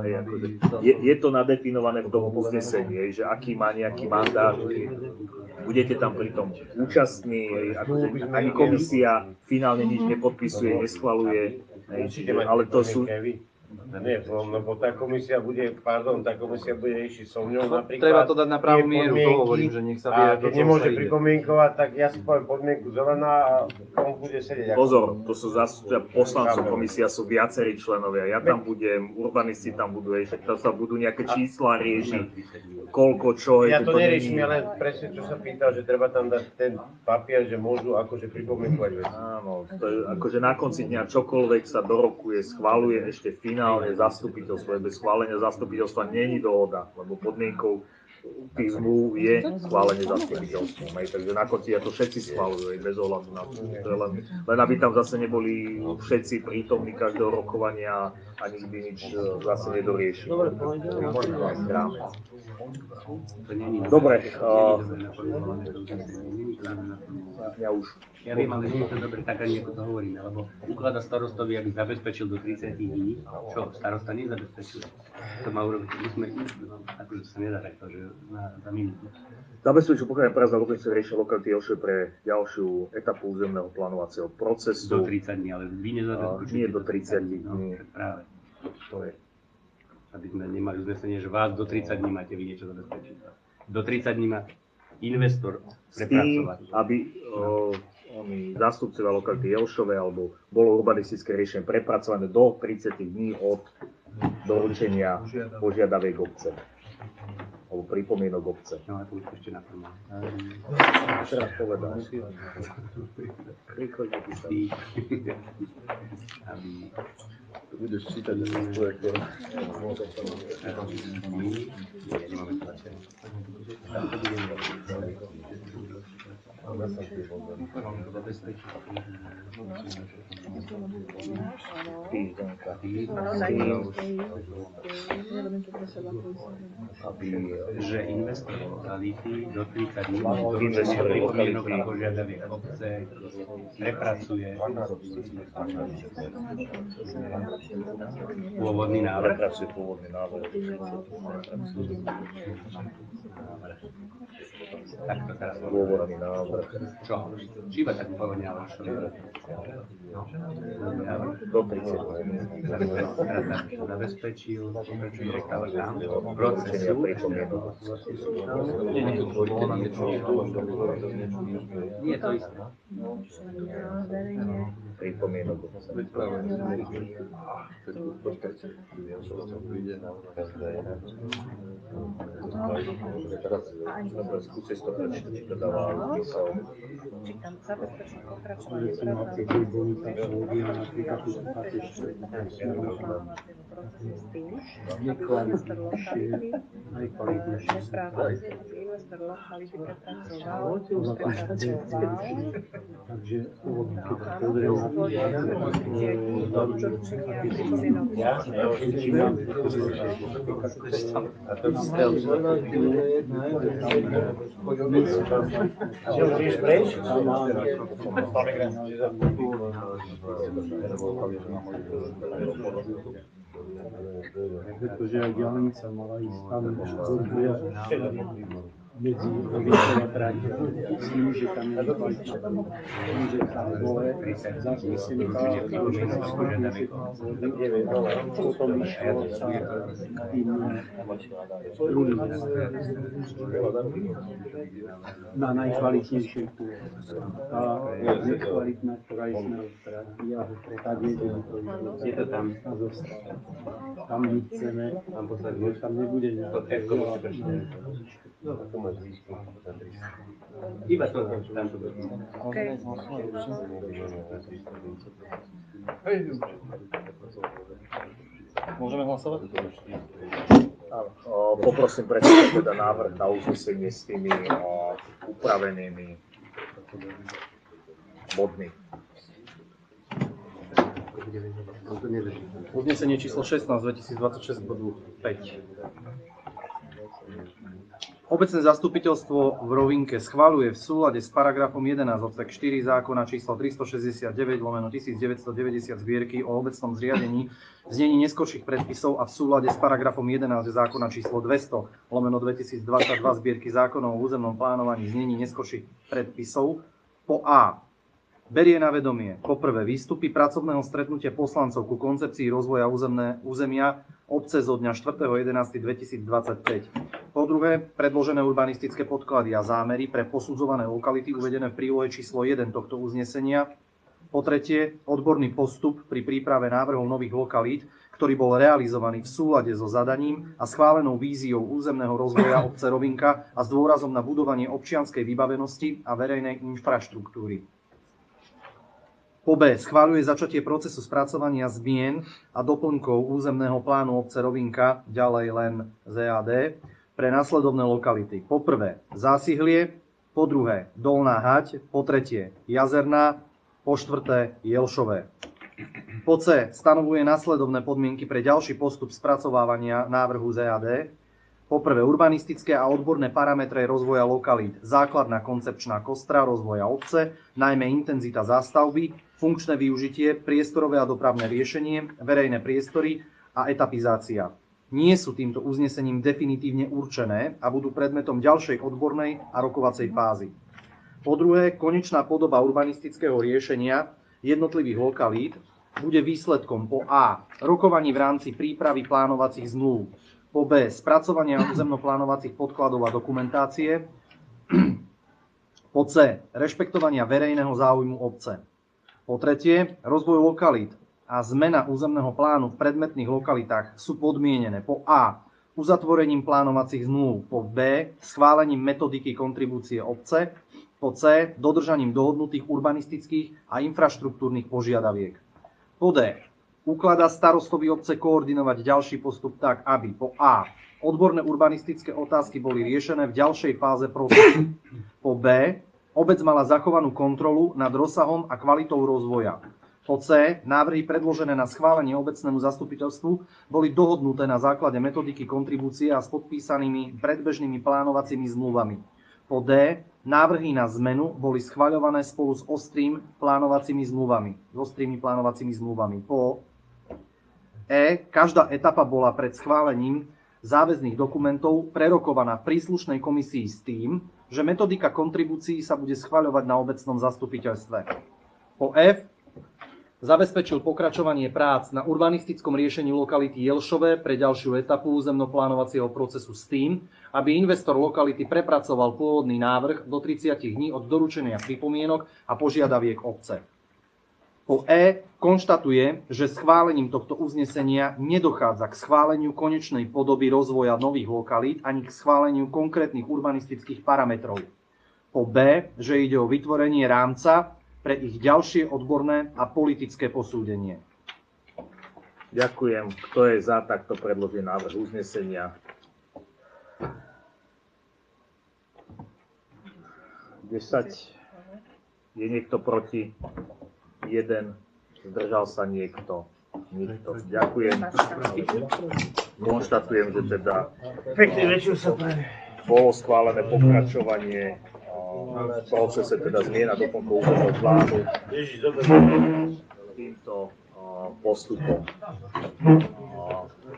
Je to nadefinované v tom uznesení, že aký má nejaký mandát, budete tam pri tom účastní, akože ani komisia finálne nič nepodpisuje, neschvaluje, ale to sú... Nie, lebo tá komisia bude riešiť so mňou napríklad. Treba to dať na pravú mieru, to hovorím, že nech sa vie, a keď nemôže pripomienkovať, tak ja si poviem podmienku zelená a on bude sedieť. Pozor, to sú zástupcovia poslancov, komisia sú viacerí členovia, ja tam budem, urbanisti tam budú, to sa budú nejaké čísla riešiť, koľko čo. Ja to neriešim, ja len presne čo sa pýtal, že treba tam dať ten papier, že môžu akože pripomienkovať veci. Áno, to je, akože na konci dňa čokoľvek sa dorokuje, schvaľuje ešte finálne zastupiteľstvo, bez schválenia zastupiteľstva není dohoda, lebo podmienkou tých zmluv je schválenie zastupiteľstva. Takže na konci to všetci schváľujú, bez ohľadu na to. Len aby tam zase neboli všetci prítomní každého rokovania a nikdy nič zase nedoriešili. Dobre. Ja viem, ale nie je to dobre tak, ani ako to hovoríme, lebo uklada starostovi, aby zabezpečil do 30 dní, čo starosta nezabezpečil. To má urobiť, akože to sa nedá takto, že za minútu. Zabezpečil pokiaľ prázdna lokalizácia riešenia lokality Jelšove pre ďalšiu etapu územného plánovacieho procesu. Do 30 dní, ale vy nezabezpečíte. Nie do 30 dní. Práve. To je. Aby sme nemali uznesenie, že vás do 30 dní máte vy niečo zabezpečiť. Do 30 dní má investor prepracovať. S tým, aby zástupcovia lokality Jelšove alebo bolo urbanistické riešenie prepracované do 30 dní od doručenia požiadaviek obce. Alebo pripomienok obce. No a to už ešte naplňa. Teraz povedal. Príklad napísal. Tu budeš čítať, že som projektor. Že investor lokality do 30 dní doručenia pripomienok na požiadaviek obce prepracuje pôvodný návrh. Takto teraz pôvodný návrh. Čo? Či iba tak pôvodný návrh? Do 30 zabezpečil procesu. Nie je to isté. Pripomienok. Skúste si to prečítať, či to dáva zmysel. Či tam zabezpečné pokračovanie s tým, aby investor lokality Pretože aj diaľnica mala ísť tam medzi Rovincom a Tráťou. S tým, že tam je kvalitná. Že tam dole zase si nechala potom išlo sa tým druhým na najkvalitnejšej túre. A nekvalitná, ktorá je smerom Trátia, tak je to tam a zostala. Tam my chceme, tam nebude nejaké iba to tam to bude. Môžeme hlasovať? Poprosím predstaviť teda návrh na uznesenie s tými upravenými bodmi. Uznesenie číslo 16 2026 bodu 5. Obecné zastupiteľstvo v Rovinke schvaľuje v súlade s paragrafom 11 odsek 4 zákona číslo 369/1990 zbierky o obecnom zriadení v znení neskorších predpisov a v súlade s paragrafom 11 zákona číslo 200/2022 zbierky zákonov o územnom plánovaní v znení neskorších predpisov po A. Berie na vedomie poprvé výstupy pracovného stretnutia poslancov ku koncepcii rozvoja územia obce zo dňa 4.11.2025. Po druhé, predložené urbanistické podklady a zámery pre posudzované lokality uvedené v prílohe číslo 1 tohto uznesenia. Po tretie, odborný postup pri príprave návrhov nových lokalít, ktorý bol realizovaný v súlade so zadaním a schválenou víziou územného rozvoja obce Rovinka a s dôrazom na budovanie občianskej vybavenosti a verejnej infraštruktúry. Po B. Schváľuje začatie procesu spracovania zmien a doplnkov územného plánu obce Rovinka, ďalej len ZAD, pre nasledovné lokality. Po prvé, Zásihlie, po druhé, Dolná Hať, po tretie, Jazerná, po štvrté, Jelšové. Po C. Stanovuje nasledovné podmienky pre ďalší postup spracovávania návrhu ZAD. Po prvé, urbanistické a odborné parametre rozvoja lokalít, základná koncepčná kostra rozvoja obce, najmä intenzita zástavby, funkčné využitie, priestorové a dopravné riešenie, verejné priestory a etapizácia. Nie sú týmto uznesením definitívne určené a budú predmetom ďalšej odbornej a rokovacej fázy. Po druhé, konečná podoba urbanistického riešenia jednotlivých lokalít bude výsledkom po A. Rokovaní v rámci prípravy plánovacích zmluv, po B. Spracovania územnoplánovacích podkladov a dokumentácie, po C. Rešpektovania verejného záujmu obce. Po tretie, rozvoj lokalít a zmena územného plánu v predmetných lokalitách sú podmienené po A. Uzatvorením plánovacích zmluv, po B. Schválením metodiky kontribúcie obce, po C. Dodržaním dohodnutých urbanistických a infraštruktúrnych požiadaviek. Po D. Ukladá starostovi obce koordinovať ďalší postup tak, aby po A. Odborné urbanistické otázky boli riešené v ďalšej fáze procesu. Po B. Obec mala zachovanú kontrolu nad rozsahom a kvalitou rozvoja. Po C. Návrhy predložené na schválenie obecnému zastupiteľstvu boli dohodnuté na základe metodiky kontribúcie a s podpísanými predbežnými plánovacími zmluvami. Po D. Návrhy na zmenu boli schvaľované spolu s ostrými plánovacími zmluvami. Po E. Každá etapa bola pred schválením záväzných dokumentov prerokovaná v príslušnej komisii s tým, že metodika kontribúcií sa bude schvaľovať na obecnom zastupiteľstve. Po F. Zabezpečil pokračovanie prác na urbanistickom riešení lokality Jelšové pre ďalšiu etapu územnoplánovacieho procesu s tým, aby investor lokality prepracoval pôvodný návrh do 30 dní od doručenia pripomienok a požiadaviek obce. Po E. Konštatuje, že schválením tohto uznesenia nedochádza k schváleniu konečnej podoby rozvoja nových lokalít ani k schváleniu konkrétnych urbanistických parametrov. Po B. Že ide o vytvorenie rámca pre ich ďalšie odborné a politické posúdenie. Ďakujem. Kto je za takto predložený návrh uznesenia? 10. Je niekto proti? 1. Zdržal sa niekto? Nikto. Ďakujem. Konštatujem, že teda bolo schválené pokračovanie v procese teda zmien a doplnkov územného plánu týmto postupom.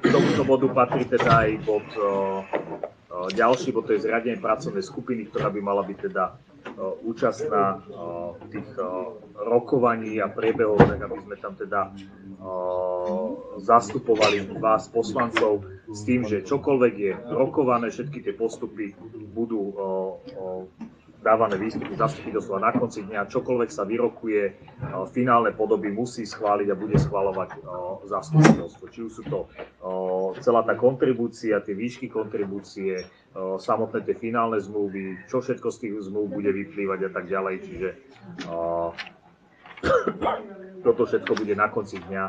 K tomuto bodu patrí teda aj bod ďalší, bod to je zriadenie pracovnej skupiny, ktorá by mala byť teda účastná tých rokovaní a priebehov, tak aby sme tam teda zastupovali vás poslancov s tým, že čokoľvek je rokované, všetky tie postupy budú dávané výstupy zastupiteľstva na konci dňa, čokoľvek sa vyrokuje, finálne podoby musí schváliť a bude schvaľovať zastupiteľstvo. Či už sú to celá tá kontribúcia, tie výšky kontribúcie, samotné tie finálne zmluvy, čo všetko z tých zmluv bude vyplývať a tak ďalej. Čiže toto všetko bude na konci dňa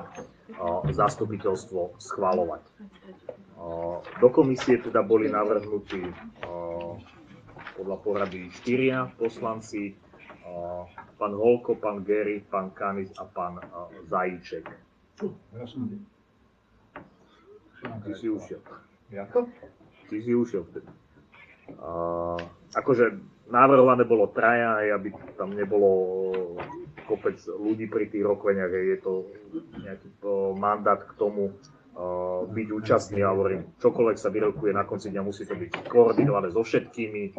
zastupiteľstvo schvaľovať. Do komisie teda boli navrhnutí podľa porady 4 poslanci, pán Holko, pán Gery, pán Kanis a pán Zajíček. Ty si ušiel. Ty si ušiel vtedy. Akože navrhované bolo 3, aby tam nebolo kopec ľudí pri tých rokovaniach, je to nejaký mandát k tomu byť účastný, ja hovorím, čokoľvek sa vyrokuje na konci dňa, musí to byť koordinované so všetkými,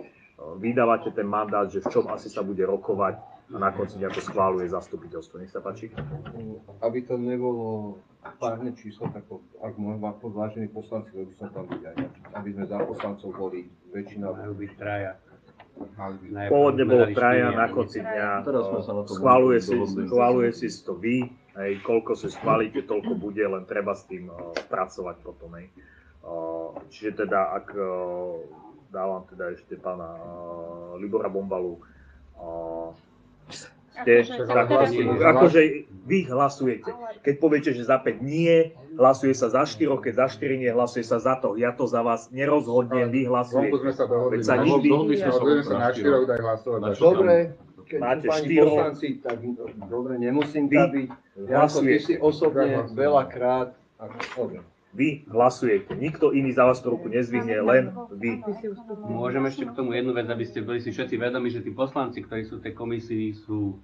vydávate ten mandát, že v čom asi sa bude rokovať a na konci dňa to schváluje zastupiteľstvo. Nech sa páči. Aby to nebolo párne číslo, tak ak môžem ako vážení poslanci, aby som tam byť aj ja. Aby sme za poslancov boli väčšina. Majú byť 3. Pôvodne bolo 3, na konci dňa schváluje si to vy, hej, koľko si schválite, toľko bude, len treba s tým pracovať potom. Hej. Čiže teda, ak dávam teda ešte pána Libora Bombalu, akože vy hlasujete. Keď poviete, že za 5 nie, hlasuje sa za 4, keď za 4 nie, hlasuje sa za to. Ja to za vás nerozhodnem, vy hlasujete. Sme sa dohodli, sa na 4 daj hlasovať. Dobre, keď máte pani 4, poslanci, tak dobre, nemusím byť. Janko, ty si osobne veľakrát. Vy hlasujete. Nikto iný za vás tú ruku nezvihne, len vy. Môžem ešte k tomu jednu vec, aby ste boli si všetci vedomi, že tí poslanci, ktorí sú v tej komisii, sú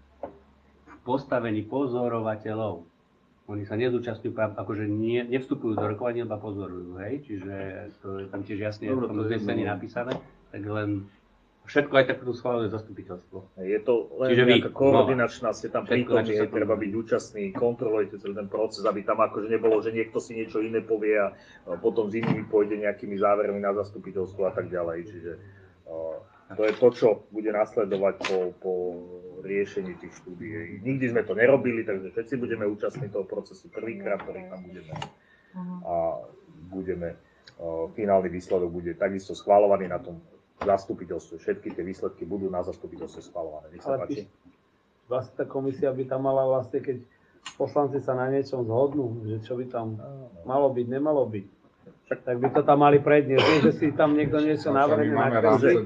v postavení pozorovateľov. Oni sa nezúčastňujú, akože nevstupujú do rokovania, iba pozorujú, hej? Čiže to je tam tiež jasne v tom uznesení napísané, tak len všetko aj tak tu schváluje zastupiteľstvo. Je to len nejaká koordinačná, ste tam prítomní, treba byť účastní, kontrolujete celý ten proces, aby tam akože nebolo, že niekto si niečo iné povie a potom s inými pôjde nejakými závermi na zastupiteľstvo a tak ďalej. Čiže to je to, čo bude nasledovať po riešení tých štúdií. Nikdy sme to nerobili, takže všetci budeme účastní toho procesu prvýkrát, ktorý tam budeme. A finálny výsledok bude takisto schváľovaný na tom zastupiteľstve. Všetky tie výsledky budú na zastupiteľstve schvaľované. Nech sa páči. Vlastne tá komisia by tam mala vlastne, keď poslanci sa na niečom zhodnú, že čo by tam malo byť, nemalo byť, tak by to tam mali predniesť, že si tam niekto niečo navrhne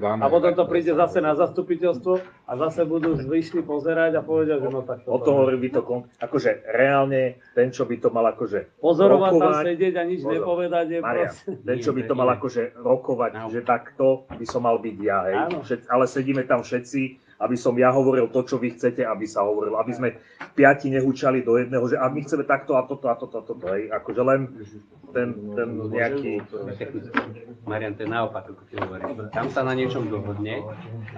a potom to príde zase na zastupiteľstvo a zase budú zvyšní pozerať a povedia, že no tak to... O tom hovorím, akože reálne ten, čo by to mal akože pozorovať tam sedieť a nič nepovedať je proste... Ten, čo by to mal akože rokovať, že takto by som mal byť ja, hej. Ale sedíme tam všetci, aby som ja hovoril to, čo vy chcete, aby sa hovorilo. Aby sme 5 nehúčali do jedného, že a my chceme takto a toto, hej. Akože len ten nejaký... Marian, to je naopak, ako ti hovorím. Tam sa na niečom dohodne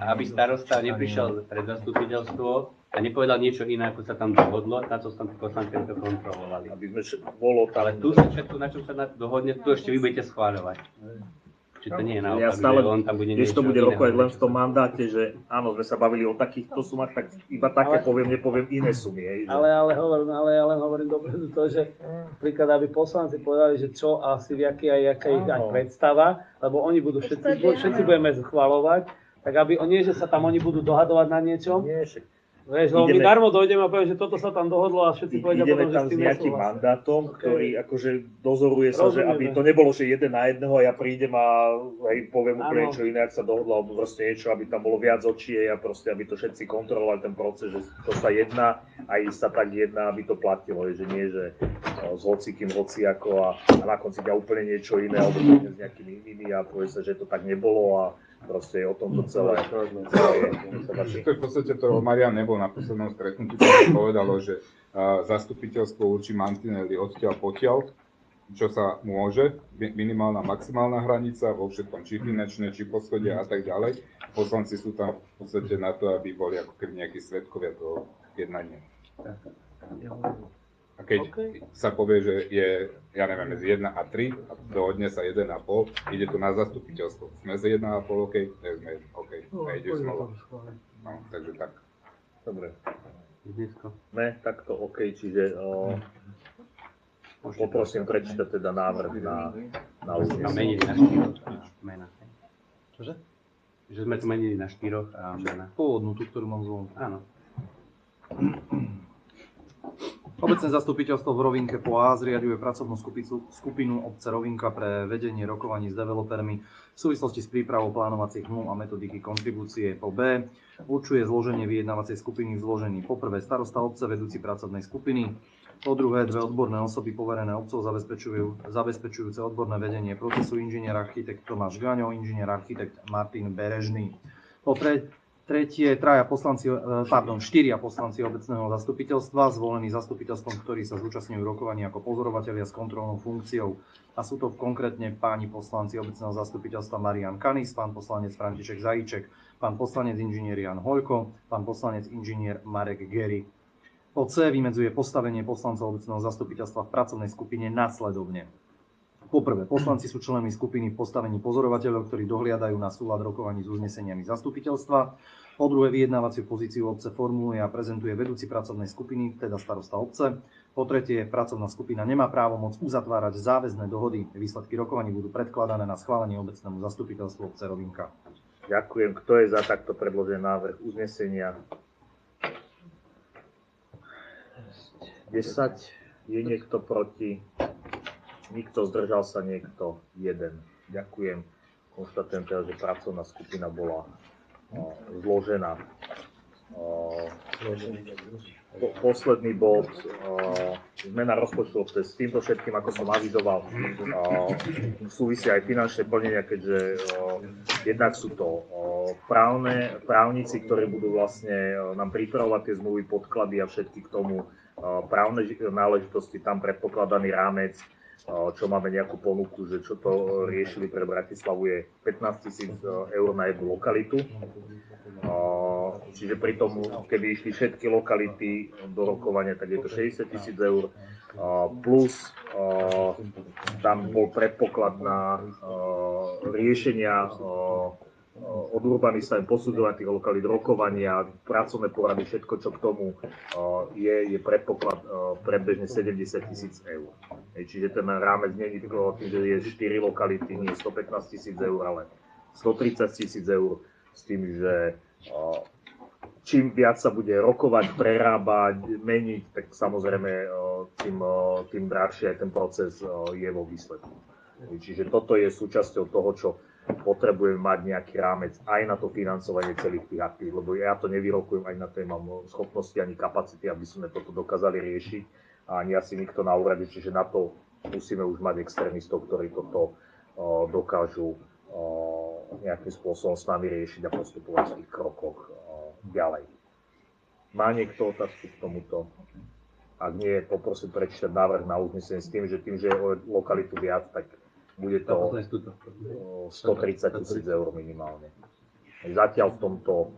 a aby starosta neprišiel pred zastupiteľstvo a nepovedal niečo iné, ako sa tam dohodlo, na to som tí poslanci to kontrolovali. Aby sme bolo tam... Ale tu sa všetko, na čom sa dohodne, tu ešte vy budete schváľovať. Či to nie je naopak, ja stále, on tam bude to bude rokovať len v tom mandáte, že áno, sme sa bavili o takýchto sumách, tak iba také nepoviem iné sumy. Hej, že... Ale hovorím dopredu to, že príklad, aby poslanci povedali, že čo asi jaká ich predstava, lebo oni budú všetci budeme schvaľovať, tak aby nie, že sa tam oni budú dohadovať na niečom. Vieš, lebo my darmo dojdeme a poviem, že toto sa tam dohodlo a všetci povedia potom, že s tým nesúhlasia. Ideme tam s nejakým mandátom, ktorý akože dozoruje sa, že aby to nebolo, že jeden na jedného a ja prídem a poviem úplne niečo iné, ak sa dohodlo, alebo proste niečo, aby tam bolo viac očí a proste, aby to všetci kontrolovali ten proces, že to sa jedná a sa tak jedná, aby to platilo, že nie, že s hocikým, hociako a na konci dňa úplne niečo iné, alebo s nejakými inými a povie sa, že to tak nebolo a proste o tomto celé je. V podstate to Marian nebol na poslednom stretnutí, ktoré povedalo, že zastupiteľstvo určí mantinely odtiaľ potiaľ, čo sa môže, minimálna, maximálna hranica, vo všetkom, či finančné, či poschodie a tak ďalej. Poslanci sú tam v podstate na to, aby boli ako keby nejakí svedkovia toho jednania. A keď sa povie, že je, ja neviem, medzi 1 a 3, dohodne sa 1,5, ide tu na zastupiteľstvo. Sme za 1,5, OK, tak sme, OK, nejde znovu. No, takže tak. Dobre. Sme takto OK, čiže poprosím prečítať teda návrh na uznesenie. Menili na 4 mena. Čože? Že sme to menili na 4 a mena. Pôvodnú, tú, ktorú mám zvonku. Áno. Obecné zastupiteľstvo v Rovinke po A zriaďuje pracovnú skupinu obce Rovinka pre vedenie rokovaní s developermi v súvislosti s prípravou plánovacích zmluv a metodiky kontribúcie. Po B určuje zloženie vyjednávacej skupiny v zložení po prvé starosta obce, vedúci pracovnej skupiny, po druhé dve odborné osoby poverené obcov zabezpečujúce odborné vedenie procesu, inžinier architekt Tomáš Gaňo, inžinier architekt Martin Berežný. Po štyria poslanci obecného zastupiteľstva, zvolení zastupiteľstvom, ktorí sa zúčastňujú rokovaní ako pozorovatelia s kontrolnou funkciou. A sú to konkrétne páni poslanci obecného zastupiteľstva Marian Kanis, pán poslanec František Zajíček, pán poslanec inžinier Jan Hoľko, pán poslanec inžinier Marek Gery. Po C vymedzuje postavenie poslancov obecného zastupiteľstva v pracovnej skupine nasledovne. Poprvé, poslanci sú členmi skupiny v postavení pozorovateľov, ktorí dohliadajú na súlad rokovaní s uzneseniami zastupiteľstva. Po druhé, vyjednávaciu pozíciu obce formuluje a prezentuje vedúci pracovnej skupiny, teda starosta obce. Po tretie, pracovná skupina nemá právomoc uzatvárať záväzné dohody. Výsledky rokovaní budú predkladané na schválenie obecnému zastupiteľstvu obce Rovinka. Ďakujem. Kto je za takto predložený návrh uznesenia? 10. Je niekto proti? Nikto, zdržal sa niekto? 1. Ďakujem. Konštatujem teda, že pracovná skupina bola zložená. Posledný bod, zmena rozpočtu obce. S týmto všetkým, ako som avizoval, súvisia aj finančné plnenia, keďže jednak sú to právnici, ktorí budú vlastne nám pripravovať tie zmluvy, podklady a všetky k tomu právne náležitosti, tam predpokladaný rámec, čo máme nejakú ponuku, že čo to riešili pre Bratislavu je 15 000 eur na jednu lokalitu. Čiže pri tom, keby išli všetky lokality do rokovania, tak je to 60 000 eur. Plus tam bol predpoklad na riešenia od urbanistami, posudzovania tých lokalít, rokovania, pracovné porady, všetko, čo k tomu je predpoklad predbežne 70 000 eur. Čiže ten rámec nie je tým, že je 4 lokality, nie 115 000 eur, ale 130 000 eur, s tým, že čím viac sa bude rokovať, prerábať, meniť, tak samozrejme tým drahšie aj ten proces je vo výsledku. Čiže toto je súčasťou toho, čo potrebujeme mať nejaký rámec aj na to financovanie celých tých aktív, lebo ja to nevyrokujem, aj na to nemám schopnosti ani kapacity, aby sme toto dokázali riešiť a ani asi nikto na úrade, čiže na to musíme už mať externistov, ktorí toto dokážu nejakým spôsobom s nami riešiť a postupovať v tých krokoch ďalej. Má niekto otázku k tomuto? Ak nie, poprosím prečítať návrh na uznesenie s tým, že je o lokalitu viac, tak bude to 130 000 eur minimálne. Zatiaľ v tomto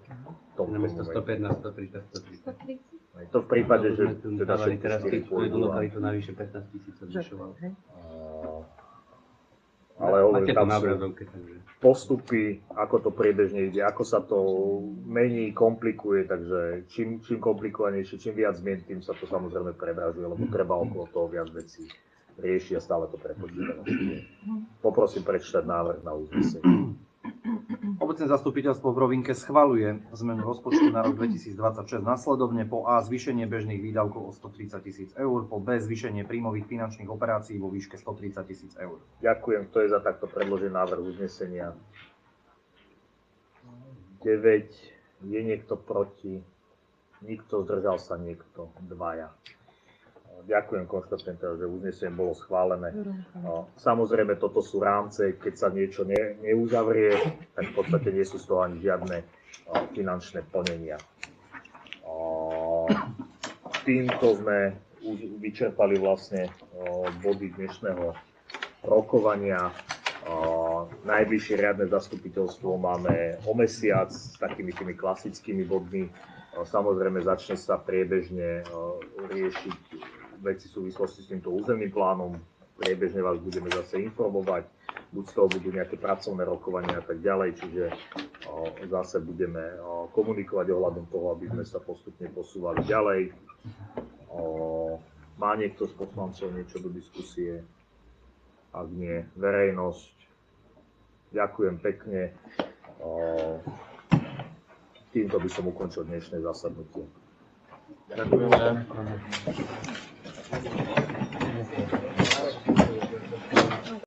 Namiesto 115, 130. To v prípade, že teda všetky teraz jednu lokalitu navyše 15 000 zvyšoval. Ale hovorím, tam sú postupy, ako to priebežne ide, ako sa to mení, komplikuje, takže čím komplikovanejšie, čím viac zmien, tým sa to samozrejme predražuje, lebo treba okolo toho viac vecí rieši a stále to prepočítame. Poprosím prečítať návrh na uznesenie. Obecné zastupiteľstvo v Rovinke schvaľuje zmenu rozpočtu na rok 2026 nasledovne: po A zvýšenie bežných výdavkov o 130 000 eur, po B zvýšenie príjmových finančných operácií vo výške 130 000 eur. Ďakujem, kto je za takto predložený návrh uznesenia? 9. Je niekto proti? Nikto, zdržal sa niekto? 2. Ďakujem, konštatujem teda, že uznesenie bolo schválené. Samozrejme, toto sú rámce, keď sa niečo neuzavrie, tak v podstate nie sú z toho ani žiadne finančné plnenia. Týmto sme vyčerpali vlastne body dnešného rokovania. Najbližšie riadne zastupiteľstvo máme o mesiac s takými tými klasickými bodmi. Samozrejme, začne sa priebežne riešiť veci v súvislosti s týmto územným plánom. Priebežne vás budeme zase informovať, buď z toho budú nejaké pracovné rokovania a tak ďalej, čiže zase budeme komunikovať ohľadom toho, aby sme sa postupne posúvali ďalej. Má niekto z poslancov niečo do diskusie? Ak nie, verejnosť. Ďakujem pekne. Týmto by som ukončil dnešné zasadnutie. Ďakujem.